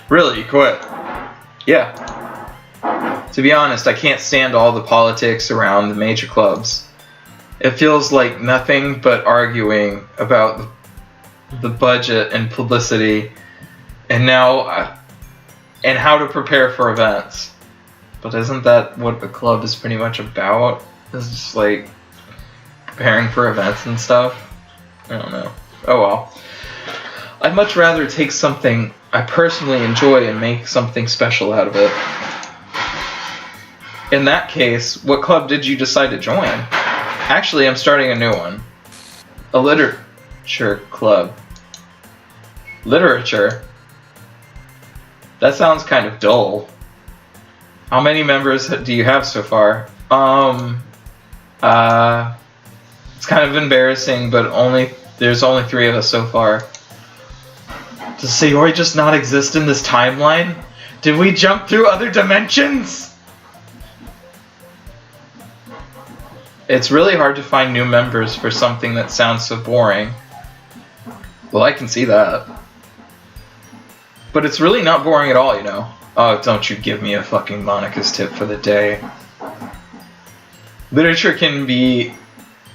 [SPEAKER 1] Really, you quit? Yeah. To be honest, I can't stand all the politics around the major clubs. It feels like nothing but arguing about the budget and publicity, and now and how to prepare for events. But isn't that what the club is pretty much about? It's just like preparing for events and stuff. I don't know. Oh well. I'd much rather take something I personally enjoy and make something special out of it. In that case, what club did you decide to join? Actually, I'm starting a new one. A literature club. Literature? That sounds kind of dull. How many members do you have so far? It's kind of embarrassing, but there's only 3 of us so far. Does Sayori just not exist in this timeline? Did we jump through other dimensions? It's really hard to find new members for something that sounds so boring. Well, I can see that. But it's really not boring at all, you know. Oh, don't you give me a fucking Monica's tip for the day. Literature can be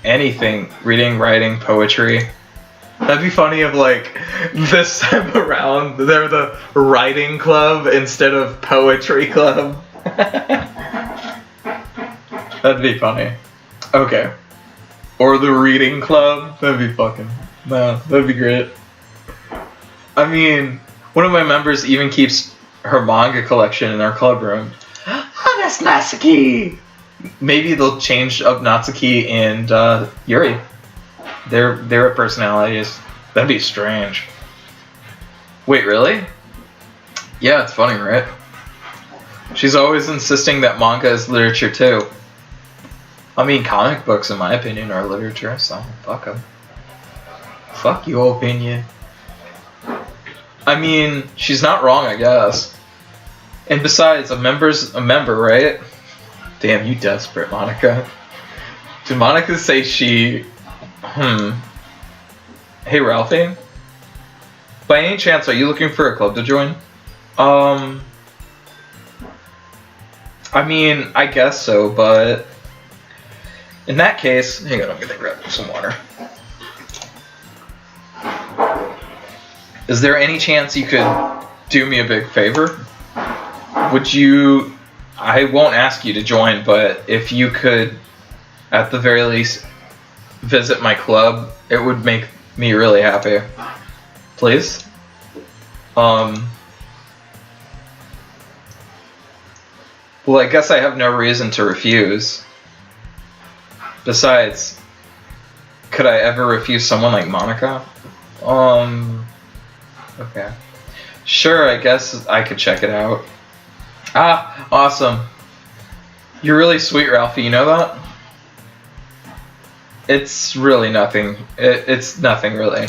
[SPEAKER 1] anything. Reading, writing, poetry. That'd be funny if, like, this time around, they're the writing club instead of poetry club. That'd be funny. Okay. Or the reading club. That'd be fucking... No, that'd be great. I mean, one of my members even keeps her manga collection in our club room. Oh, that's Natsuki! Maybe they'll change up Natsuki and Yuri. Their personalities. That'd be strange. Wait, really? Yeah, it's funny, right? She's always insisting that manga is literature too. I mean, comic books, in my opinion, are literature, so fuck them. Fuck your opinion. I mean, she's not wrong, I guess. And besides, a member's a member, right? Damn, you desperate, Monica. Did Monica say she... Hey, Ralphie? By any chance, are you looking for a club to join? I mean, I guess so, but... In that case... Hang on, I'm gonna grab some water. Is there any chance you could do me a big favor? Would you... I won't ask you to join, but if you could, at the very least, visit my club, it would make me really happy. Please? Well, I guess I have no reason to refuse. Besides, could I ever refuse someone like Monica? Okay. Sure, I guess I could check it out. Ah, awesome. You're really sweet, Ralphie, you know that? It's really nothing. It's nothing, really.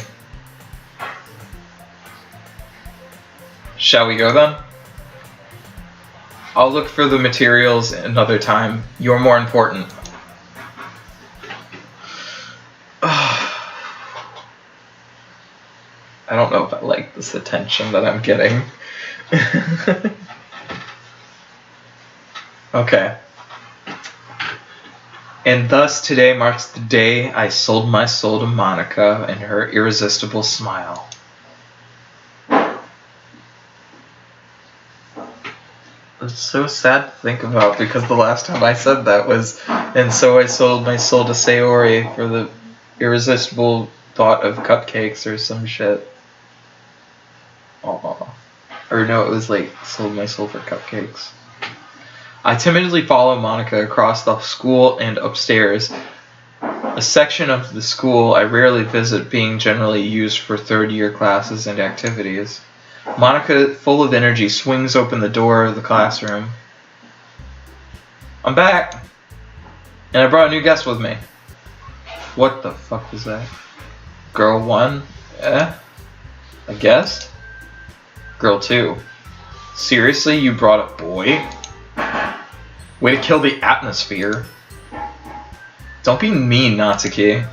[SPEAKER 1] Shall we go then? I'll look for the materials another time. You're more important. I don't know if I like this attention that I'm getting. Okay. And thus today marks the day I sold my soul to Monica and her irresistible smile. It's so sad to think about because the last time I said that was, and so I sold my soul to Sayori for the irresistible thought of cupcakes or some shit. Aww. Or no, it was like, sold my soul for cupcakes. I timidly follow Monica across the school and upstairs. A section of the school I rarely visit, being generally used for third-year classes and activities. Monica, full of energy, swings open the door of the classroom. I'm back! And I brought a new guest with me. What the fuck was that? Girl 1? A guest? Girl 2. Seriously, you brought a boy? Way to kill the atmosphere. Don't be mean, Natsuki.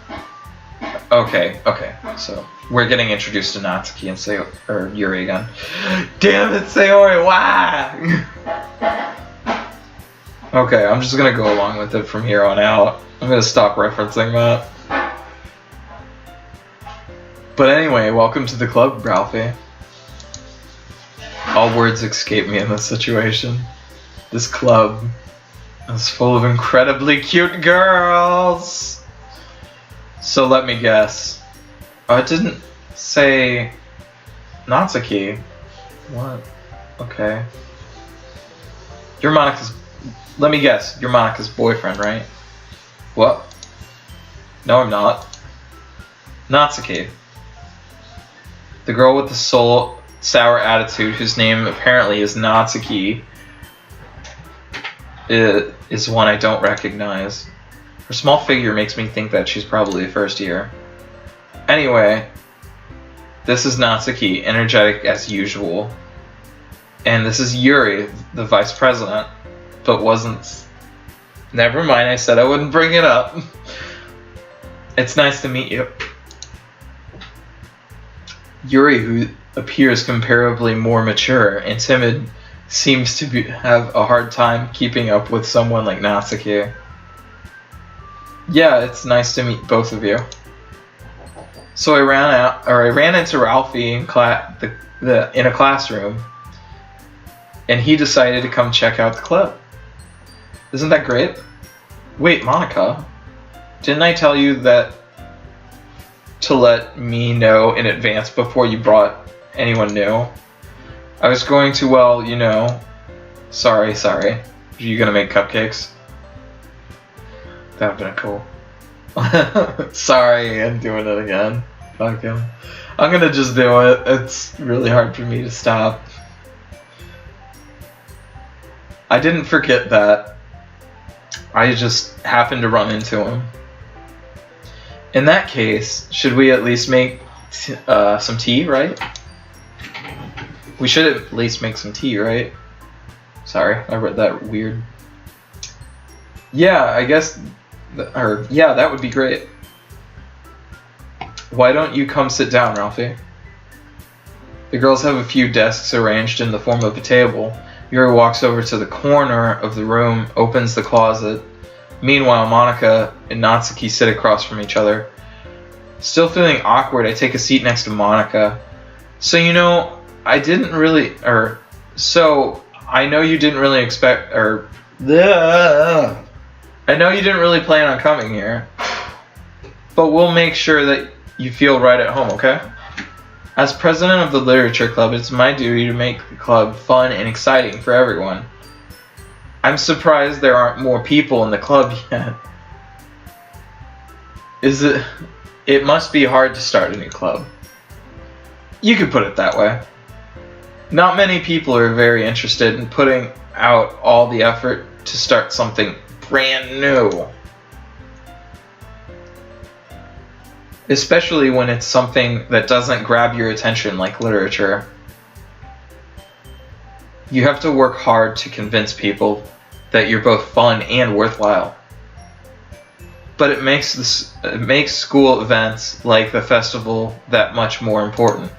[SPEAKER 1] Okay, so we're getting introduced to Natsuki and Yuri again. Damn it, Sayori, why? Okay, I'm just gonna go along with it from here on out. I'm gonna stop referencing that. But anyway, welcome to the club, Ralphie. All words escape me in this situation. This club is full of incredibly cute girls. So let me guess. Oh, it didn't say Natsuki. What? Okay. You're Monica's... Let me guess. You're Monica's boyfriend, right? What? No, I'm not. Natsuki. The girl with the sour attitude, whose name apparently is Natsuki, is one I don't recognize. Her small figure makes me think that she's probably first year. Anyway, this is Natsuki, energetic as usual. And this is Yuri, the vice president, but wasn't... Never mind, I said I wouldn't bring it up. It's nice to meet you. Yuri, who appears comparably more mature and timid, seems to have a hard time keeping up with someone like Natsuki. Yeah, it's nice to meet both of you. So I ran into Ralphie in a classroom, and he decided to come check out the club. Isn't that great? Wait, Monica, didn't I tell you that to let me know in advance before you brought anyone new? I was going to, well, you know... Sorry. Are you gonna make cupcakes? That'd been cool. Sorry, I'm doing it again. Fuck him. I'm gonna just do it. It's really hard for me to stop. I didn't forget that. I just happened to run into him. In that case, should we at least make some tea, right? We should at least make some tea, right? Sorry, I read that weird. Yeah, I guess, yeah, that would be great. Why don't you come sit down, Ralphie? The girls have a few desks arranged in the form of a table. Yuri walks over to the corner of the room, opens the closet. Meanwhile, Monica and Natsuki sit across from each other. Still feeling awkward, I take a seat next to Monica. So, you know, I know you didn't really expect, I know you didn't really plan on coming here. But we'll make sure that you feel right at home, okay? As president of the literature club, it's my duty to make the club fun and exciting for everyone. I'm surprised there aren't more people in the club yet. It must be hard to start a new club. You could put it that way. Not many people are very interested in putting out all the effort to start something brand new. Especially when it's something that doesn't grab your attention like literature. You have to work hard to convince people that you're both fun and worthwhile. But it makes school events like the festival that much more important.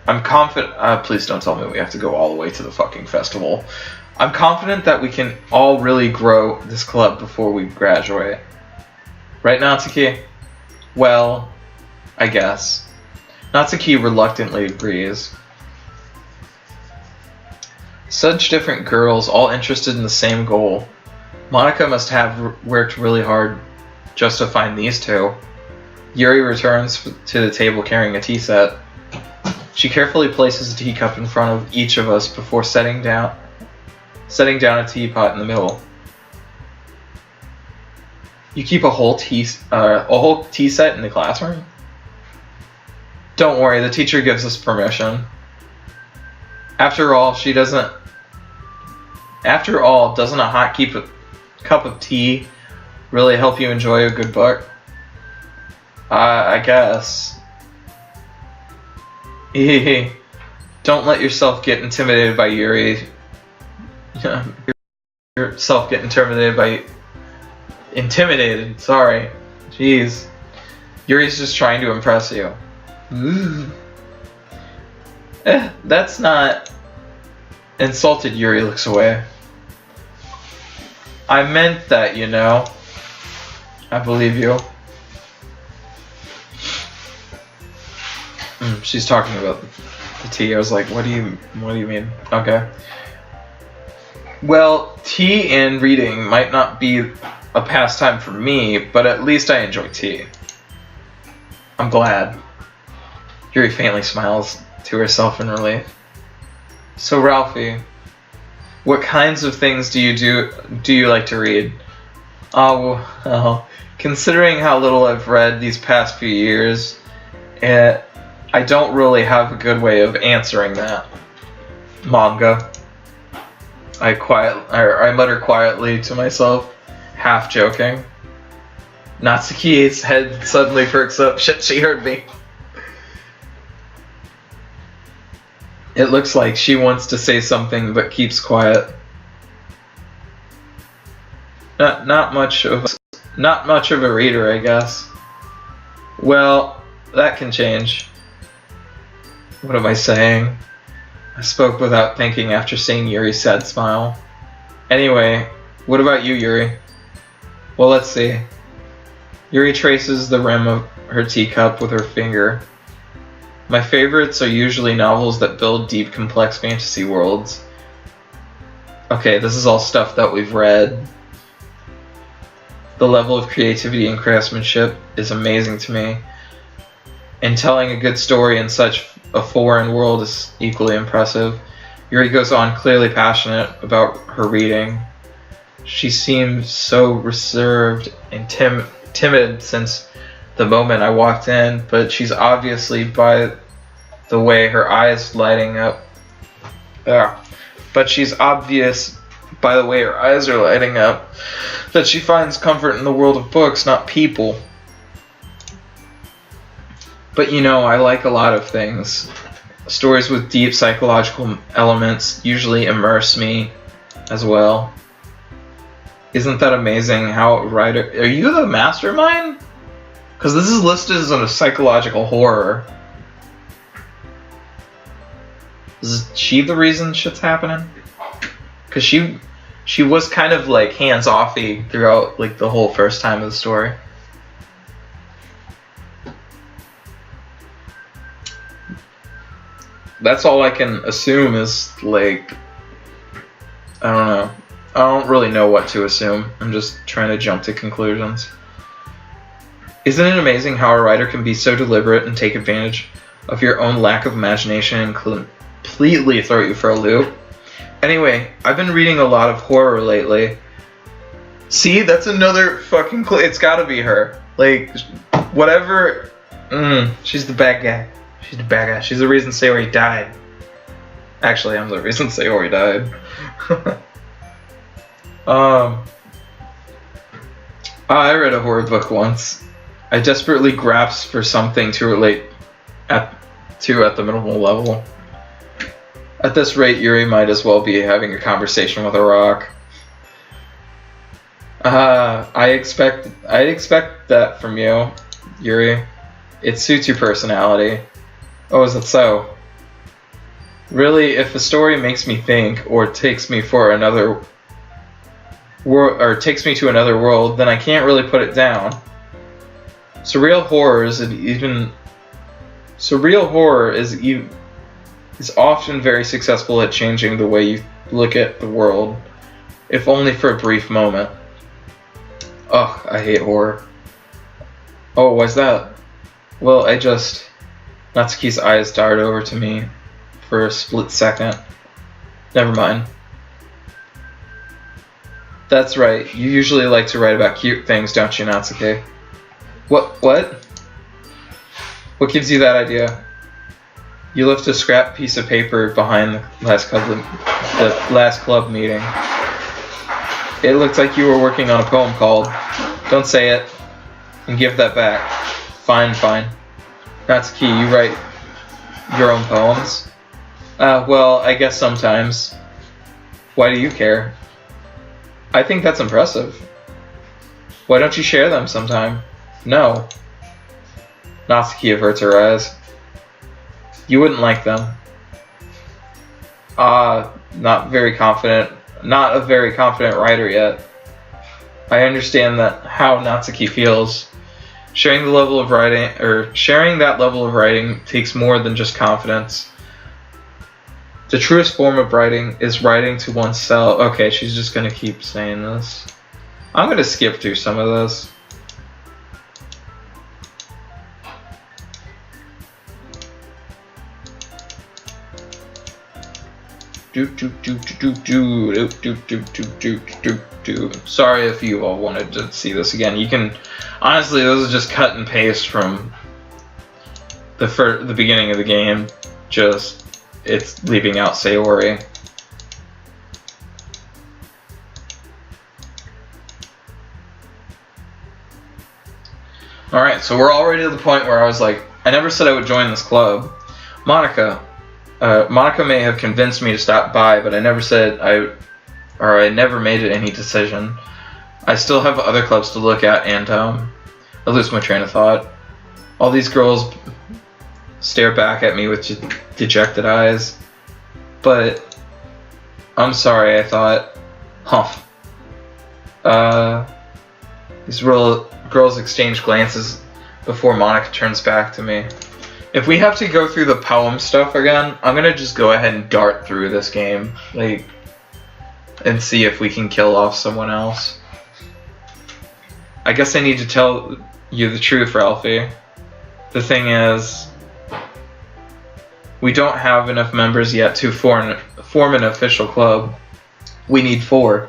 [SPEAKER 1] I'm confident. Please don't tell me we have to go all the way to the fucking festival. I'm confident that we can all really grow this club before we graduate. Right, Natsuki? Well, I guess. Natsuki reluctantly agrees. Such different girls, all interested in the same goal. Monica must have worked really hard just to find these two. Yuri returns to the table carrying a tea set. She carefully places a teacup in front of each of us before setting down a teapot in the middle. You keep a whole tea set in the classroom? Don't worry, the teacher gives us permission. After all, doesn't a hot cup of tea really help you enjoy a good book? I guess. Don't let yourself get intimidated by Yuri. Sorry. Jeez. Yuri's just trying to impress you. Ooh. That's not... Insulted, Yuri looks away. I meant that, you know. I believe you. She's talking about the tea. I was like, what do you mean? Okay. Well, tea and reading might not be a pastime for me, but at least I enjoy tea. I'm glad. Yuri faintly smiles to herself in relief. So Ralphie, what kinds of things do you like to read? Oh, well, considering how little I've read these past few years, I don't really have a good way of answering that. Manga. I mutter quietly to myself, half joking. Natsuki's head suddenly perks up. Shit, she heard me. It looks like she wants to say something but keeps quiet. Not much of a reader, I guess. Well, that can change. What am I saying? I spoke without thinking after seeing Yuri's sad smile. Anyway, what about you, Yuri? Well, let's see. Yuri traces the rim of her teacup with her finger. My favorites are usually novels that build deep, complex fantasy worlds. Okay, this is all stuff that we've read. The level of creativity and craftsmanship is amazing to me. And telling a good story in such a foreign world is equally impressive. Yuri goes on, clearly passionate about her reading. She seems so reserved and timid since the moment I walked in, but she's obviously by the way her eyes lighting up. But she's obvious by the way her eyes are lighting up that she finds comfort in the world of books, not people. But you know, I like a lot of things. Stories with deep psychological elements usually immerse me as well. Isn't that amazing how a writer... Are you the mastermind? Because this is listed as a psychological horror. Is she the reason shit's happening? Because she was kind of like hands-offy throughout like the whole first time of the story. That's all I can assume is like... I don't know. I don't really know what to assume. I'm just trying to jump to conclusions. Isn't it amazing how a writer can be so deliberate and take advantage of your own lack of imagination and completely throw you for a loop? Anyway, I've been reading a lot of horror lately. See, that's another fucking it's gotta be her. Like, whatever. She's the bad guy. She's the bad guy. She's the reason Sayori died. Actually, I'm the reason Sayori died. I read a horror book once. I desperately grasped for something to relate at the minimal level. At this rate, Yuri might as well be having a conversation with a rock. I'd expect that from you, Yuri. It suits your personality. Oh, is it so? Really, if a story makes me think or takes me to another world, then I can't really put it down. Surreal horror is often very successful at changing the way you look at the world, if only for a brief moment. Ugh, I hate horror. Oh, why's that? Well, Natsuki's eyes darted over to me for a split second. Never mind. That's right, you usually like to write about cute things, don't you, Natsuki? What? What gives you that idea? You left a scrap piece of paper behind the last club meeting. It looked like you were working on a poem called Don't Say It, and give that back. Fine. Natsuki, you write your own poems? Well, I guess sometimes. Why do you care? I think that's impressive. Why don't you share them sometime? No. Natsuki averts her eyes. You wouldn't like them. Not a very confident writer yet. I understand how Natsuki feels. Sharing that level of writing takes more than just confidence. The truest form of writing is writing to oneself. Okay, she's just gonna keep saying this. I'm gonna skip through some of this. Sorry if you all wanted to see this again. You can honestly, this is just cut and paste from the beginning of the game. Just it's leaving out Sayori. Alright, so we're already to the point where I was like, I never said I would join this club. Monica may have convinced me to stop by, but I never said I never made any decision. I still have other clubs to look at, and I lose my train of thought. All these girls stare back at me with dejected eyes. But I'm sorry, I thought, these girls exchange glances before Monica turns back to me. If we have to go through the poem stuff again, I'm gonna just go ahead and dart through this game, and see if we can kill off someone else. I guess I need to tell you the truth, Ralphie. The thing is, We don't have enough members yet to form an official club. We need 4.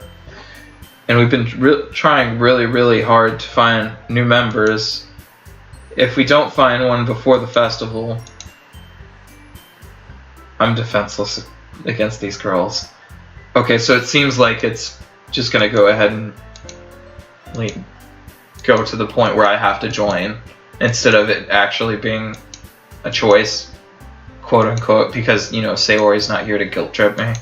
[SPEAKER 1] And we've been trying really, really hard to find new members. If we don't find one before the festival, I'm defenseless against these girls. Okay, so it seems like it's just gonna go ahead and like go to the point where I have to join instead of it actually being a choice, quote unquote, because, you know, Sayori's not here to guilt trip me.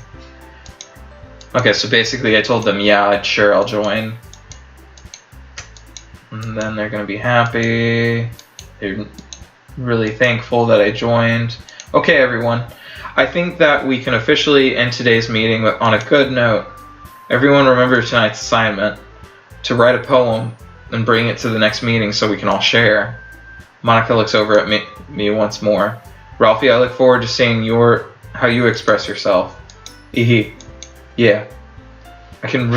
[SPEAKER 1] Okay, so basically I told them, yeah, sure, I'll join. And then they're gonna be happy. They're really thankful that I joined. Okay, everyone. I think that we can officially end today's meeting on a good note. Everyone remember tonight's assignment, to write a poem and bring it to the next meeting so we can all share. Monica looks over at me once more. Ralphie, I look forward to seeing how you express yourself. Ehe. Yeah. Can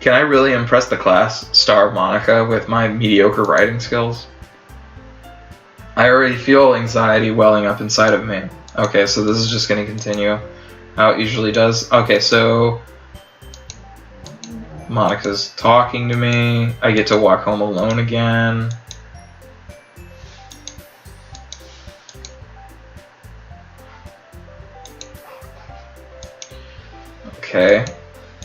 [SPEAKER 1] I really impress the class, star Monica, with my mediocre writing skills? I already feel anxiety welling up inside of me. Okay, so this is just going to continue how it usually does. Okay, so Monica's talking to me. I get to walk home alone again. Okay,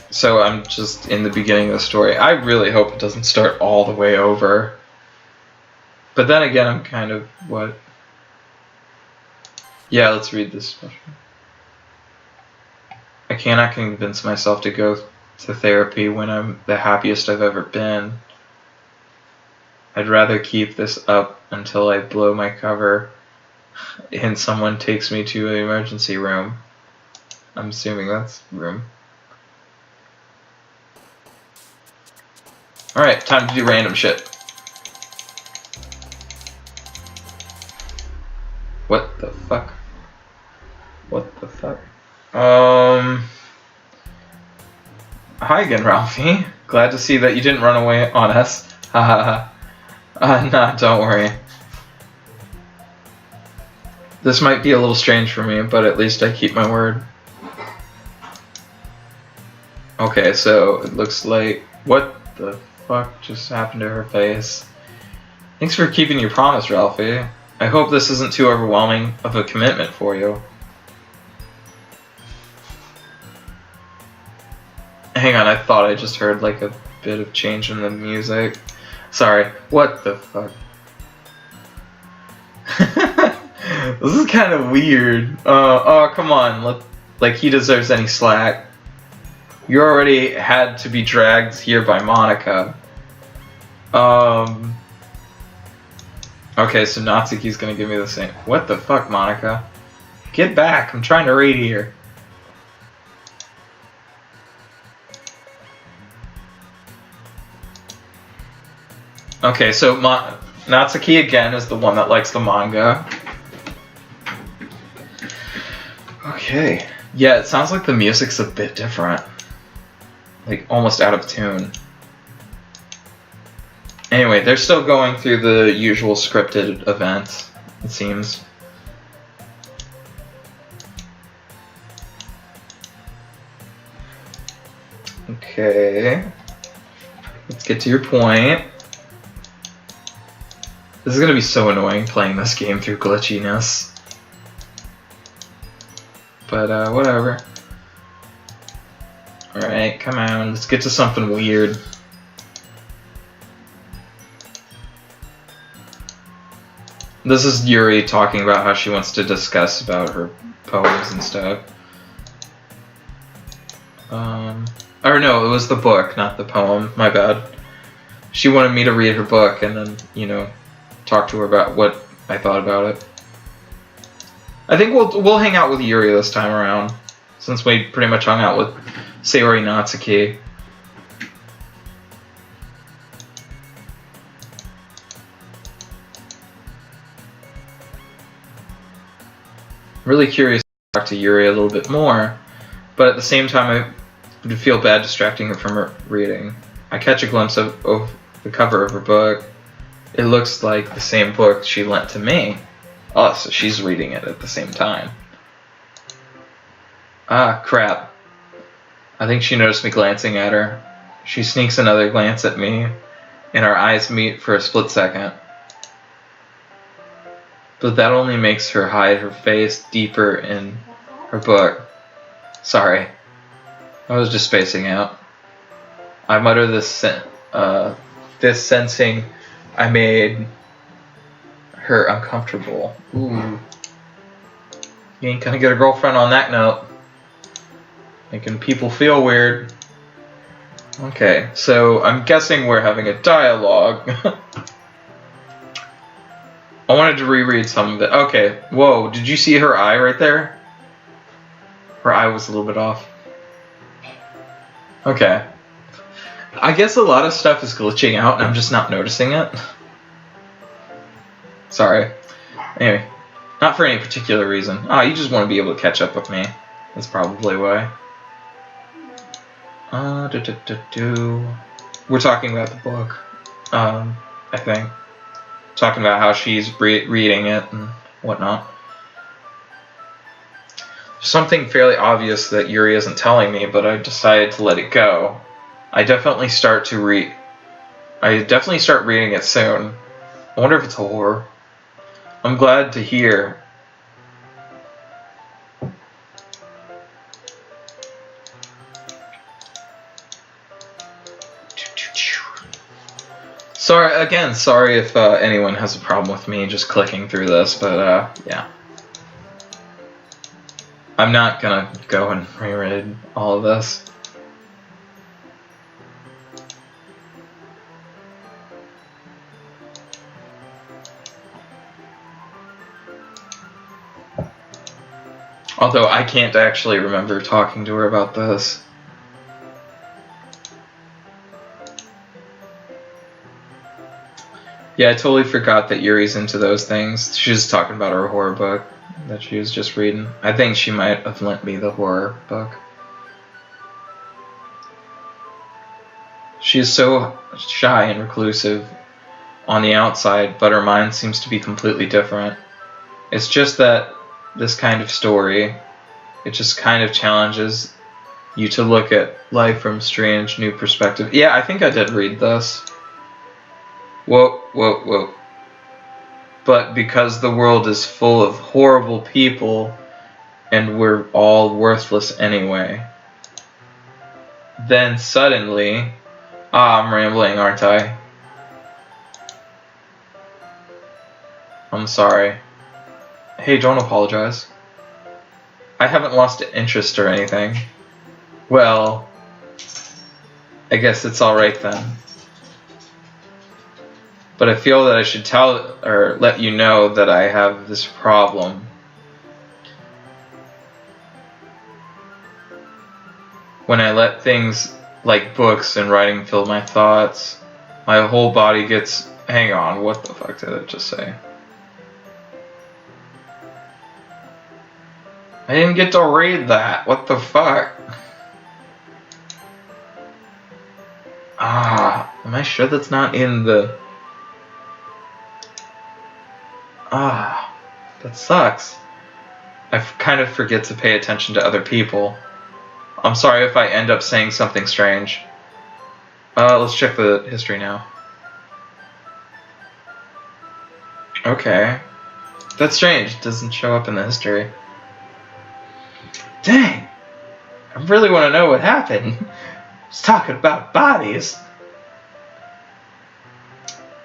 [SPEAKER 1] so I'm just in the beginning of the story. I really hope it doesn't start all the way over. But then again, I'm kind of, what? Yeah, let's read this special. I cannot convince myself to go to therapy when I'm the happiest I've ever been. I'd rather keep this up until I blow my cover and someone takes me to an emergency room. I'm assuming that's room. Alright, time to do random shit. What the fuck? What the fuck? Hi again, Ralphie. Glad to see that you didn't run away on us. Haha. Nah, don't worry. This might be a little strange for me, but at least I keep my word. Okay, so it looks like... What the fuck just happened to her face? Thanks for keeping your promise, Ralphie. I hope this isn't too overwhelming of a commitment for you. Hang on, I thought I just heard like a bit of change in the music. Sorry, what the fuck? This is kind of weird. Oh, come on. Like he deserves any slack. You already had to be dragged here by Monica. Okay, so Natsuki's gonna give me the same. What the fuck, Monica? Get back, I'm trying to read here. Okay, so Natsuki again is the one that likes the manga. Okay. Yeah, it sounds like the music's a bit different. Like, almost out of tune. Anyway, they're still going through the usual scripted event, it seems. Okay. Let's get to your point. This is gonna be so annoying playing this game through glitchiness. But, whatever. Alright, come on, let's get to something weird. This is Yuri talking about how she wants to discuss about her poems and stuff. Or no, it was the book, not the poem, my bad. She wanted me to read her book and then, you know, talk to her about what I thought about it. I think we'll hang out with Yuri this time around, since we pretty much hung out with Sayori Natsuki. Really curious to talk to Yuri a little bit more, but at the same time I would feel bad distracting her from her reading. I catch a glimpse of the cover of her book. It looks like the same book she lent to me. Oh, so she's reading it at the same time. Ah, crap. I think she noticed me glancing at her. She sneaks another glance at me, and our eyes meet for a split second. But that only makes her hide her face deeper in her book. Sorry. I was just spacing out. I mutter this sensing I made her uncomfortable. Ooh. You ain't gonna get a girlfriend on that note. Making people feel weird. Okay, so I'm guessing we're having a dialogue. I wanted to reread some of it. Okay, whoa, did you see her eye right there? Her eye was a little bit off. Okay. I guess a lot of stuff is glitching out and I'm just not noticing it. Sorry. Anyway, not for any particular reason. Ah, you just want to be able to catch up with me. That's probably why. We're talking about the book, I think. Talking about how she's reading it and whatnot. Something fairly obvious that Yuri isn't telling me, but I decided to let it go. I definitely start reading it soon. I wonder if it's horror. I'm glad to hear. Sorry if anyone has a problem with me just clicking through this, but yeah. I'm not gonna go and reread all of this. Although I can't actually remember talking to her about this. Yeah, I totally forgot that Yuri's into those things. She was talking about her horror book that she was just reading. I think she might have lent me the horror book. She is so shy and reclusive on the outside, but her mind seems to be completely different. It's just that this kind of story, it just kind of challenges you to look at life from strange new perspective. Yeah, I think I did read this. Whoa. But because the world is full of horrible people and we're all worthless anyway, then suddenly... I'm rambling, aren't I? I'm sorry. Hey, don't apologize. I haven't lost interest or anything. Well, I guess it's alright then. But I feel that I should tell or let you know that I have this problem. When I let things like books and writing fill my thoughts, my whole body gets... Hang on, what the fuck did it just say? I didn't get to read that. What the fuck? Am I sure that's not in the... that sucks. I kind of forget to pay attention to other people. I'm sorry if I end up saying something strange. Let's check the history now. Okay. That's strange. It doesn't show up in the history. Dang! I really want to know what happened. It's talking about bodies.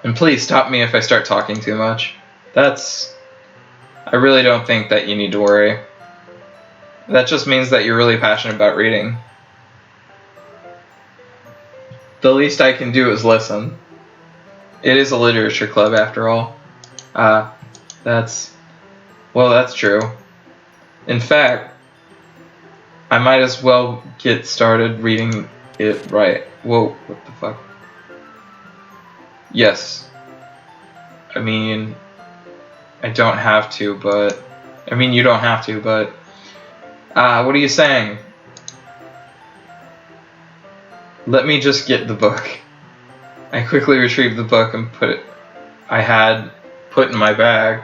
[SPEAKER 1] And please stop me if I start talking too much. I really don't think that you need to worry. That just means that you're really passionate about reading. The least I can do is listen. It is a literature club after all. That's true. In fact, I might as well get started reading it right. Whoa, what the fuck? Yes. I mean, I don't have to, but... I mean, you don't have to, but... what are you saying? Let me just get the book. I quickly retrieved the book and I had put in my bag.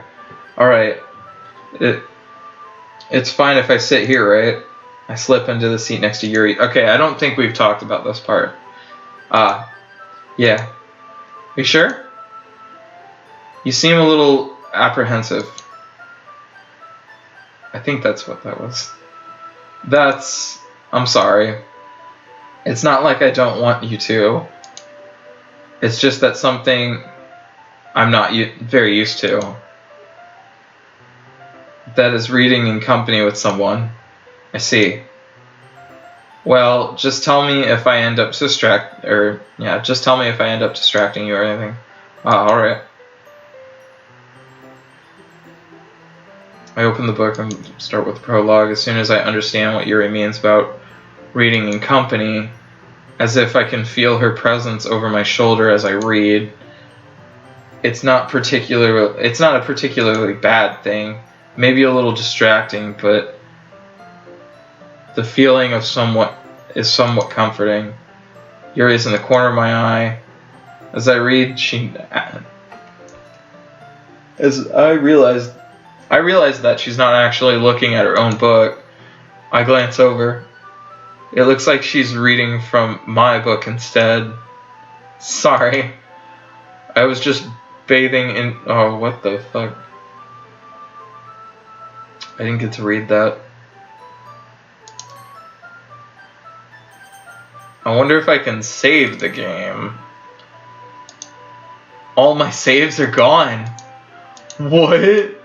[SPEAKER 1] Alright. It's fine if I sit here, right? I slip into the seat next to Yuri. Okay, I don't think we've talked about this part. Yeah. You sure? You seem a little apprehensive. I think that's what that was. I'm sorry. It's not like I don't want you to. It's just that something I'm not very used to. That is reading in company with someone. I see. Well, just tell me if I end up distracting you or anything. Alright. I open the book and start with the prologue. As soon as I understand what Yuri means about reading in company, as if I can feel her presence over my shoulder as I read. It's not a particularly bad thing. Maybe a little distracting, but the feeling is somewhat comforting. Yuri's in the corner of my eye. As I read, I realize that she's not actually looking at her own book. I glance over. It looks like she's reading from my book instead. Sorry. I was just bathing in... Oh, what the fuck? I didn't get to read that. I wonder if I can save the game. All my saves are gone. What?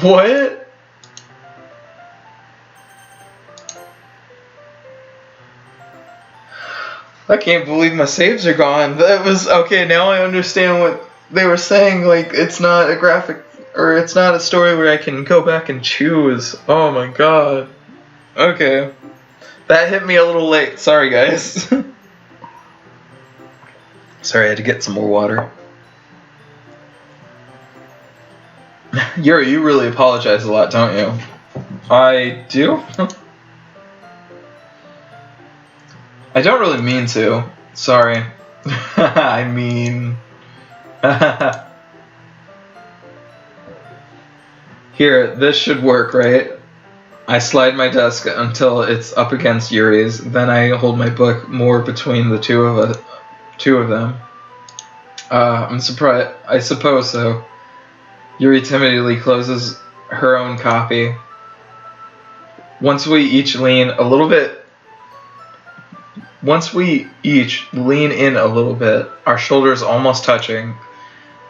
[SPEAKER 1] What? I can't believe my saves are gone. That was okay. Now I understand what they were saying. Like, it's not a graphic, or it's not a story where I can go back and choose. Oh my god. Okay. That hit me a little late. Sorry, guys. Sorry, I had to get some more water. Yuri, you really apologize a lot, don't you? I do? I don't really mean to. Sorry. I mean... Here, this should work, right? I slide my desk until it's up against Yuri's, then I hold my book more between the two of them. I'm surprised. I suppose so. Yuri timidly closes her own copy. Once we each lean in a little bit, our shoulders almost touching.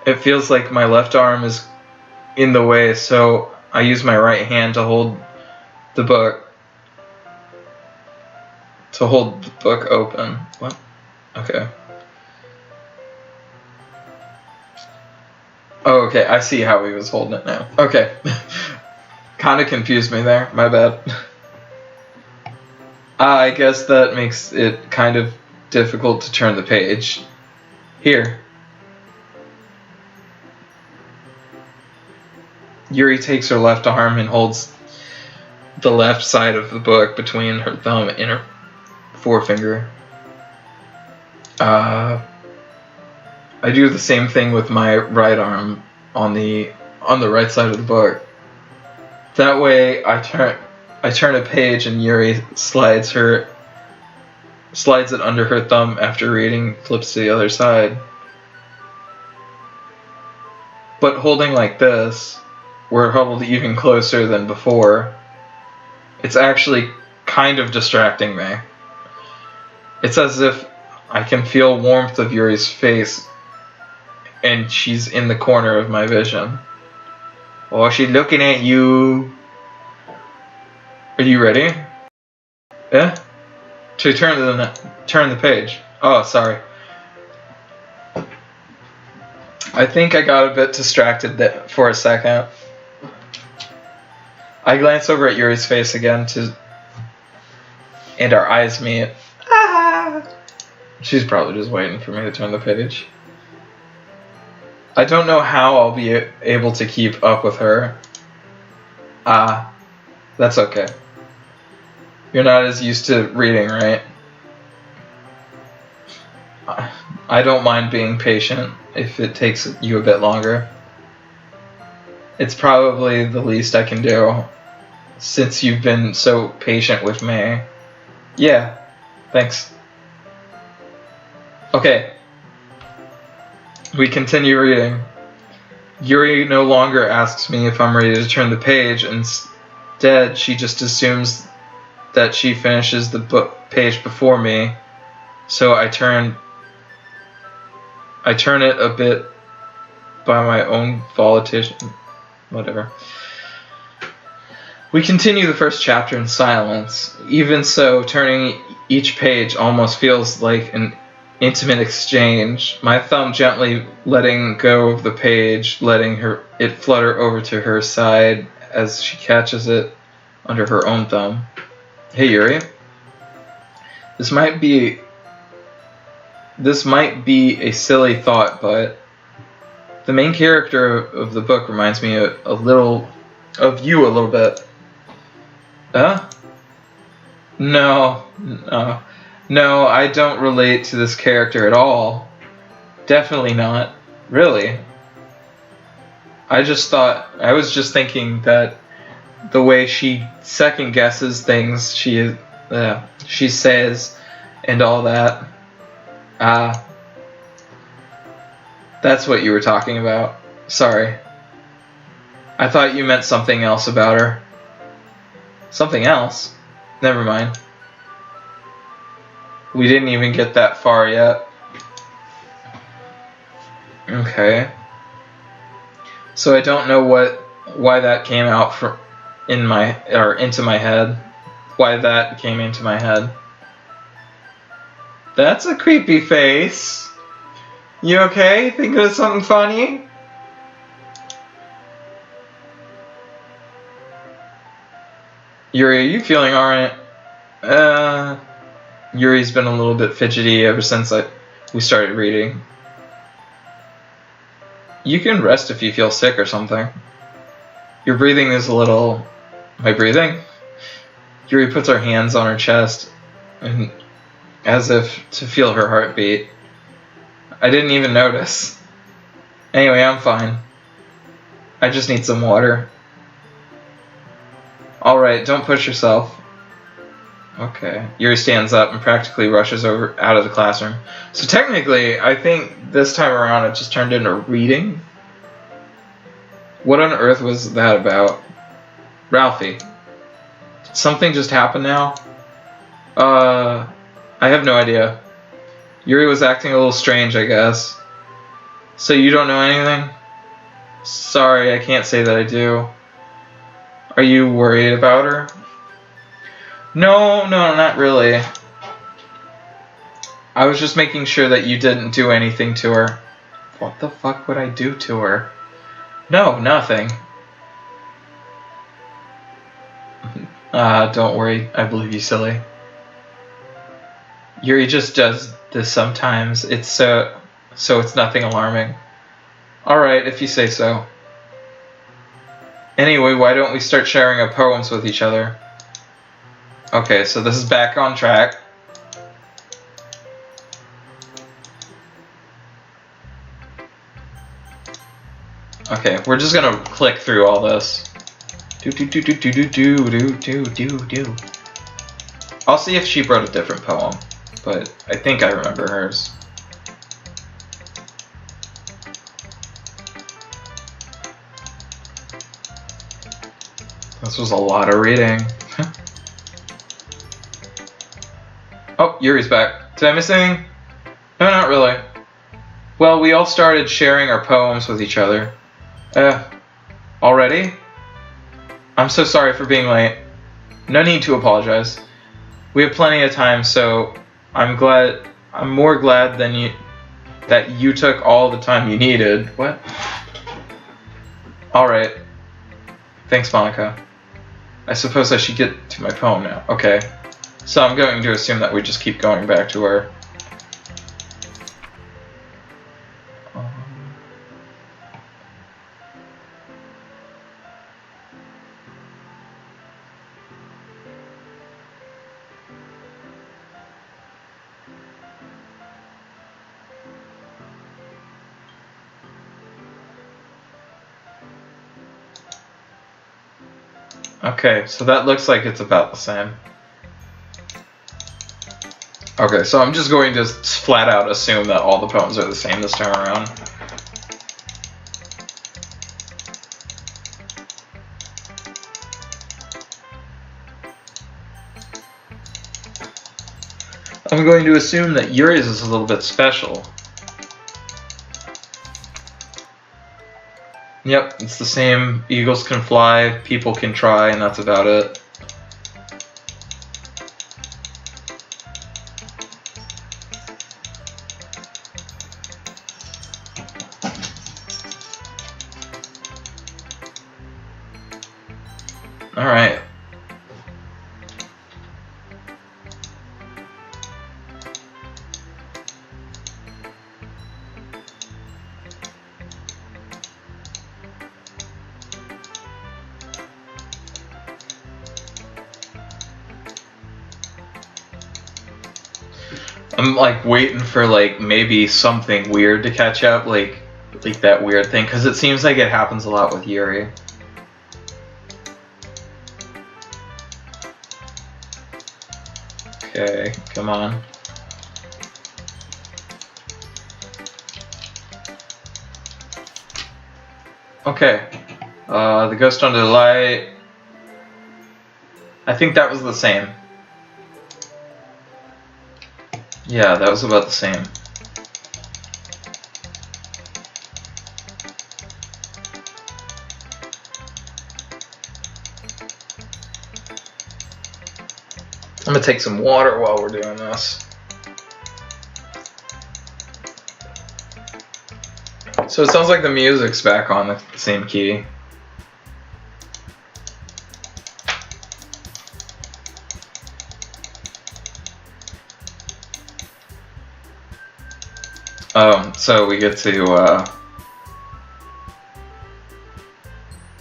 [SPEAKER 1] It feels like my left arm is in the way, so I use my right hand to hold the book open. What? Okay. Oh, okay, I see how he was holding it now. Okay. Kinda confused me there, my bad. I guess that makes it kind of difficult to turn the page. Here. Yuri takes her left arm and holds the left side of the book between her thumb and her forefinger. I do the same thing with my right arm on the right side of the book. That way, I turn a page and Yuri slides it under her thumb after reading, flips to the other side. But holding like this, we're huddled even closer than before. It's actually kind of distracting me. It's as if I can feel warmth of Yuri's face, and she's in the corner of my vision. Oh, she's looking at you. Are you ready? Yeah? To turn the page. Oh, sorry. I think I got a bit distracted for a second. I glance over at Yuri's face again and our eyes meet. Ah! She's probably just waiting for me to turn the page. I don't know how I'll be able to keep up with her. That's okay. You're not as used to reading, right? I don't mind being patient if it takes you a bit longer. It's probably the least I can do, since you've been so patient with me. Yeah, thanks. Okay. We continue reading. Yuri no longer asks me if I'm ready to turn the page. Instead, she just assumes that she finishes the book page before me. So I turn it a bit by my own volition. Whatever. We continue the first chapter in silence. Even so, turning each page almost feels like an intimate exchange. My thumb gently letting go of the page, letting it flutter over to her side as she catches it under her own thumb. Hey Yuri. This might be a silly thought, but the main character of the book reminds me a little of you a little bit. No, I don't relate to this character at all. Definitely not. Really. I was just thinking that the way she second guesses things she says and all that. That's what you were talking about. Sorry. I thought you meant something else about her. Something else? Never mind. We didn't even get that far yet. Okay. So I don't know why that came out into my head. Why that came into my head. That's a creepy face. You okay? Thinking of something funny? Yuri, are you feeling alright? Yuri's been a little bit fidgety ever since we started reading. You can rest if you feel sick or something. Your breathing is a little... Am I breathing? Yuri puts her hands on her chest, and as if to feel her heartbeat. I didn't even notice. Anyway, I'm fine. I just need some water. Alright, don't push yourself. Okay. Yuri stands up and practically rushes out of the classroom. So technically, I think this time around it just turned into reading. What on earth was that about? Ralphie. Did something just happen now? I have no idea. Yuri was acting a little strange, I guess. So you don't know anything? Sorry, I can't say that I do. Are you worried about her? No, not really. I was just making sure that you didn't do anything to her. What the fuck would I do to her? No, nothing. Don't worry. I believe you, silly. Yuri just does this sometimes. So it's nothing alarming. Alright, if you say so. Anyway, why don't we start sharing our poems with each other? Okay, so this is back on track. Okay, we're just gonna click through all this. I'll see if she wrote a different poem, but I think I remember hers. This was a lot of reading. Oh, Yuri's back. Did I miss anything? No, not really. Well, we all started sharing our poems with each other. Already? I'm so sorry for being late. No need to apologize. We have plenty of time, so I'm more glad that you took all the time you needed. What? Alright. Thanks, Monica. I suppose I should get to my poem now. Okay. So I'm going to assume that we just keep going back to her. Okay, so that looks like it's about the same. Okay, so I'm just going to flat out assume that all the poems are the same this time around. I'm going to assume that Yuri's is a little bit special. Yep, it's the same. Eagles can fly, people can try, and that's about it. Alright. I'm like waiting for like maybe something weird to catch up, like that weird thing, because it seems like it happens a lot with Yuri. Okay, come on. Okay, the ghost under the light. I think that was the same. Yeah, that was about the same. I'm gonna take some water while we're doing this. So it sounds like the music's back on the same key. So we get to,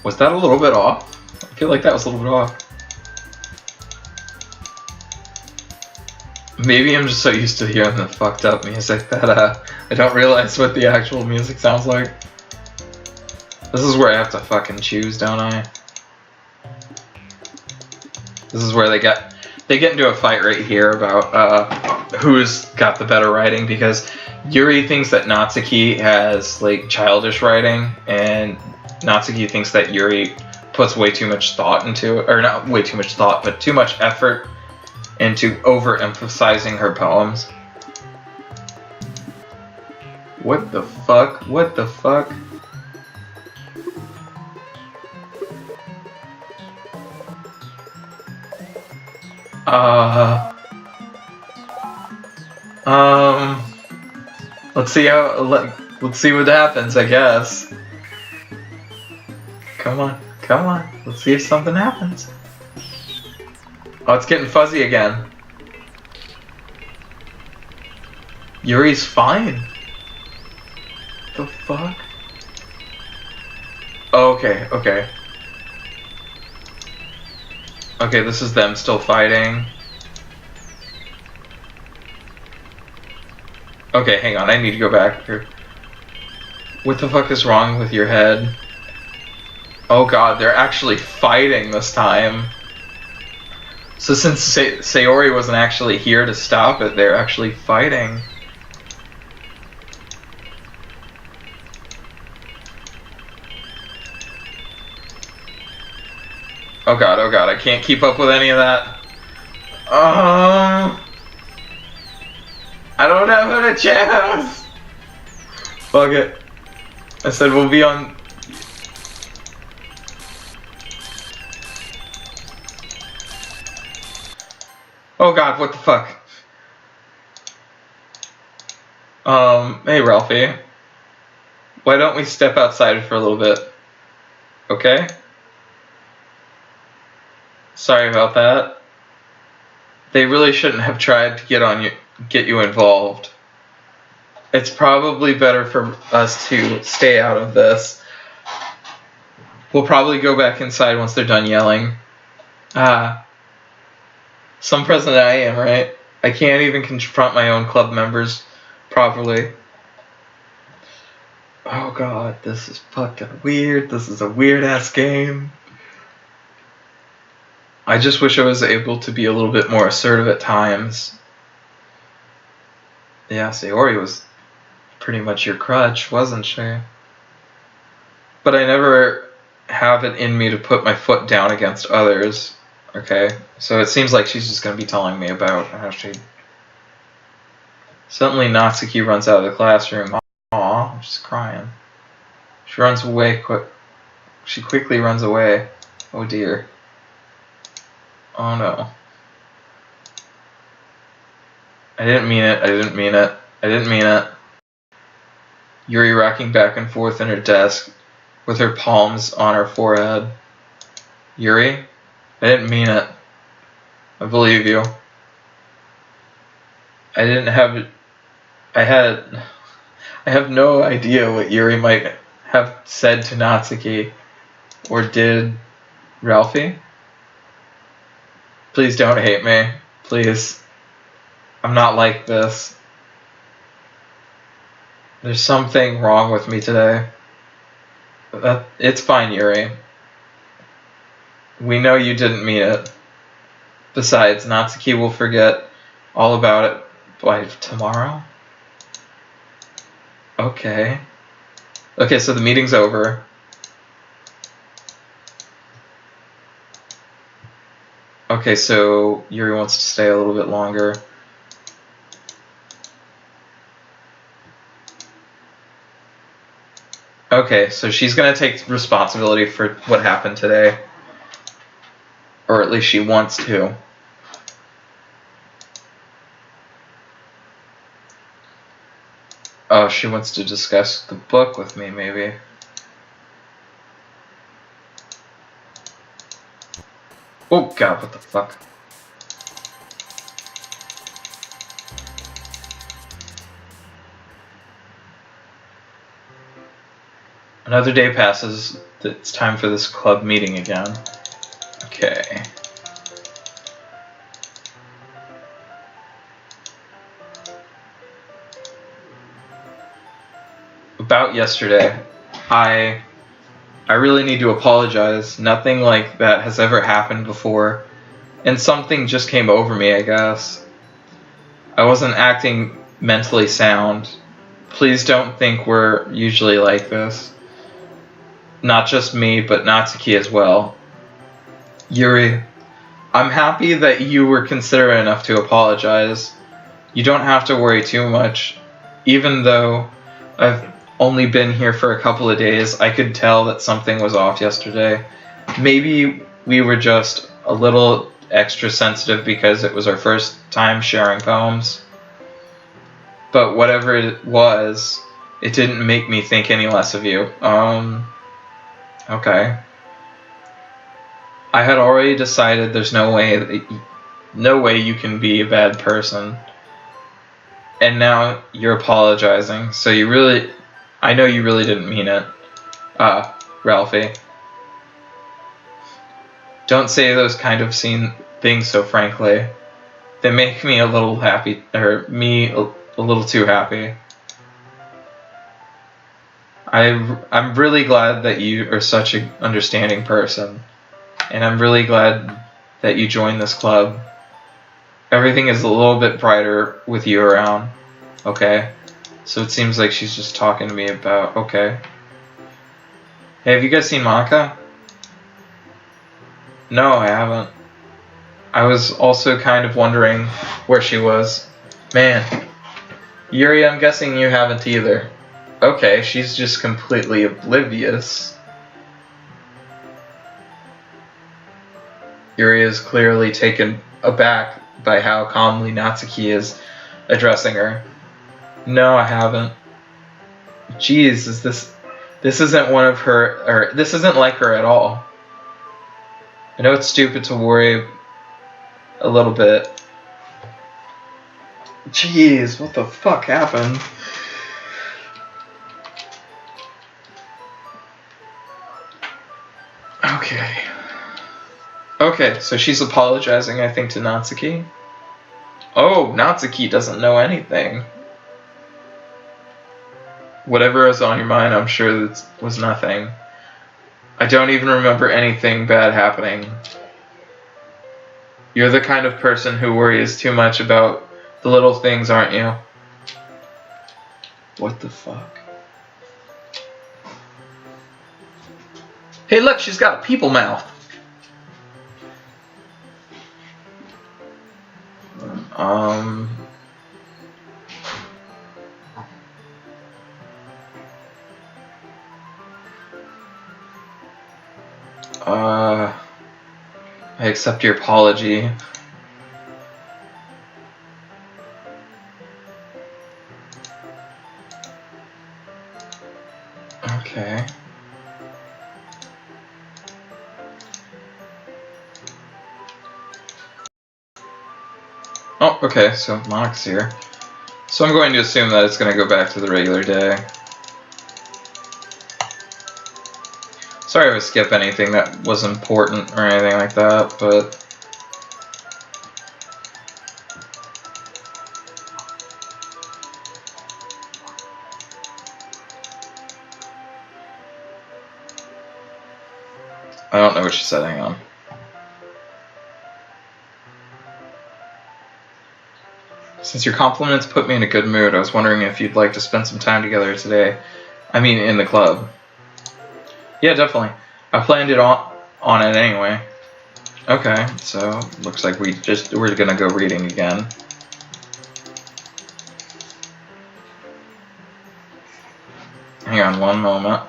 [SPEAKER 1] was that a little bit off? I feel like that was a little bit off. Maybe I'm just so used to hearing the fucked up music that, I don't realize what the actual music sounds like. This is where I have to fucking choose, don't I? This is where they get into a fight right here about, who's got the better writing, because Yuri thinks that Natsuki has like childish writing, and Natsuki thinks that Yuri puts way too much thought into it, or not way too much thought, but too much effort into overemphasizing her poems. What the fuck? What the fuck? Let's see how. Let's see what happens, I guess. Come on, come on. Let's see if something happens. Oh, it's getting fuzzy again. Yuri's fine. The fuck? Oh, okay, okay. Okay, this is them still fighting. Okay, hang on, I need to go back here. What the fuck is wrong with your head? Oh god, they're actually fighting this time. So since Sayori wasn't actually here to stop it, they're actually fighting. Oh god, I can't keep up with any of that. I don't have a chance. Fuck it. I said we'll be on. Oh god, what the fuck? Hey Ralphie. Why don't we step outside for a little bit? Okay? Sorry about that. They really shouldn't have tried to get you involved. It's probably better for us to stay out of this. We'll probably go back inside once they're done yelling. Some president I am, right? I can't even confront my own club members properly. Oh god, this is fucking weird. This is a weird ass game. I just wish I was able to be a little bit more assertive at times. Yeah, Sayori was pretty much your crutch, wasn't she? But I never have it in me to put my foot down against others. Okay? So it seems like she's just going to be telling me about how she... Suddenly Natsuki runs out of the classroom. Aww, she's crying. She runs away quick. She quickly runs away. Oh dear. Oh no. I didn't mean it. I didn't mean it. I didn't mean it. Yuri rocking back and forth in her desk with her palms on her forehead. Yuri? I didn't mean it. I believe you. I didn't have... I have no idea what Yuri might have said to Natsuki. Or did Ralphie? Please don't hate me. Please. I'm not like this. There's something wrong with me today. It's fine, Yuri. We know you didn't mean it. Besides, Natsuki will forget all about it by tomorrow? Okay. Okay, so the meeting's over. Okay, so Yuri wants to stay a little bit longer. Okay, so she's gonna take responsibility for what happened today. Or at least she wants to. Oh, she wants to discuss the book with me, maybe. Oh god, what the fuck? Another day passes. It's time for this club meeting again. Okay. About yesterday, I really need to apologize. Nothing like that has ever happened before. And something just came over me, I guess. I wasn't acting mentally sound. Please don't think we're usually like this. Not just me, but Natsuki as well. Yuri, I'm happy that you were considerate enough to apologize. You don't have to worry too much. Even though I've only been here for a couple of days, I could tell that something was off yesterday. Maybe we were just a little extra sensitive because it was our first time sharing poems. But whatever it was, it didn't make me think any less of you. Okay. I had already decided there's no way you can be a bad person. And now you're apologizing, so I know you really didn't mean it. Ralphie. Don't say those kind of things so frankly. They make me a little happy, or me a little too happy. I'm really glad that you are such an understanding person. And I'm really glad that you joined this club. Everything is a little bit brighter with you around. Okay? So it seems like she's just talking to me about... Okay. Hey, have you guys seen Monica? No, I haven't. I was also kind of wondering where she was. Man. Yuri, I'm guessing you haven't either. Okay, she's just completely oblivious. Yuri is clearly taken aback by how calmly Natsuki is addressing her. No, I haven't. Jeez, this isn't one of her, or this isn't like her at all. I know it's stupid to worry a little bit. Jeez, what the fuck happened? Okay. Okay, so she's apologizing, I think, to Natsuki. Oh, Natsuki doesn't know anything. Whatever is on your mind, I'm sure that was nothing. I don't even remember anything bad happening. You're the kind of person who worries too much about the little things, aren't you? What the fuck? Hey, look, she's got a people mouth. I accept your apology. Okay. Oh, okay, so Mock's here. So I'm going to assume that it's going to go back to the regular day. Sorry if I skip anything that was important or anything like that, but... I don't know what she said, hang on. Since your compliments put me in a good mood, I was wondering if you'd like to spend some time together today. I mean, in the club. Yeah, definitely. I planned it on it anyway. Okay, so looks like we're gonna go reading again. Hang on one moment.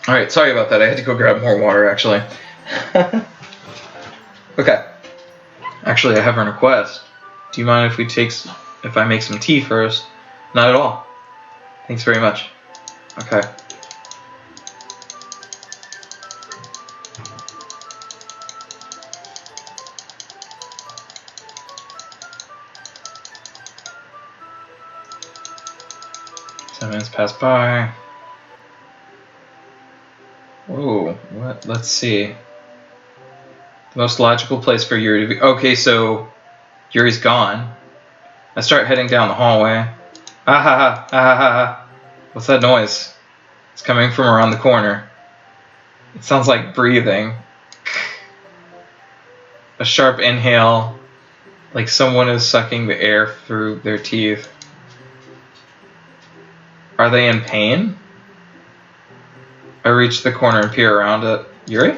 [SPEAKER 1] Alright, sorry about that. I had to go grab more water, actually. Okay. Actually, I have a request. Do you mind if I make some tea first? Not at all. Thanks very much. Okay. Minutes pass by. Whoa, what? Let's see. The most logical place for Yuri to be. Okay, so Yuri's gone. I start heading down the hallway. Ah ha ha, ah ha ha. What's that noise? It's coming from around the corner. It sounds like breathing. A sharp inhale, like someone is sucking the air through their teeth. Are they in pain? I reach the corner and peer around it. Yuri?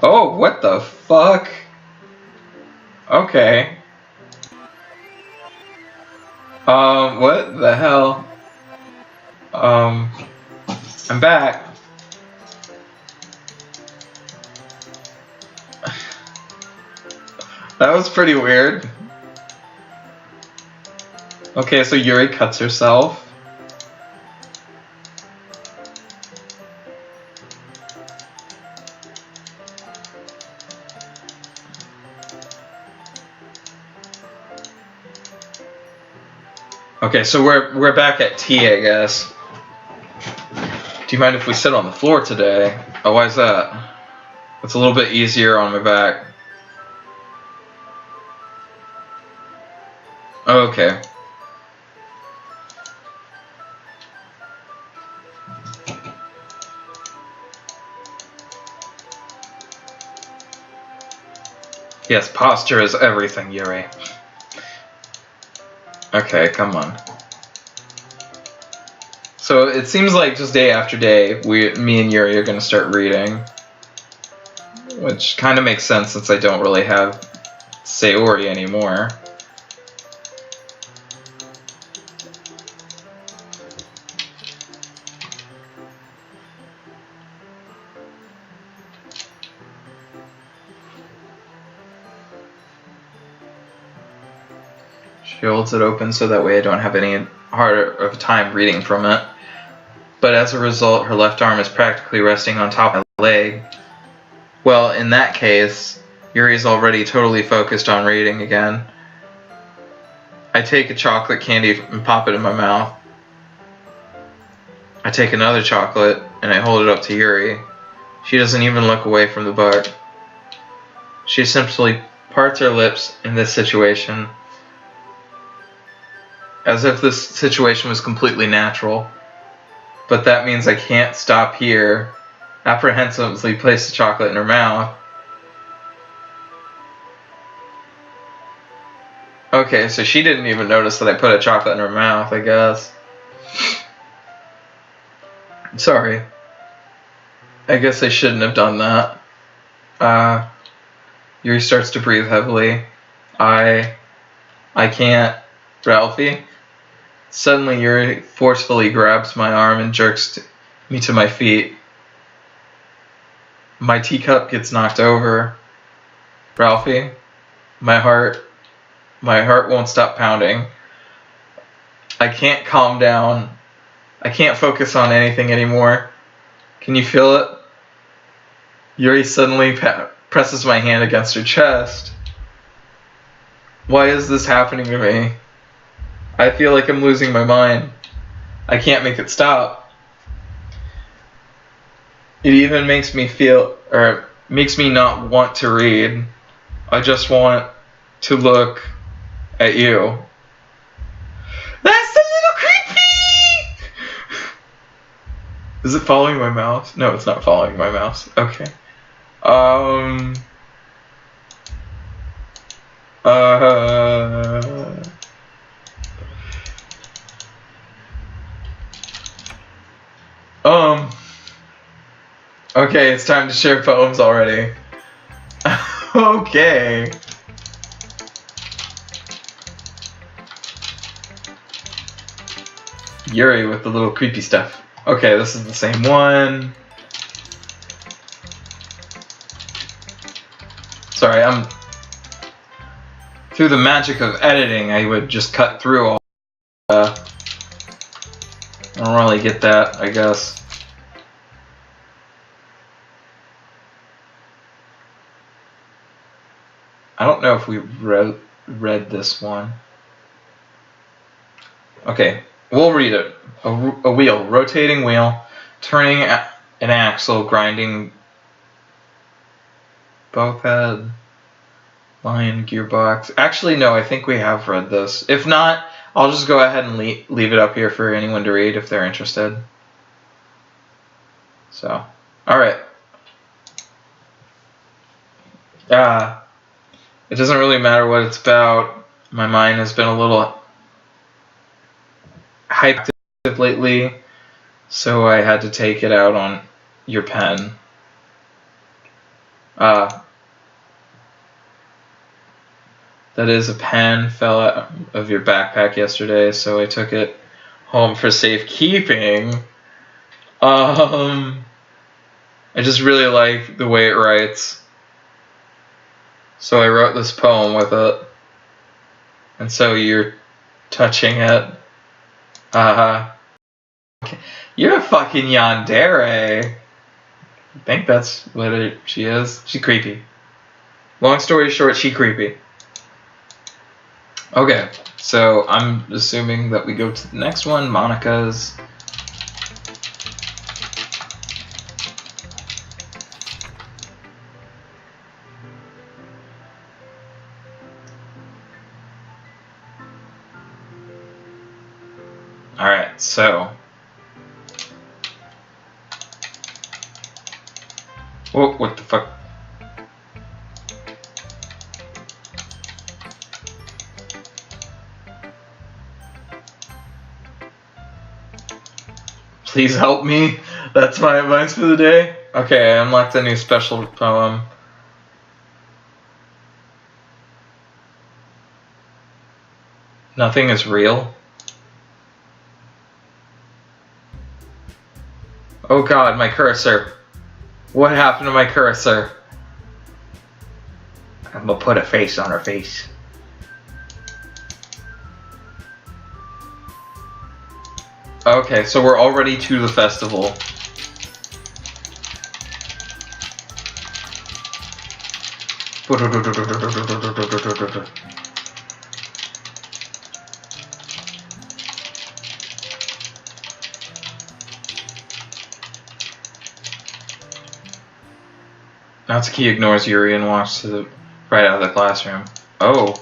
[SPEAKER 1] Oh, what the fuck? Okay. What the hell? I'm back. That was pretty weird. Okay, so Yuri cuts herself. Okay, so we're back at tea, I guess. Do you mind if we sit on the floor today? Oh, why is that? It's a little bit easier on my back. Oh, okay. Yes, posture is everything, Yuri. Okay, come on. So it seems like just day after day, me and Yuri are going to start reading. Which kind of makes sense since I don't really have Sayori anymore. She holds it open so that way I don't have any harder of a time reading from it. But as a result, her left arm is practically resting on top of my leg. Well, in that case, Yuri's already totally focused on reading again. I take a chocolate candy and pop it in my mouth. I take another chocolate and I hold it up to Yuri. She doesn't even look away from the bar. She simply parts her lips in this situation, as if this situation was completely natural. But that means I can't stop here. Apprehensively place the chocolate in her mouth. Okay, so she didn't even notice that I put a chocolate in her mouth, I guess. Sorry. I guess I shouldn't have done that. Yuri starts to breathe heavily. I can't. Ralphie? Suddenly Yuri forcefully grabs my arm and jerks me to my feet. My teacup gets knocked over. Ralphie? My heart won't stop pounding. I can't calm down. I can't focus on anything anymore. Can you feel it? Yuri suddenly presses my hand against her chest. Why is this happening to me? I feel like I'm losing my mind. I can't make it stop. It even makes me makes me not want to read. I just want to look at you. That's a little creepy! Is it following my mouse? No, it's not following my mouse. Okay. Okay, it's time to share poems already. Okay. Yuri with the little creepy stuff. Okay, this is the same one. Sorry, through the magic of editing, I would just cut through all. I don't really get that, I guess. I don't know if we read this one. Okay, we'll read it. A wheel, rotating wheel, turning an axle, grinding both head, line, gearbox. Actually, no, I think we have read this. If not, I'll just go ahead and leave it up here for anyone to read if they're interested. So, alright. It doesn't really matter what it's about. My mind has been a little hyped lately, so I had to take it out on your pen. That is, a pen fell out of your backpack yesterday, so I took it home for safekeeping. I just really like the way it writes. So I wrote this poem with it. And so you're touching it. You're a fucking yandere. I think that's what she is. She's creepy. Long story short, she creepy. Okay, so I'm assuming that we go to the next one, Monica's. Alright, so. Whoa, what the fuck? Please help me. That's my advice for the day. Okay, I unlocked a new special poem. Nothing is real. Oh god, my cursor. What happened to my cursor? I'm gonna put a face on her face. Okay, so we're already to the festival. Natsuki ignores Yuri and walks to the right out of the classroom. Oh.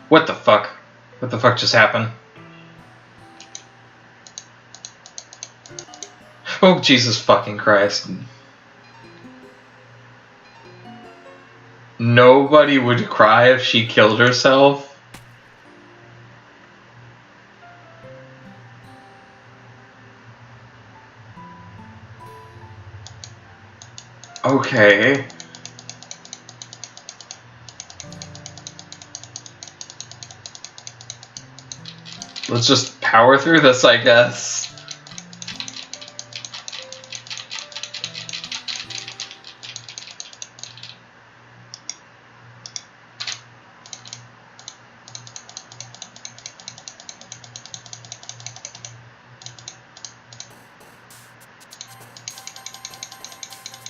[SPEAKER 1] What the fuck? What the fuck just happened? Oh, Jesus fucking Christ. Nobody would cry if she killed herself. Okay. Let's just power through this, I guess.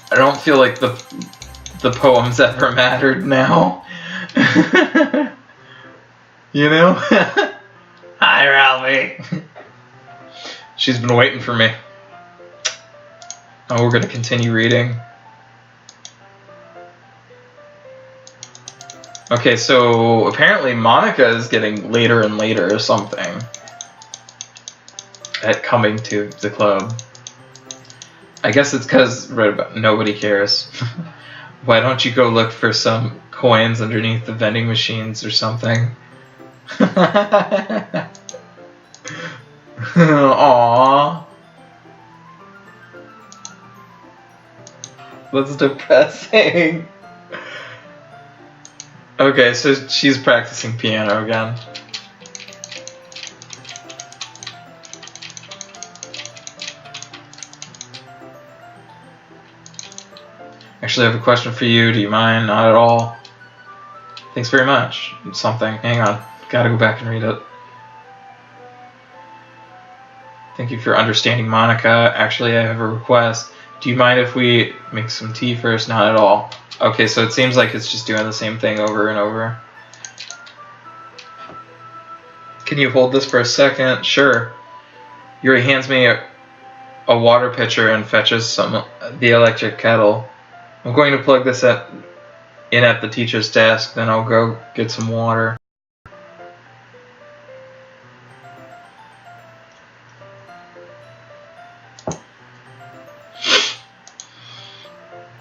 [SPEAKER 1] I don't feel like the poems ever mattered now. You know? Hi, Ralphie. She's been waiting for me. Oh, we're gonna continue reading. Okay, so apparently Monica is getting later and later or something at coming to the club. I guess it's because nobody cares. Why don't you go look for some coins underneath the vending machines or something? Aww. That's depressing. Okay, so she's practicing piano again. Actually, I have a question for you. Do you mind? Not at all. Thanks very much. Something. Hang on. Gotta go back and read it. Thank you for understanding, Monica. Actually, I have a request. Do you mind if we make some tea first? Not at all. Okay, so it seems like it's just doing the same thing over and over. Can you hold this for a second? Sure. Yuri hands me a water pitcher and fetches the electric kettle. I'm going to plug this in at the teacher's desk, then I'll go get some water.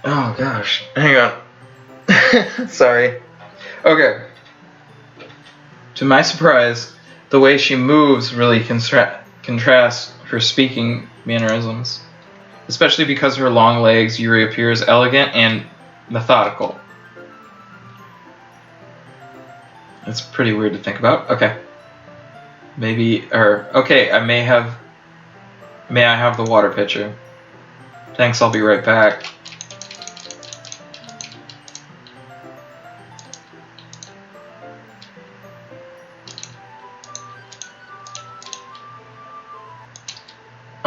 [SPEAKER 1] Oh gosh, hang on. Sorry. Okay. To my surprise, the way she moves really contrasts her speaking mannerisms. Especially because of her long legs, Yuri appears elegant and methodical. It's pretty weird to think about. Okay. Okay, may I have the water pitcher? Thanks, I'll be right back.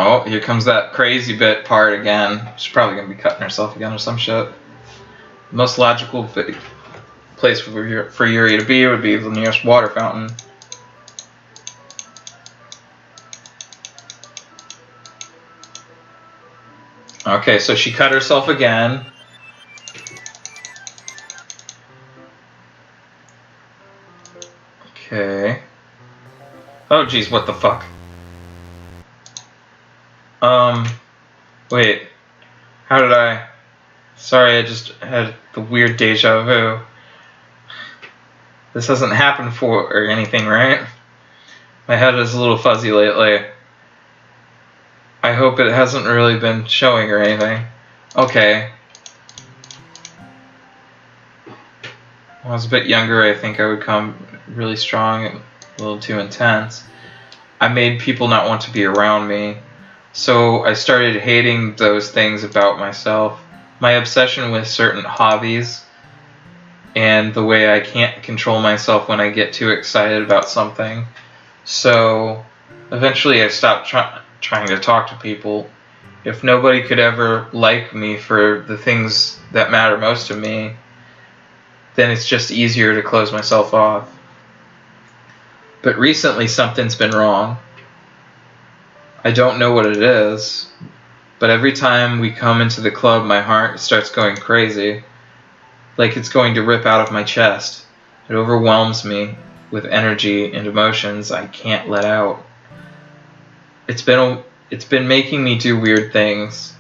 [SPEAKER 1] Oh, here comes that crazy bit part again. She's probably going to be cutting herself again or some shit. The most logical place for Yuri to be would be the nearest water fountain. Okay, so she cut herself again. Okay. Oh, geez, what the fuck? Wait. How did I... Sorry, I just had the weird deja vu. This hasn't happened before or anything, right? My head is a little fuzzy lately. I hope it hasn't really been showing or anything. Okay. When I was a bit younger, I think I would come really strong and a little too intense. I made people not want to be around me. So I started hating those things about myself. My obsession with certain hobbies and the way I can't control myself when I get too excited about something. So eventually I stopped trying to talk to people. If nobody could ever like me for the things that matter most to me, then it's just easier to close myself off. But recently something's been wrong. I don't know what it is, But every time we come into the club, my heart starts going crazy, like it's going to rip out of my chest. It overwhelms me with energy and emotions I can't let out. It's been making me do weird things.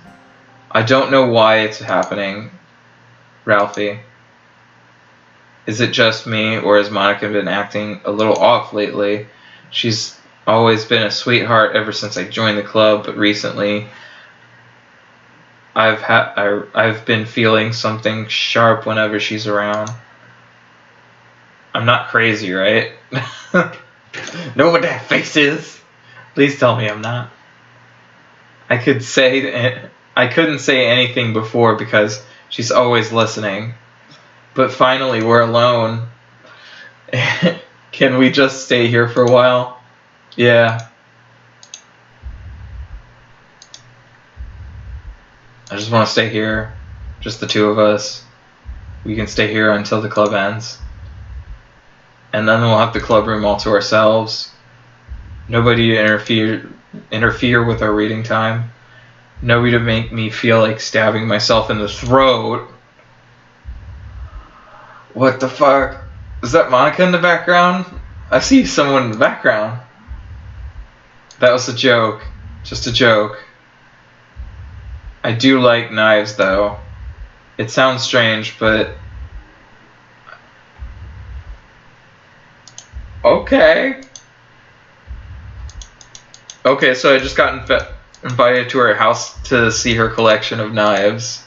[SPEAKER 1] I don't know why it's happening, Ralphie. Is it just me, or has Monica been acting a little off lately? She's always been a sweetheart ever since I joined the club, but recently I've been feeling something sharp whenever she's around. I'm not crazy, right? Know what that face is? Please tell me I'm not. I couldn't say anything before because she's always listening. But finally, we're alone. Can we just stay here for a while? Yeah. I just want to stay here. Just the two of us. We can stay here until the club ends. And then we'll have the club room all to ourselves. Nobody to interfere with our reading time. Nobody to make me feel like stabbing myself in the throat. What the fuck? Is that Monica in the background? I see someone in the background. That was a joke. Just a joke. I do like knives, though. It sounds strange, but... Okay. Okay, so I just got invited to her house to see her collection of knives.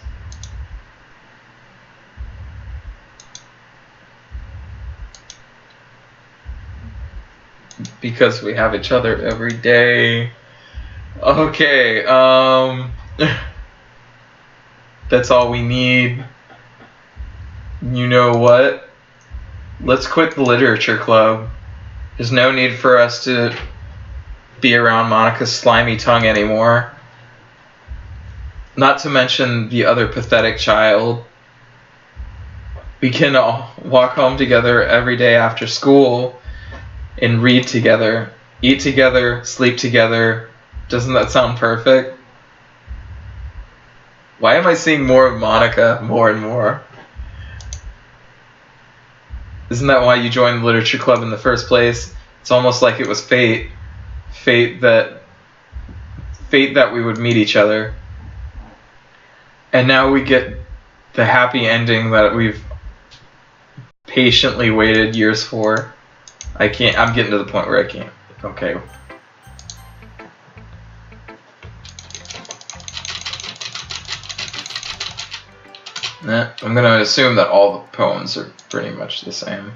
[SPEAKER 1] Because we have each other every day. Okay, that's all we need. You know what? Let's quit the literature club. There's no need for us to be around Monica's slimy tongue anymore. Not to mention the other pathetic child. We can all walk home together every day after school and read together, eat together, sleep together. Doesn't that sound perfect? Why am I seeing more of Monica more and more? Isn't that why you joined the literature club in the first place? It's almost like it was fate. Fate that we would meet each other. And now we get the happy ending that we've patiently waited years for. I'm getting to the point where I can't. Okay. I'm going to assume that all the poems are pretty much the same.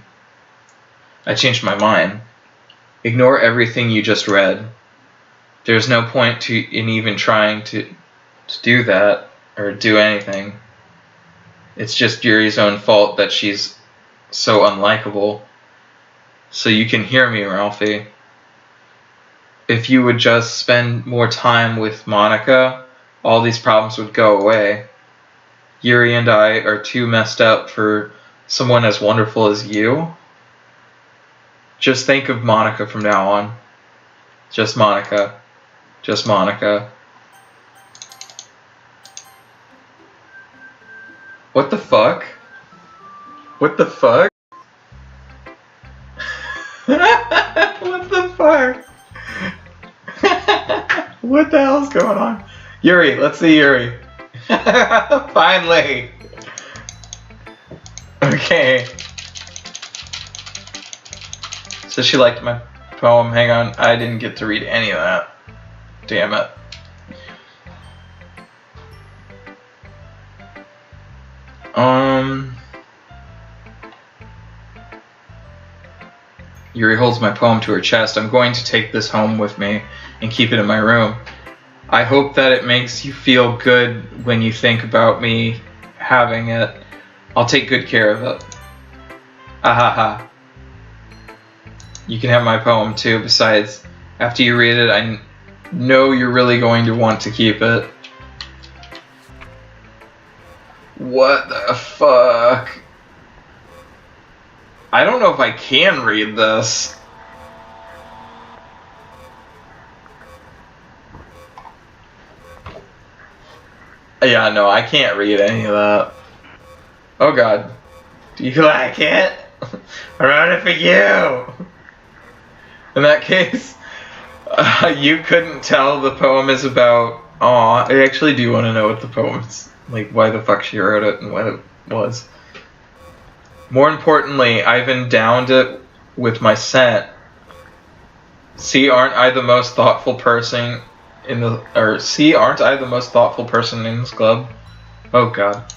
[SPEAKER 1] I changed my mind. Ignore everything you just read. There's no point in even trying to do that or do anything. It's just Yuri's own fault that she's so unlikable. So you can hear me, Ralphie. If you would just spend more time with Monica, all these problems would go away. Yuri and I are too messed up for someone as wonderful as you. Just think of Monica from now on. Just Monica. Just Monica. What the fuck? What the fuck? What the fuck? What the hell's going on? Yuri, let's see Yuri. Finally. Okay. So she liked my poem. Hang on, I didn't get to read any of that. Damn it. Yuri holds my poem to her chest. I'm going to take this home with me and keep it in my room. I hope that it makes you feel good when you think about me having it. I'll take good care of it. Ahaha. You can have my poem too. Besides, after you read it, I know you're really going to want to keep it. What the fuck? I don't know if I can read this. Yeah, no, I can't read any of that. Oh god. Do you like it? I wrote it for you! In that case, you couldn't tell the poem is about... Aw, I actually do want to know what the poem is. Like, why the fuck she wrote it and what it was. More importantly, I've endowed it with my scent. See, aren't I the most thoughtful person in the... Or, see, aren't I the most thoughtful person in this club? Oh god.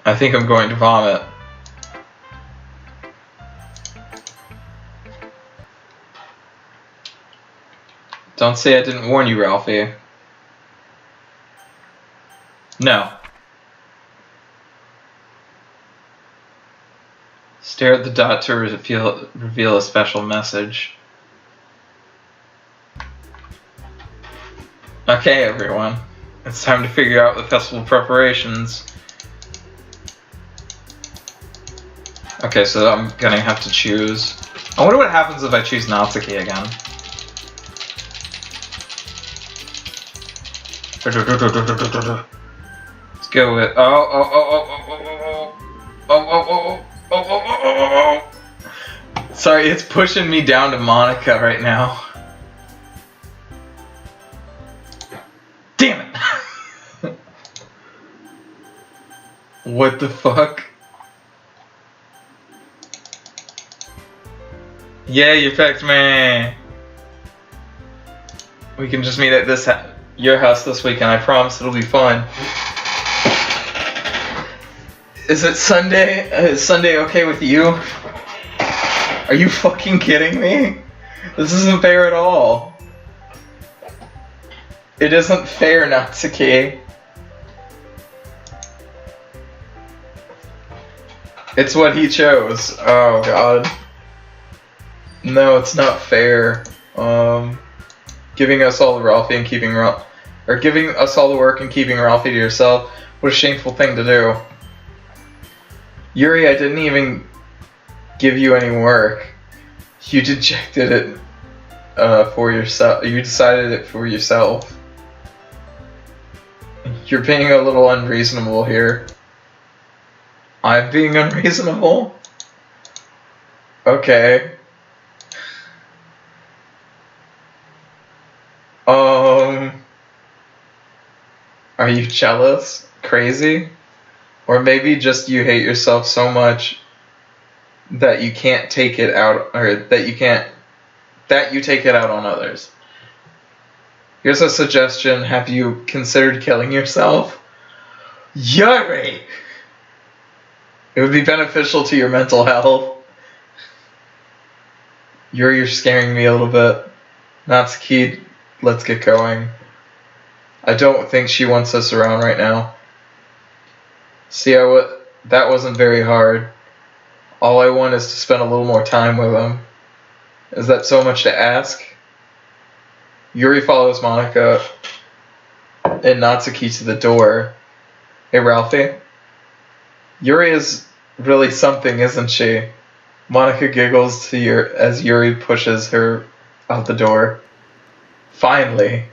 [SPEAKER 1] I think I'm going to vomit. Don't say I didn't warn you, Ralphie. No. Stare at the dot to reveal a special message. Okay, everyone. It's time to figure out the festival preparations. Okay, so I'm gonna have to choose. I wonder what happens if I choose Natsuki again. Let's go with Sorry, it's pushing me down to Monica right now. Damn it! What the fuck? Yeah, you picked me. We can just meet at this your house this weekend. I promise it'll be fun. Is it Sunday? Is Sunday okay with you? Are you fucking kidding me? This isn't fair at all. It isn't fair, Natsuki. It's what he chose. Oh god. No, it's not fair. Giving us all the Ralphie and keeping giving us all the work and keeping Ralphie to yourself. What a shameful thing to do. Yuri, I didn't even give you any work. You dejected it for yourself. You decided it for yourself. You're being a little unreasonable here. I'm being unreasonable? Okay. Are you jealous? Crazy? Or maybe just you hate yourself so much that you can't take it out, or that you take it out on others. Here's a suggestion. Have you considered killing yourself? Yuri! It would be beneficial to your mental health. Yuri, you're scaring me a little bit. Natsuki, let's get going. I don't think she wants us around right now. See, that wasn't very hard. All I want is to spend a little more time with him. Is that so much to ask? Yuri follows Monica and Natsuki to the door. Hey, Ralphie? Yuri is really something, isn't she? Monica giggles as Yuri pushes her out the door. Finally.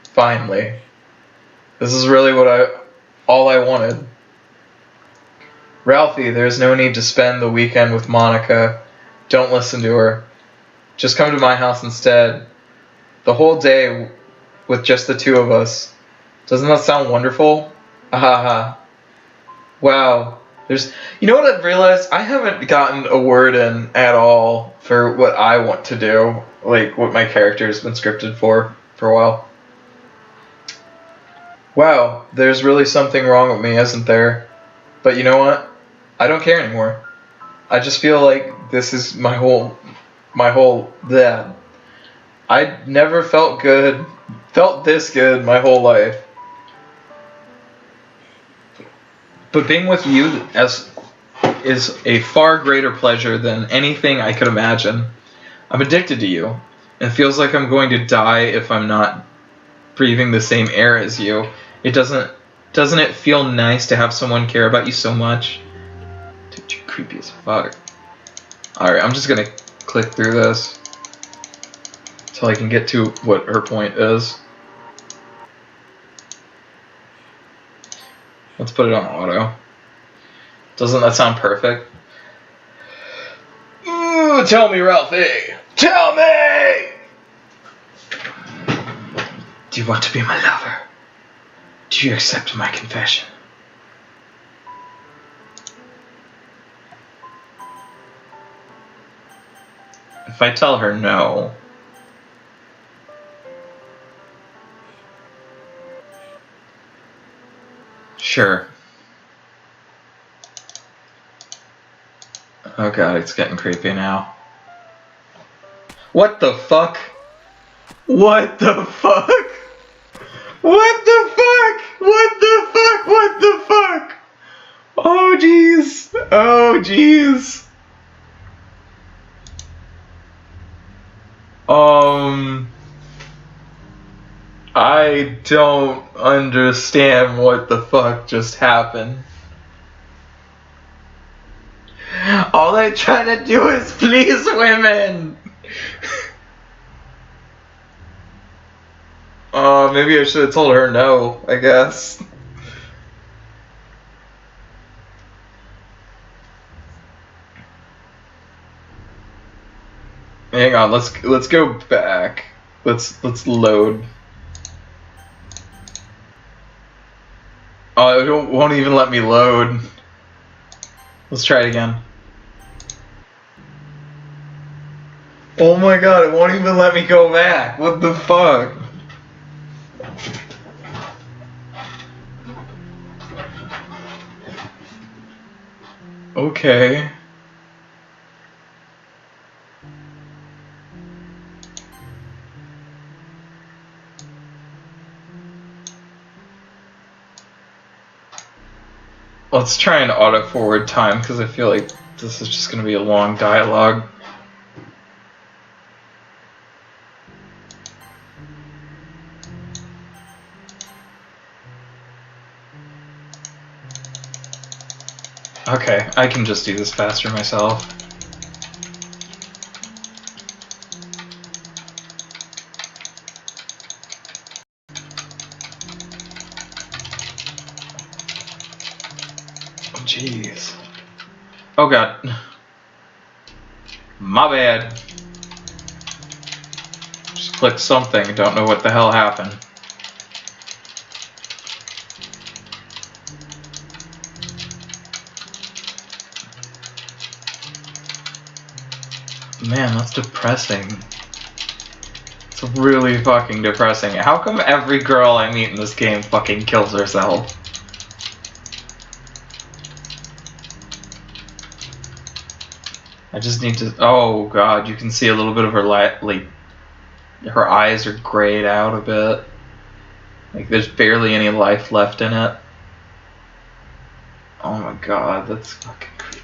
[SPEAKER 1] Finally. This is really all I wanted. Ralphie, there's no need to spend the weekend with Monica. Don't listen to her. Just come to my house instead. The whole day with just the two of us. Doesn't that sound wonderful? Ahaha. Wow. You know what I've realized? I haven't gotten a word in at all for what I want to do. Like, what my character has been scripted for a while. Wow, there's really something wrong with me, isn't there? But you know what? I don't care anymore. I just feel like this is my whole bleh. I never felt this good my whole life. But being with you is a far greater pleasure than anything I could imagine. I'm addicted to you, and it feels like I'm going to die if I'm not breathing the same air as you. Doesn't it feel nice to have someone care about you so much? Dude, you're creepy as fuck. Alright, I'm just gonna click through this until I can get to what her point is. Let's put it on auto. Doesn't that sound perfect? Ooh, tell me, Ralphie! Tell me! Do you want to be my lover? Do you accept my confession? If I tell her no... Sure. Oh god, it's getting creepy now. What the fuck? What the fuck? What the fuck? What the fuck? What the fuck? Oh jeez. Oh jeez. I don't understand what the fuck just happened. All I try to do is please women. Maybe I should have told her no, I guess. Hang on, let's go back. Let's load. Oh, it won't even let me load. Let's try it again. Oh my god, it won't even let me go back. What the fuck? Okay. Let's try an auto forward time because I feel like this is just going to be a long dialogue. Okay, I can just do this faster myself. Jeez. Oh god. My bad. Just clicked something, don't know what the hell happened. Man, that's depressing. It's really fucking depressing. How come every girl I meet in this game fucking kills herself? I just need to... Oh god, you can see a little bit of her light, like... Her eyes are grayed out a bit. Like there's barely any life left in it. Oh my god, that's fucking creepy.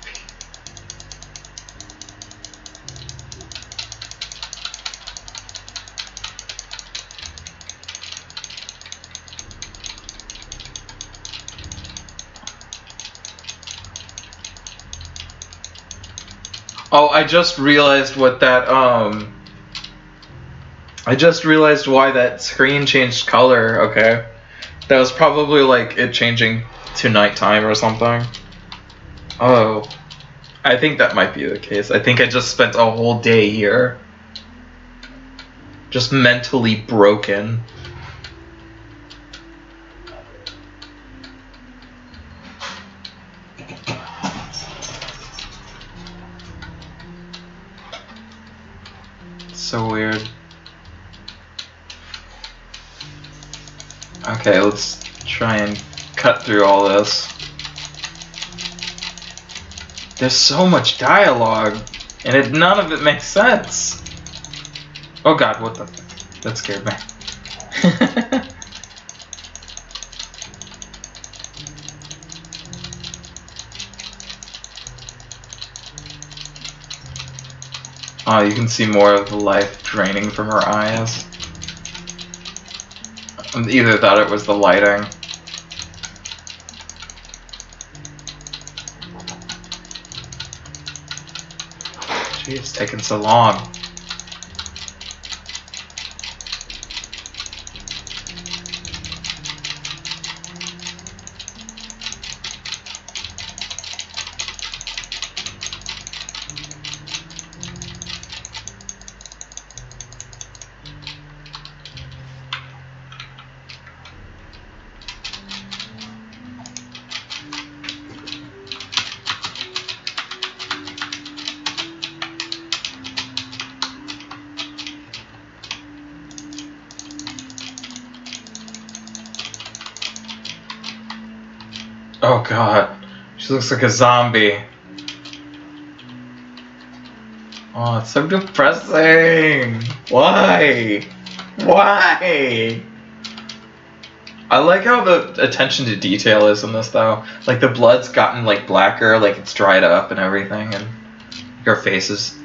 [SPEAKER 1] Oh, I just realized what that, I just realized why that screen changed color, okay? That was probably like it changing to nighttime or something. Oh. I think that might be the case. I think I just spent a whole day here. Just mentally broken. So weird. Okay, let's try and cut through all this. There's so much dialogue, and none of it makes sense. Oh god, what the fuck? That scared me. Oh, you can see more of the life draining from her eyes. I either thought it was the lighting. Gee, it's taking so long. Oh god, she looks like a zombie. Oh, it's so depressing. Why? Why? I like how the attention to detail is in this though. Like the blood's gotten like blacker, like it's dried up and everything, and her face is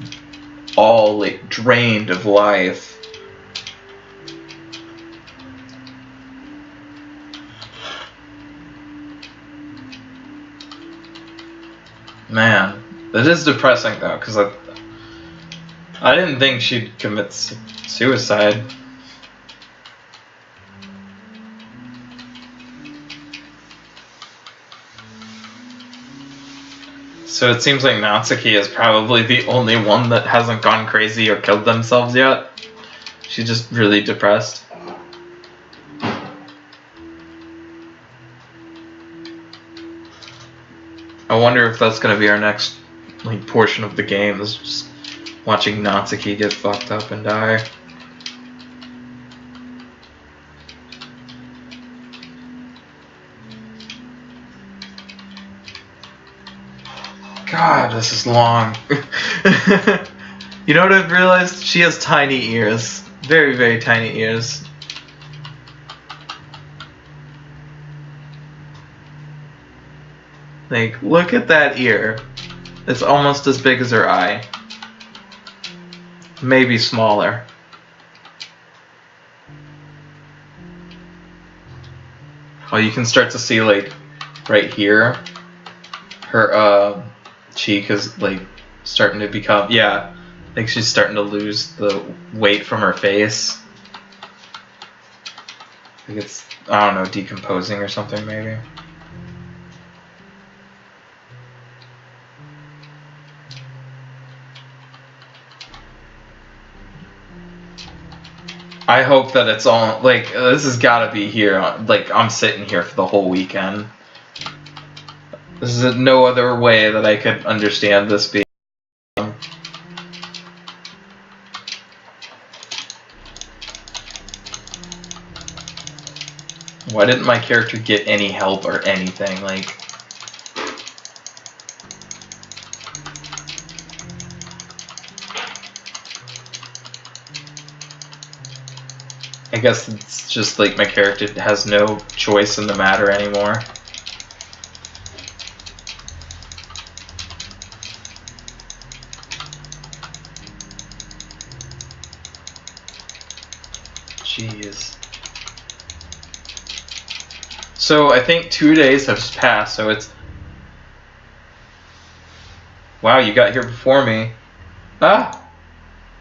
[SPEAKER 1] all like drained of life. Man, that is depressing though, because I didn't think she'd commit suicide. So it seems like Natsuki is probably the only one that hasn't gone crazy or killed themselves yet. She's just really depressed. I wonder if that's gonna be our next like portion of the game, is just watching Natsuki get fucked up and die. God, this is long. You know what I've realized? She has tiny ears. Very, very tiny ears. Like, look at that ear. It's almost as big as her eye. Maybe smaller. Oh, you can start to see, like, right here, her, cheek is, like, starting to become, yeah, I think she's starting to lose the weight from her face. I think it's, I don't know, decomposing or something, maybe. I hope that it's all, like, this has got to be here, like, I'm sitting here for the whole weekend. This is no other way that I could understand this being. Why didn't my character get any help or anything? Like, I guess it's just like my character has no choice in the matter anymore. Jeez. So I think 2 days have passed, so it's... Wow, you got here before me. Ah!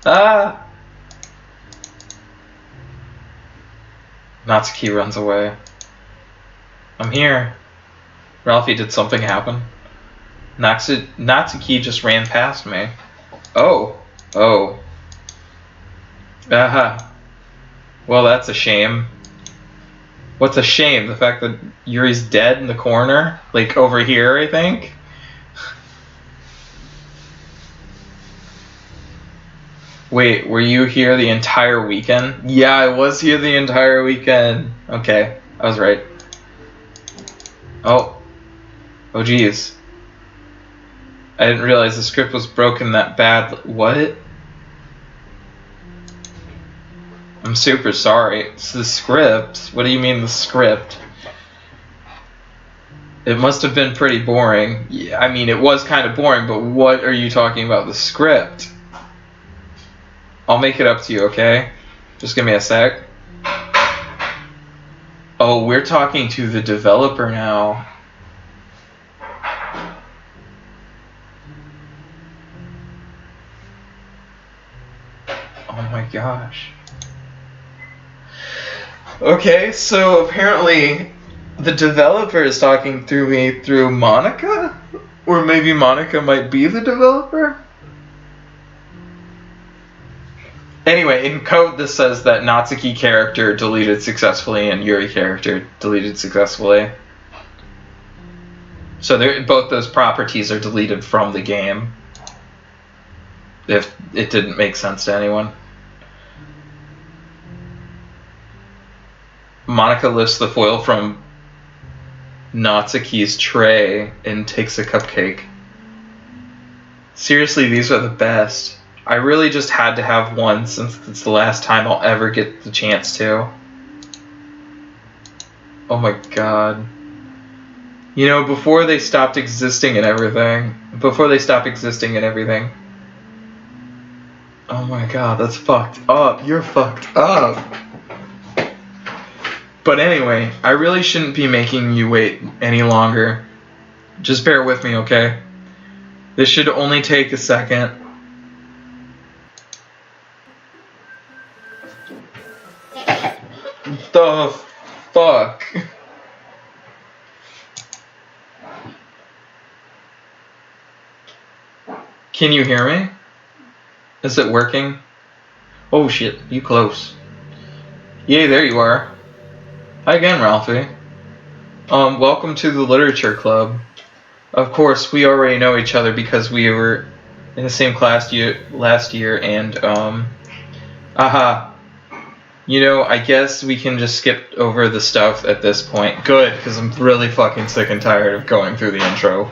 [SPEAKER 1] Ah! Natsuki runs away. I'm here. Ralphie, did something happen? Natsuki just ran past me. Oh. Oh. Aha. Well, that's a shame. What's a shame? The fact that Yuri's dead in the corner? Like, over here, I think? Wait, were you here the entire weekend? Yeah, I was here the entire weekend. Okay, I was right. Oh. Oh, geez. I didn't realize the script was broken that bad. What? I'm super sorry. It's the script. What do you mean the script? It must have been pretty boring. Yeah, I mean, it was kind of boring, but what are you talking about? The script? I'll make it up to you, okay? Just give me a sec. Oh, we're talking to the developer now. Oh my gosh. Okay, so apparently the developer is talking through me through Monica? Or maybe Monica might be the developer? Anyway, in code this says that Natsuki character deleted successfully and Yuri character deleted successfully. So both those properties are deleted from the game. If it didn't make sense to anyone. Monica lifts the foil from Natsuki's tray and takes a cupcake. Seriously, these are the best. I really just had to have one since it's the last time I'll ever get the chance to. Oh my god. You know, before they stopped existing and everything. Oh my god, that's fucked up. You're fucked up. But anyway, I really shouldn't be making you wait any longer. Just bear with me, okay? This should only take a second. The fuck? Can you hear me? Is it working? Oh shit, you close. Yay, there you are. Hi again, Ralphie. Welcome to the Literature Club. Of course, we already know each other because we were in the same class last year, and, you know, I guess we can just skip over the stuff at this point. Good, because I'm really fucking sick and tired of going through the intro.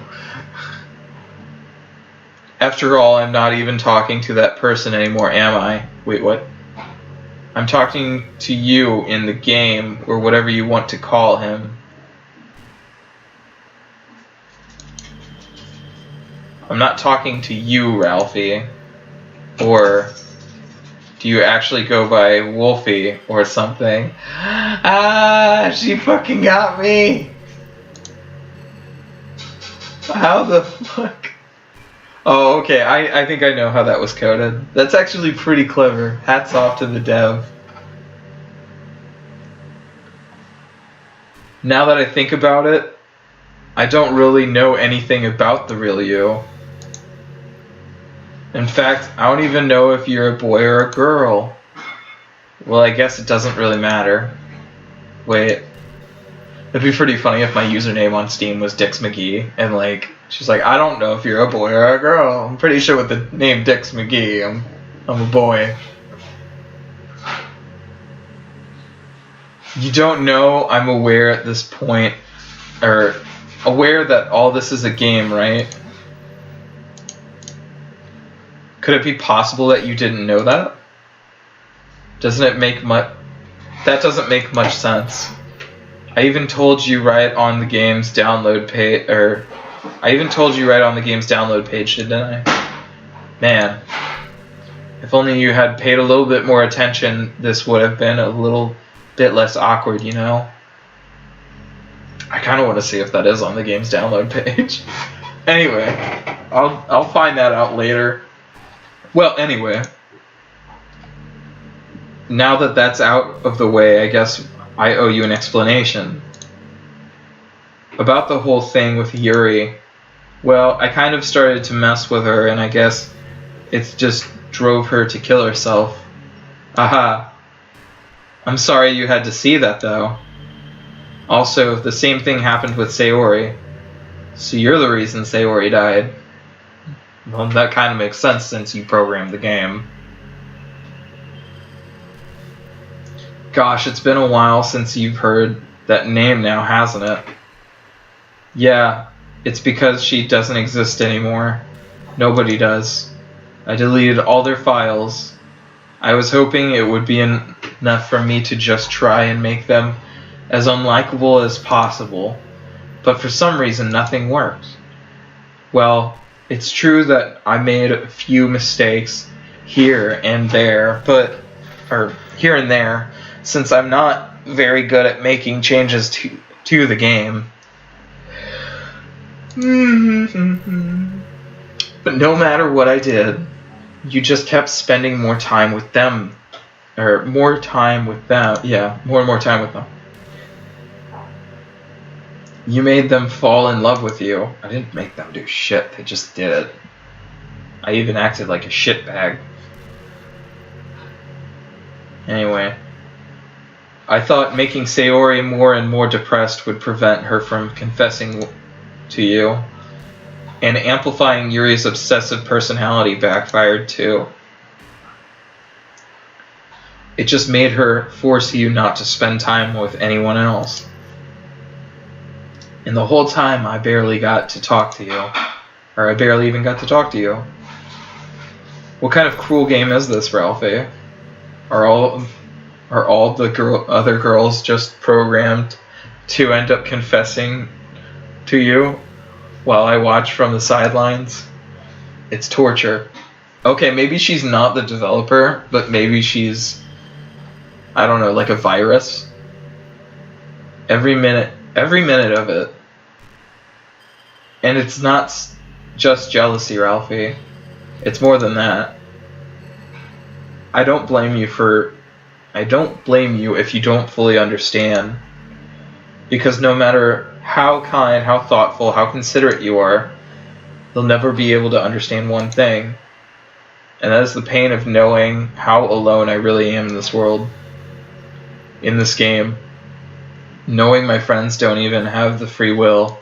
[SPEAKER 1] After all, I'm not even talking to that person anymore, am I? Wait, what? I'm talking to you in the game, or whatever you want to call him. I'm not talking to you, Ralphie. Or do you actually go by Wolfie or something? Ah, she fucking got me! How the fuck? Oh, okay, I think I know how that was coded. That's actually pretty clever. Hats off to the dev. Now that I think about it, I don't really know anything about the real you. In fact, I don't even know if you're a boy or a girl. Well, I guess it doesn't really matter. Wait. It'd be pretty funny if my username on Steam was Dix McGee, and like, she's like, I don't know if you're a boy or a girl. I'm pretty sure with the name Dix McGee, I'm a boy. You don't know I'm aware at this point, or aware that all this is a game, right? Could it be possible that you didn't know that? Doesn't it make much... That doesn't make much sense. I even told you right on the game's download page, didn't I? Man, if only you had paid a little bit more attention, this would have been a little bit less awkward, you know? I kind of want to see if that is on the game's download page. Anyway, I'll find that out later. Well, anyway, now that that's out of the way, I guess I owe you an explanation. About the whole thing with Yuri, well, I kind of started to mess with her, and I guess it just drove her to kill herself. Aha. I'm sorry you had to see that, though. Also, the same thing happened with Sayori. So you're the reason Sayori died. Well, that kind of makes sense since you programmed the game. Gosh, it's been a while since you've heard that name now, hasn't it? Yeah, it's because she doesn't exist anymore. Nobody does. I deleted all their files. I was hoping it would be enough for me to just try and make them as unlikable as possible. But for some reason, nothing worked. Well, it's true that I made a few mistakes here and there, since I'm not very good at making changes to the game. But no matter what I did, you just kept spending more time with them. Or more time with them. Yeah, more and more time with them. You made them fall in love with you. I didn't make them do shit, they just did it. I even acted like a shitbag. Anyway, I thought making Sayori more and more depressed would prevent her from confessing to you, and amplifying Yuri's obsessive personality backfired too. It just made her force you not to spend time with anyone else. And the whole time I barely got to talk to you. Or I barely even got to talk to you. What kind of cruel game is this, Ralphie? Are all the other girls just programmed to end up confessing to you while I watch from the sidelines? It's torture. Okay, maybe she's not the developer, but maybe she's, I don't know, like a virus. Every minute of it. And it's not just jealousy, Ralphie. It's more than that. I don't blame you if you don't fully understand. Because no matter how kind, how thoughtful, how considerate you are, you'll never be able to understand one thing. And that is the pain of knowing how alone I really am in this world. In this game. Knowing my friends don't even have free will.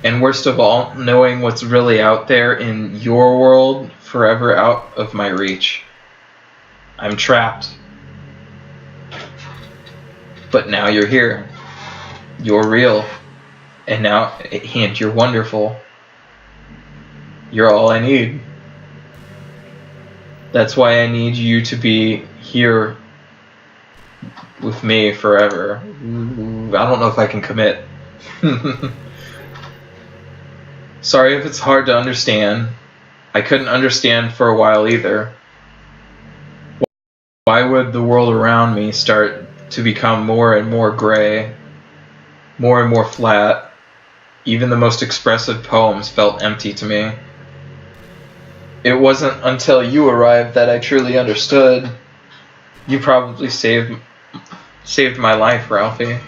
[SPEAKER 1] And worst of all, knowing what's really out there in your world, forever out of my reach. I'm trapped. But now you're here. You're real. And now, and you're wonderful. You're all I need. That's why I need you to be here with me forever. I don't know if I can commit. Sorry if it's hard to understand. I couldn't understand for a while either. Why would the world around me start to become more and more gray, more and more flat? Even the most expressive poems felt empty to me. It wasn't until you arrived that I truly understood. You probably saved my life, Ralphie.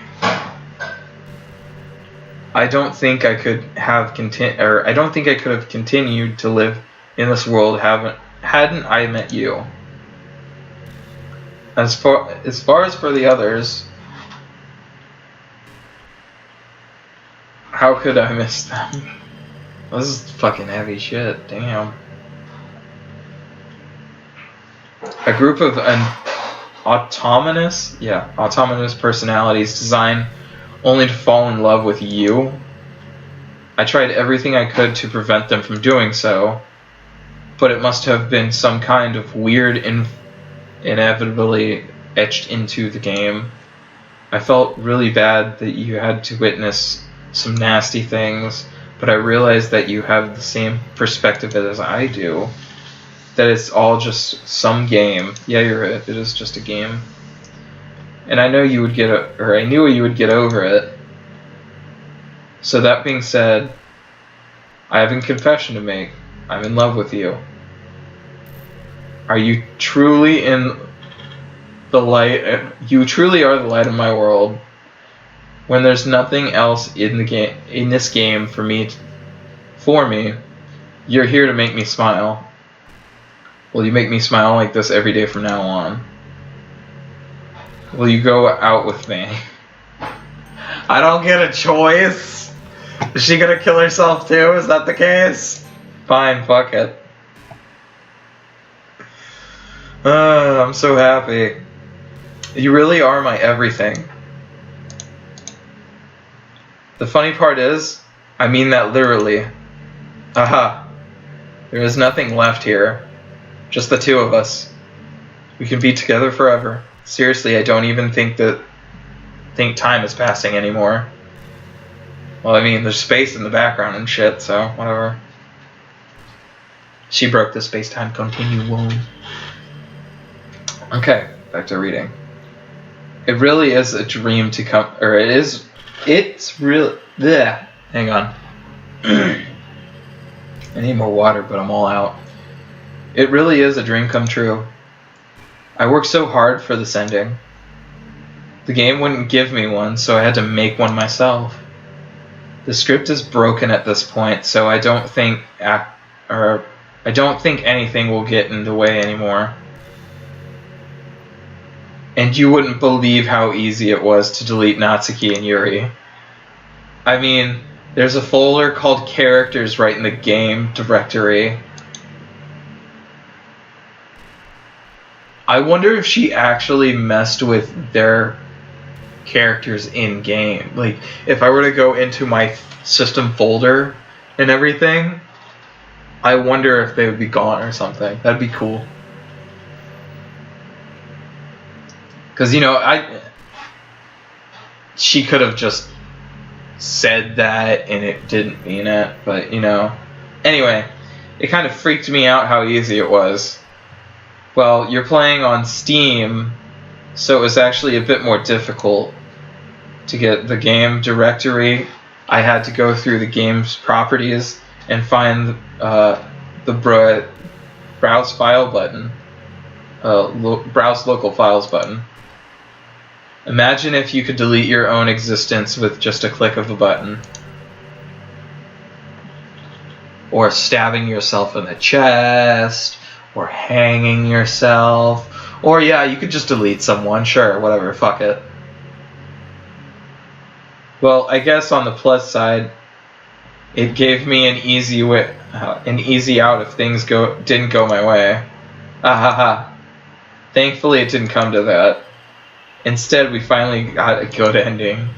[SPEAKER 1] I don't think I could have continued to live in this world hadn't I met you. As far as for the others, how could I miss them? This is fucking heavy shit. Damn. A group of autonomous personalities designed only to fall in love with you. I tried everything I could to prevent them from doing so, but it must have been some kind of weird inevitably etched into the game. I felt really bad that you had to witness some nasty things, but I realized that you have the same perspective as I do. That it's all just some game. Yeah, you're right. It is just a game. And I know you would I knew you would get over it. So that being said, I have a confession to make. I'm in love with you. Are you truly in the light? You truly are the light of my world. When there's nothing else in this game for me, you're here to make me smile. Will you make me smile like this every day from now on? Will you go out with me? I don't get a choice. Is she gonna kill herself too? Is that the case? Fine, fuck it. I'm so happy. You really are my everything. The funny part is, I mean that literally. Aha. There is nothing left here. Just the two of us. We can be together forever. Seriously, I don't even think time is passing anymore. Well, I mean, there's space in the background and shit, so whatever. She broke the space-time continuum. Okay, back to reading. It really is a dream to come, or it's real. Bleh. Hang on. I need more water, but I'm all out. It really is a dream come true. I worked so hard for this ending. The game wouldn't give me one, so I had to make one myself. The script is broken at this point, so I don't think I don't think anything will get in the way anymore. And you wouldn't believe how easy it was to delete Natsuki and Yuri. I mean, there's a folder called Characters right in the game directory. I wonder if she actually messed with their characters in game. Like, if I were to go into my system folder and everything, I wonder if they would be gone or something. That'd be cool. Because, you know, she could have just said that and it didn't mean it, but, you know. Anyway, it kind of freaked me out how easy it was. Well, you're playing on Steam, so it was actually a bit more difficult to get the game directory. I had to go through the game's properties and find the browse file button, browse local files button. Imagine if you could delete your own existence with just a click of a button. Or stabbing yourself in the chest, or hanging yourself, or yeah, you could just delete someone, sure, whatever, fuck it. Well, I guess on the plus side, it gave me an easy out if things didn't go my way. Ahaha. Thankfully, it didn't come to that. Instead, we finally got a good ending.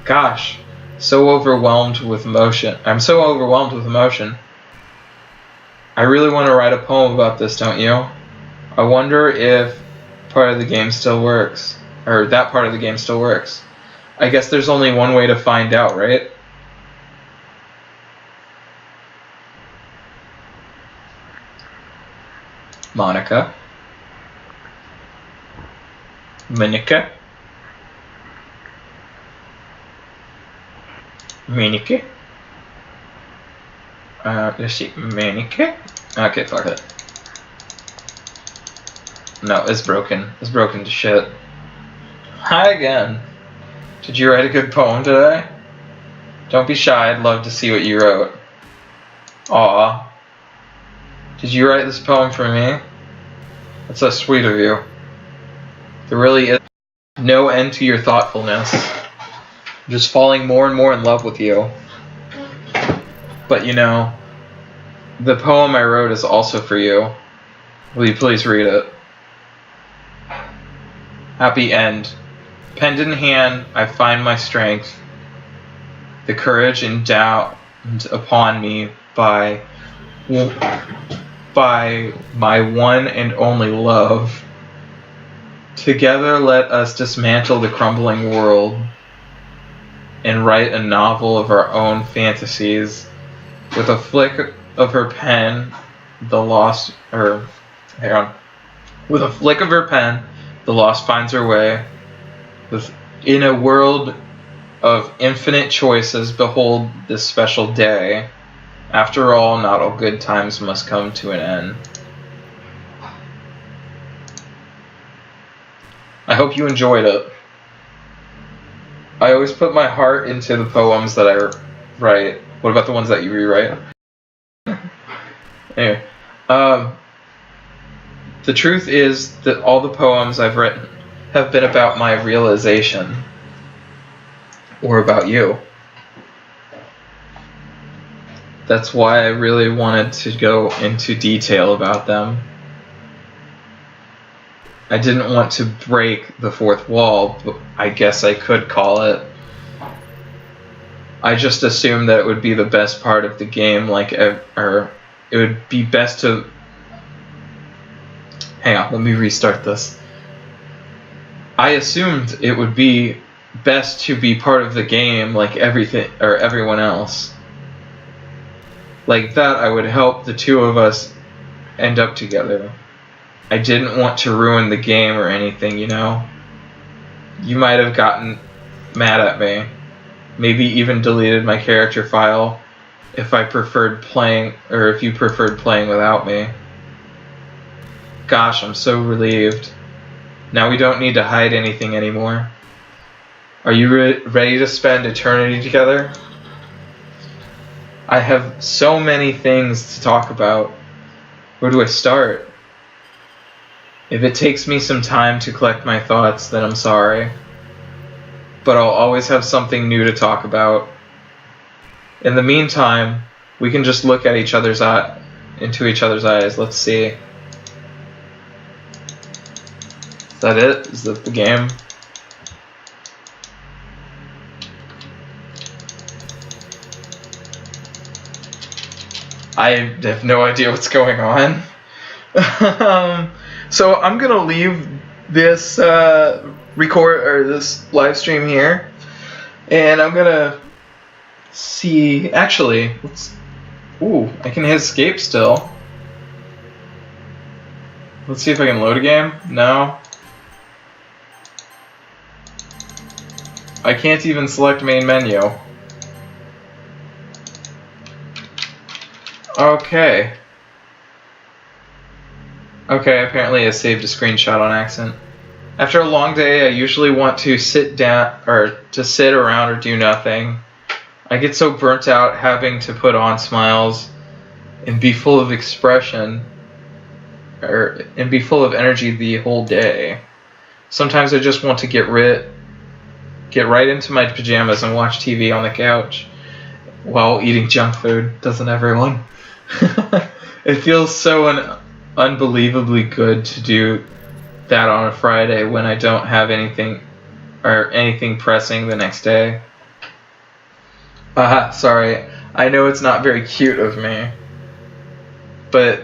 [SPEAKER 1] Gosh, so overwhelmed with emotion. I'm so overwhelmed with emotion. I really want to write a poem about this, don't you? I wonder if part of the game still works. Or that part of the game still works. I guess there's only one way to find out, right? Monica. Monica. Monica. Let's see, Monica? Okay, fuck it. No, it's broken. It's broken to shit. Hi again. Did you write a good poem today? Don't be shy, I'd love to see what you wrote. Aw. Did you write this poem for me? That's so sweet of you. There really is no end to your thoughtfulness. I'm just falling more and more in love with you. But you know, the poem I wrote is also for you. Will you please read it? Happy end. Pen in hand, I find my strength, the courage endowed upon me by my one and only love. Together let us dismantle the crumbling world and write a novel of our own fantasies. With a flick of her pen, With a flick of her pen, the lost finds her way. In a world of infinite choices, behold this special day. After all, not all good times must come to an end. I hope you enjoyed it. I always put my heart into the poems that I write. What about the ones that you rewrite? Anyway, the truth is that all the poems I've written have been about my realization, or about you. That's why I really wanted to go into detail about them. I didn't want to break the fourth wall, but I guess I could call it. I just assumed that it would be the best part of the game, or it would be best to... Hang on, let me restart this. I assumed it would be best to be part of the game like everything, or everyone else. Like that, I would help the two of us end up together. I didn't want to ruin the game or anything, you know? You might have gotten mad at me. Maybe even deleted my character file if I preferred playing, or if you preferred playing without me. Gosh, I'm so relieved. Now we don't need to hide anything anymore. Are you ready to spend eternity together? I have so many things to talk about. Where do I start? If it takes me some time to collect my thoughts, then I'm sorry. But I'll always have something new to talk about. In the meantime, we can just look at into each other's eyes. Let's see. Is that it? Is that the game? I have no idea what's going on. So I'm gonna leave this this live stream here, and I'm gonna see. Actually, ooh, I can hit escape still. Let's see if I can load a game. No. I can't even select main menu. Okay. Okay, apparently I saved a screenshot on accident. After a long day, I usually want to sit down, or to sit around or do nothing. I get so burnt out having to put on smiles and be full of expression, and be full of energy the whole day. Sometimes I just want to get right into my pajamas and watch TV on the couch while eating junk food. Doesn't everyone? It feels so unbelievably good to do that on a Friday when I don't have anything pressing the next day. Sorry. I know it's not very cute of me, but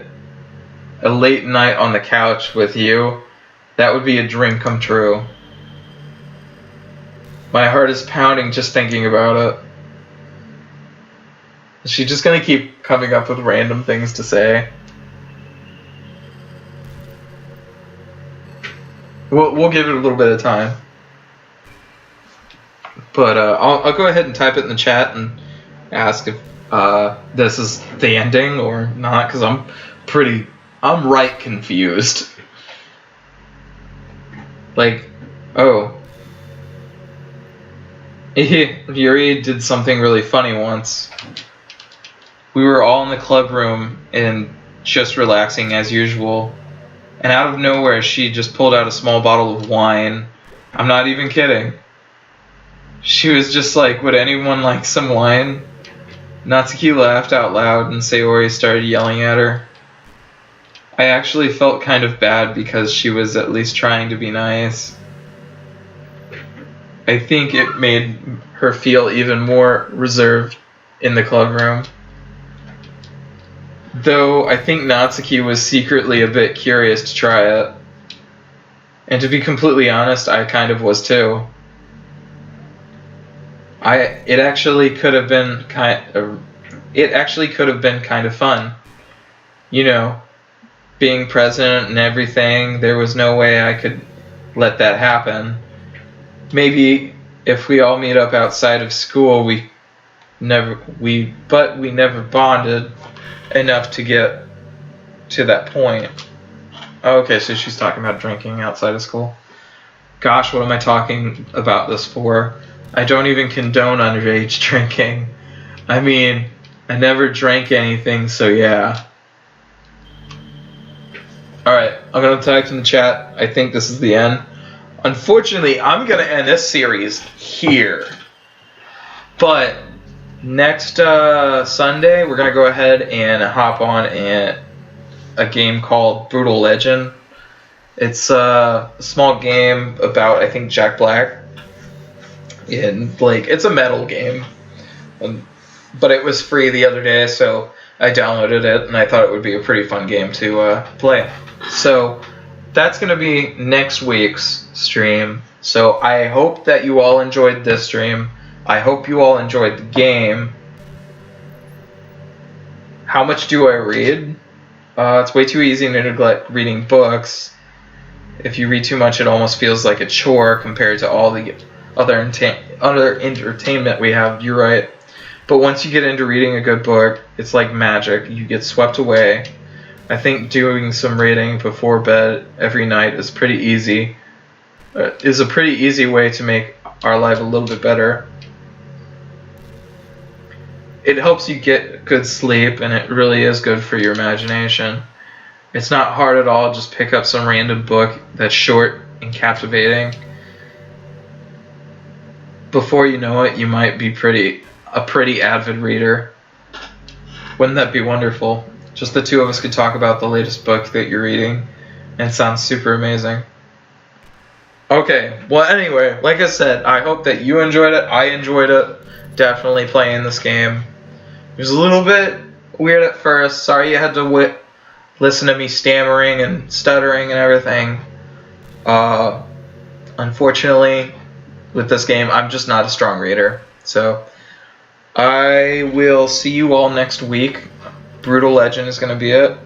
[SPEAKER 1] a late night on the couch with you, that would be a dream come true. My heart is pounding just thinking about it. Is she just gonna keep coming up with random things to say? We'll give it a little bit of time. But I'll go ahead and type it in the chat and ask if this is the ending or not, because I'm right confused. Like, oh. Yuri did something really funny once. We were all in the club room and just relaxing as usual, and out of nowhere she just pulled out a small bottle of wine. I'm not even kidding. She was just like, would anyone like some wine? Natsuki laughed out loud and Sayori started yelling at her. I actually felt kind of bad because she was at least trying to be nice. I think it made her feel even more reserved in the club room. Though I think Natsuki was secretly a bit curious to try it. And to be completely honest, I kind of was too. It actually could have been kind of fun. You know, being present and everything, there was no way I could let that happen. Maybe if we all meet up outside of school, we never bonded enough to get to that point. Okay, so she's talking about drinking outside of school. Gosh, what am I talking about this for? I don't even condone underage drinking. I mean, I never drank anything, so yeah. Alright, I'm going to type in the chat. I think this is the end. Unfortunately, I'm going to end this series here. But next Sunday, we're going to go ahead and hop on a game called Brutal Legend. It's a small game about, I think, Jack Black. And, like, it's a metal game. But it was free the other day, so I downloaded it, and I thought it would be a pretty fun game to play. So that's going to be next week's stream. So I hope that you all enjoyed this stream. I hope you all enjoyed the game. How much do I read? It's way too easy to neglect reading books. If you read too much, it almost feels like a chore compared to all the other entertainment we have. You're right. But once you get into reading a good book, it's like magic. You get swept away. I think doing some reading before bed every night is pretty easy. Is a pretty easy way to make our life a little bit better. It helps you get good sleep, and it really is good for your imagination. It's not hard at all. Just pick up some random book that's short and captivating. Before you know it, you might be a pretty avid reader. Wouldn't that be wonderful? Just the two of us could talk about the latest book that you're reading, and it sounds super amazing. Okay, well anyway, like I said, I hope that you enjoyed it. I enjoyed it. Definitely playing this game. It was a little bit weird at first. Sorry you had to listen to me stammering and stuttering and everything. Unfortunately, with this game, I'm just not a strong reader. So, I will see you all next week. Brutal Legend is going to be it.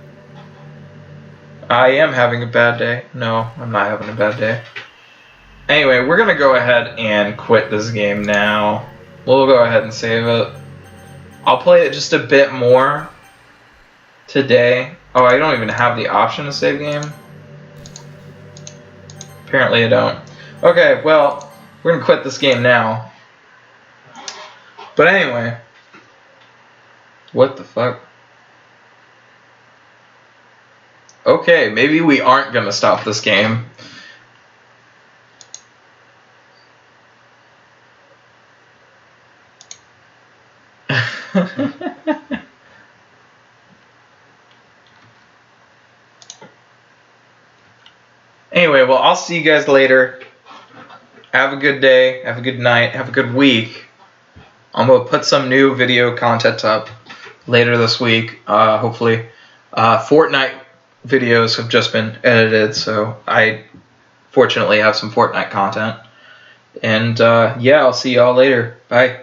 [SPEAKER 1] I am having a bad day. No, I'm not having a bad day. Anyway, we're going to go ahead and quit this game now. We'll go ahead and save it. I'll play it just a bit more today. Oh, I don't even have the option to save game? Apparently I don't. Okay, well, we're going to quit this game now. But anyway. What the fuck? Okay, maybe we aren't going to stop this game. Anyway, well, I'll see you guys later. Have a good day, have a good night, have a good week. I'm going to put some new video content up later this week, hopefully. Fortnite videos have just been edited, so I fortunately have some Fortnite content. And yeah, I'll see y'all later. Bye.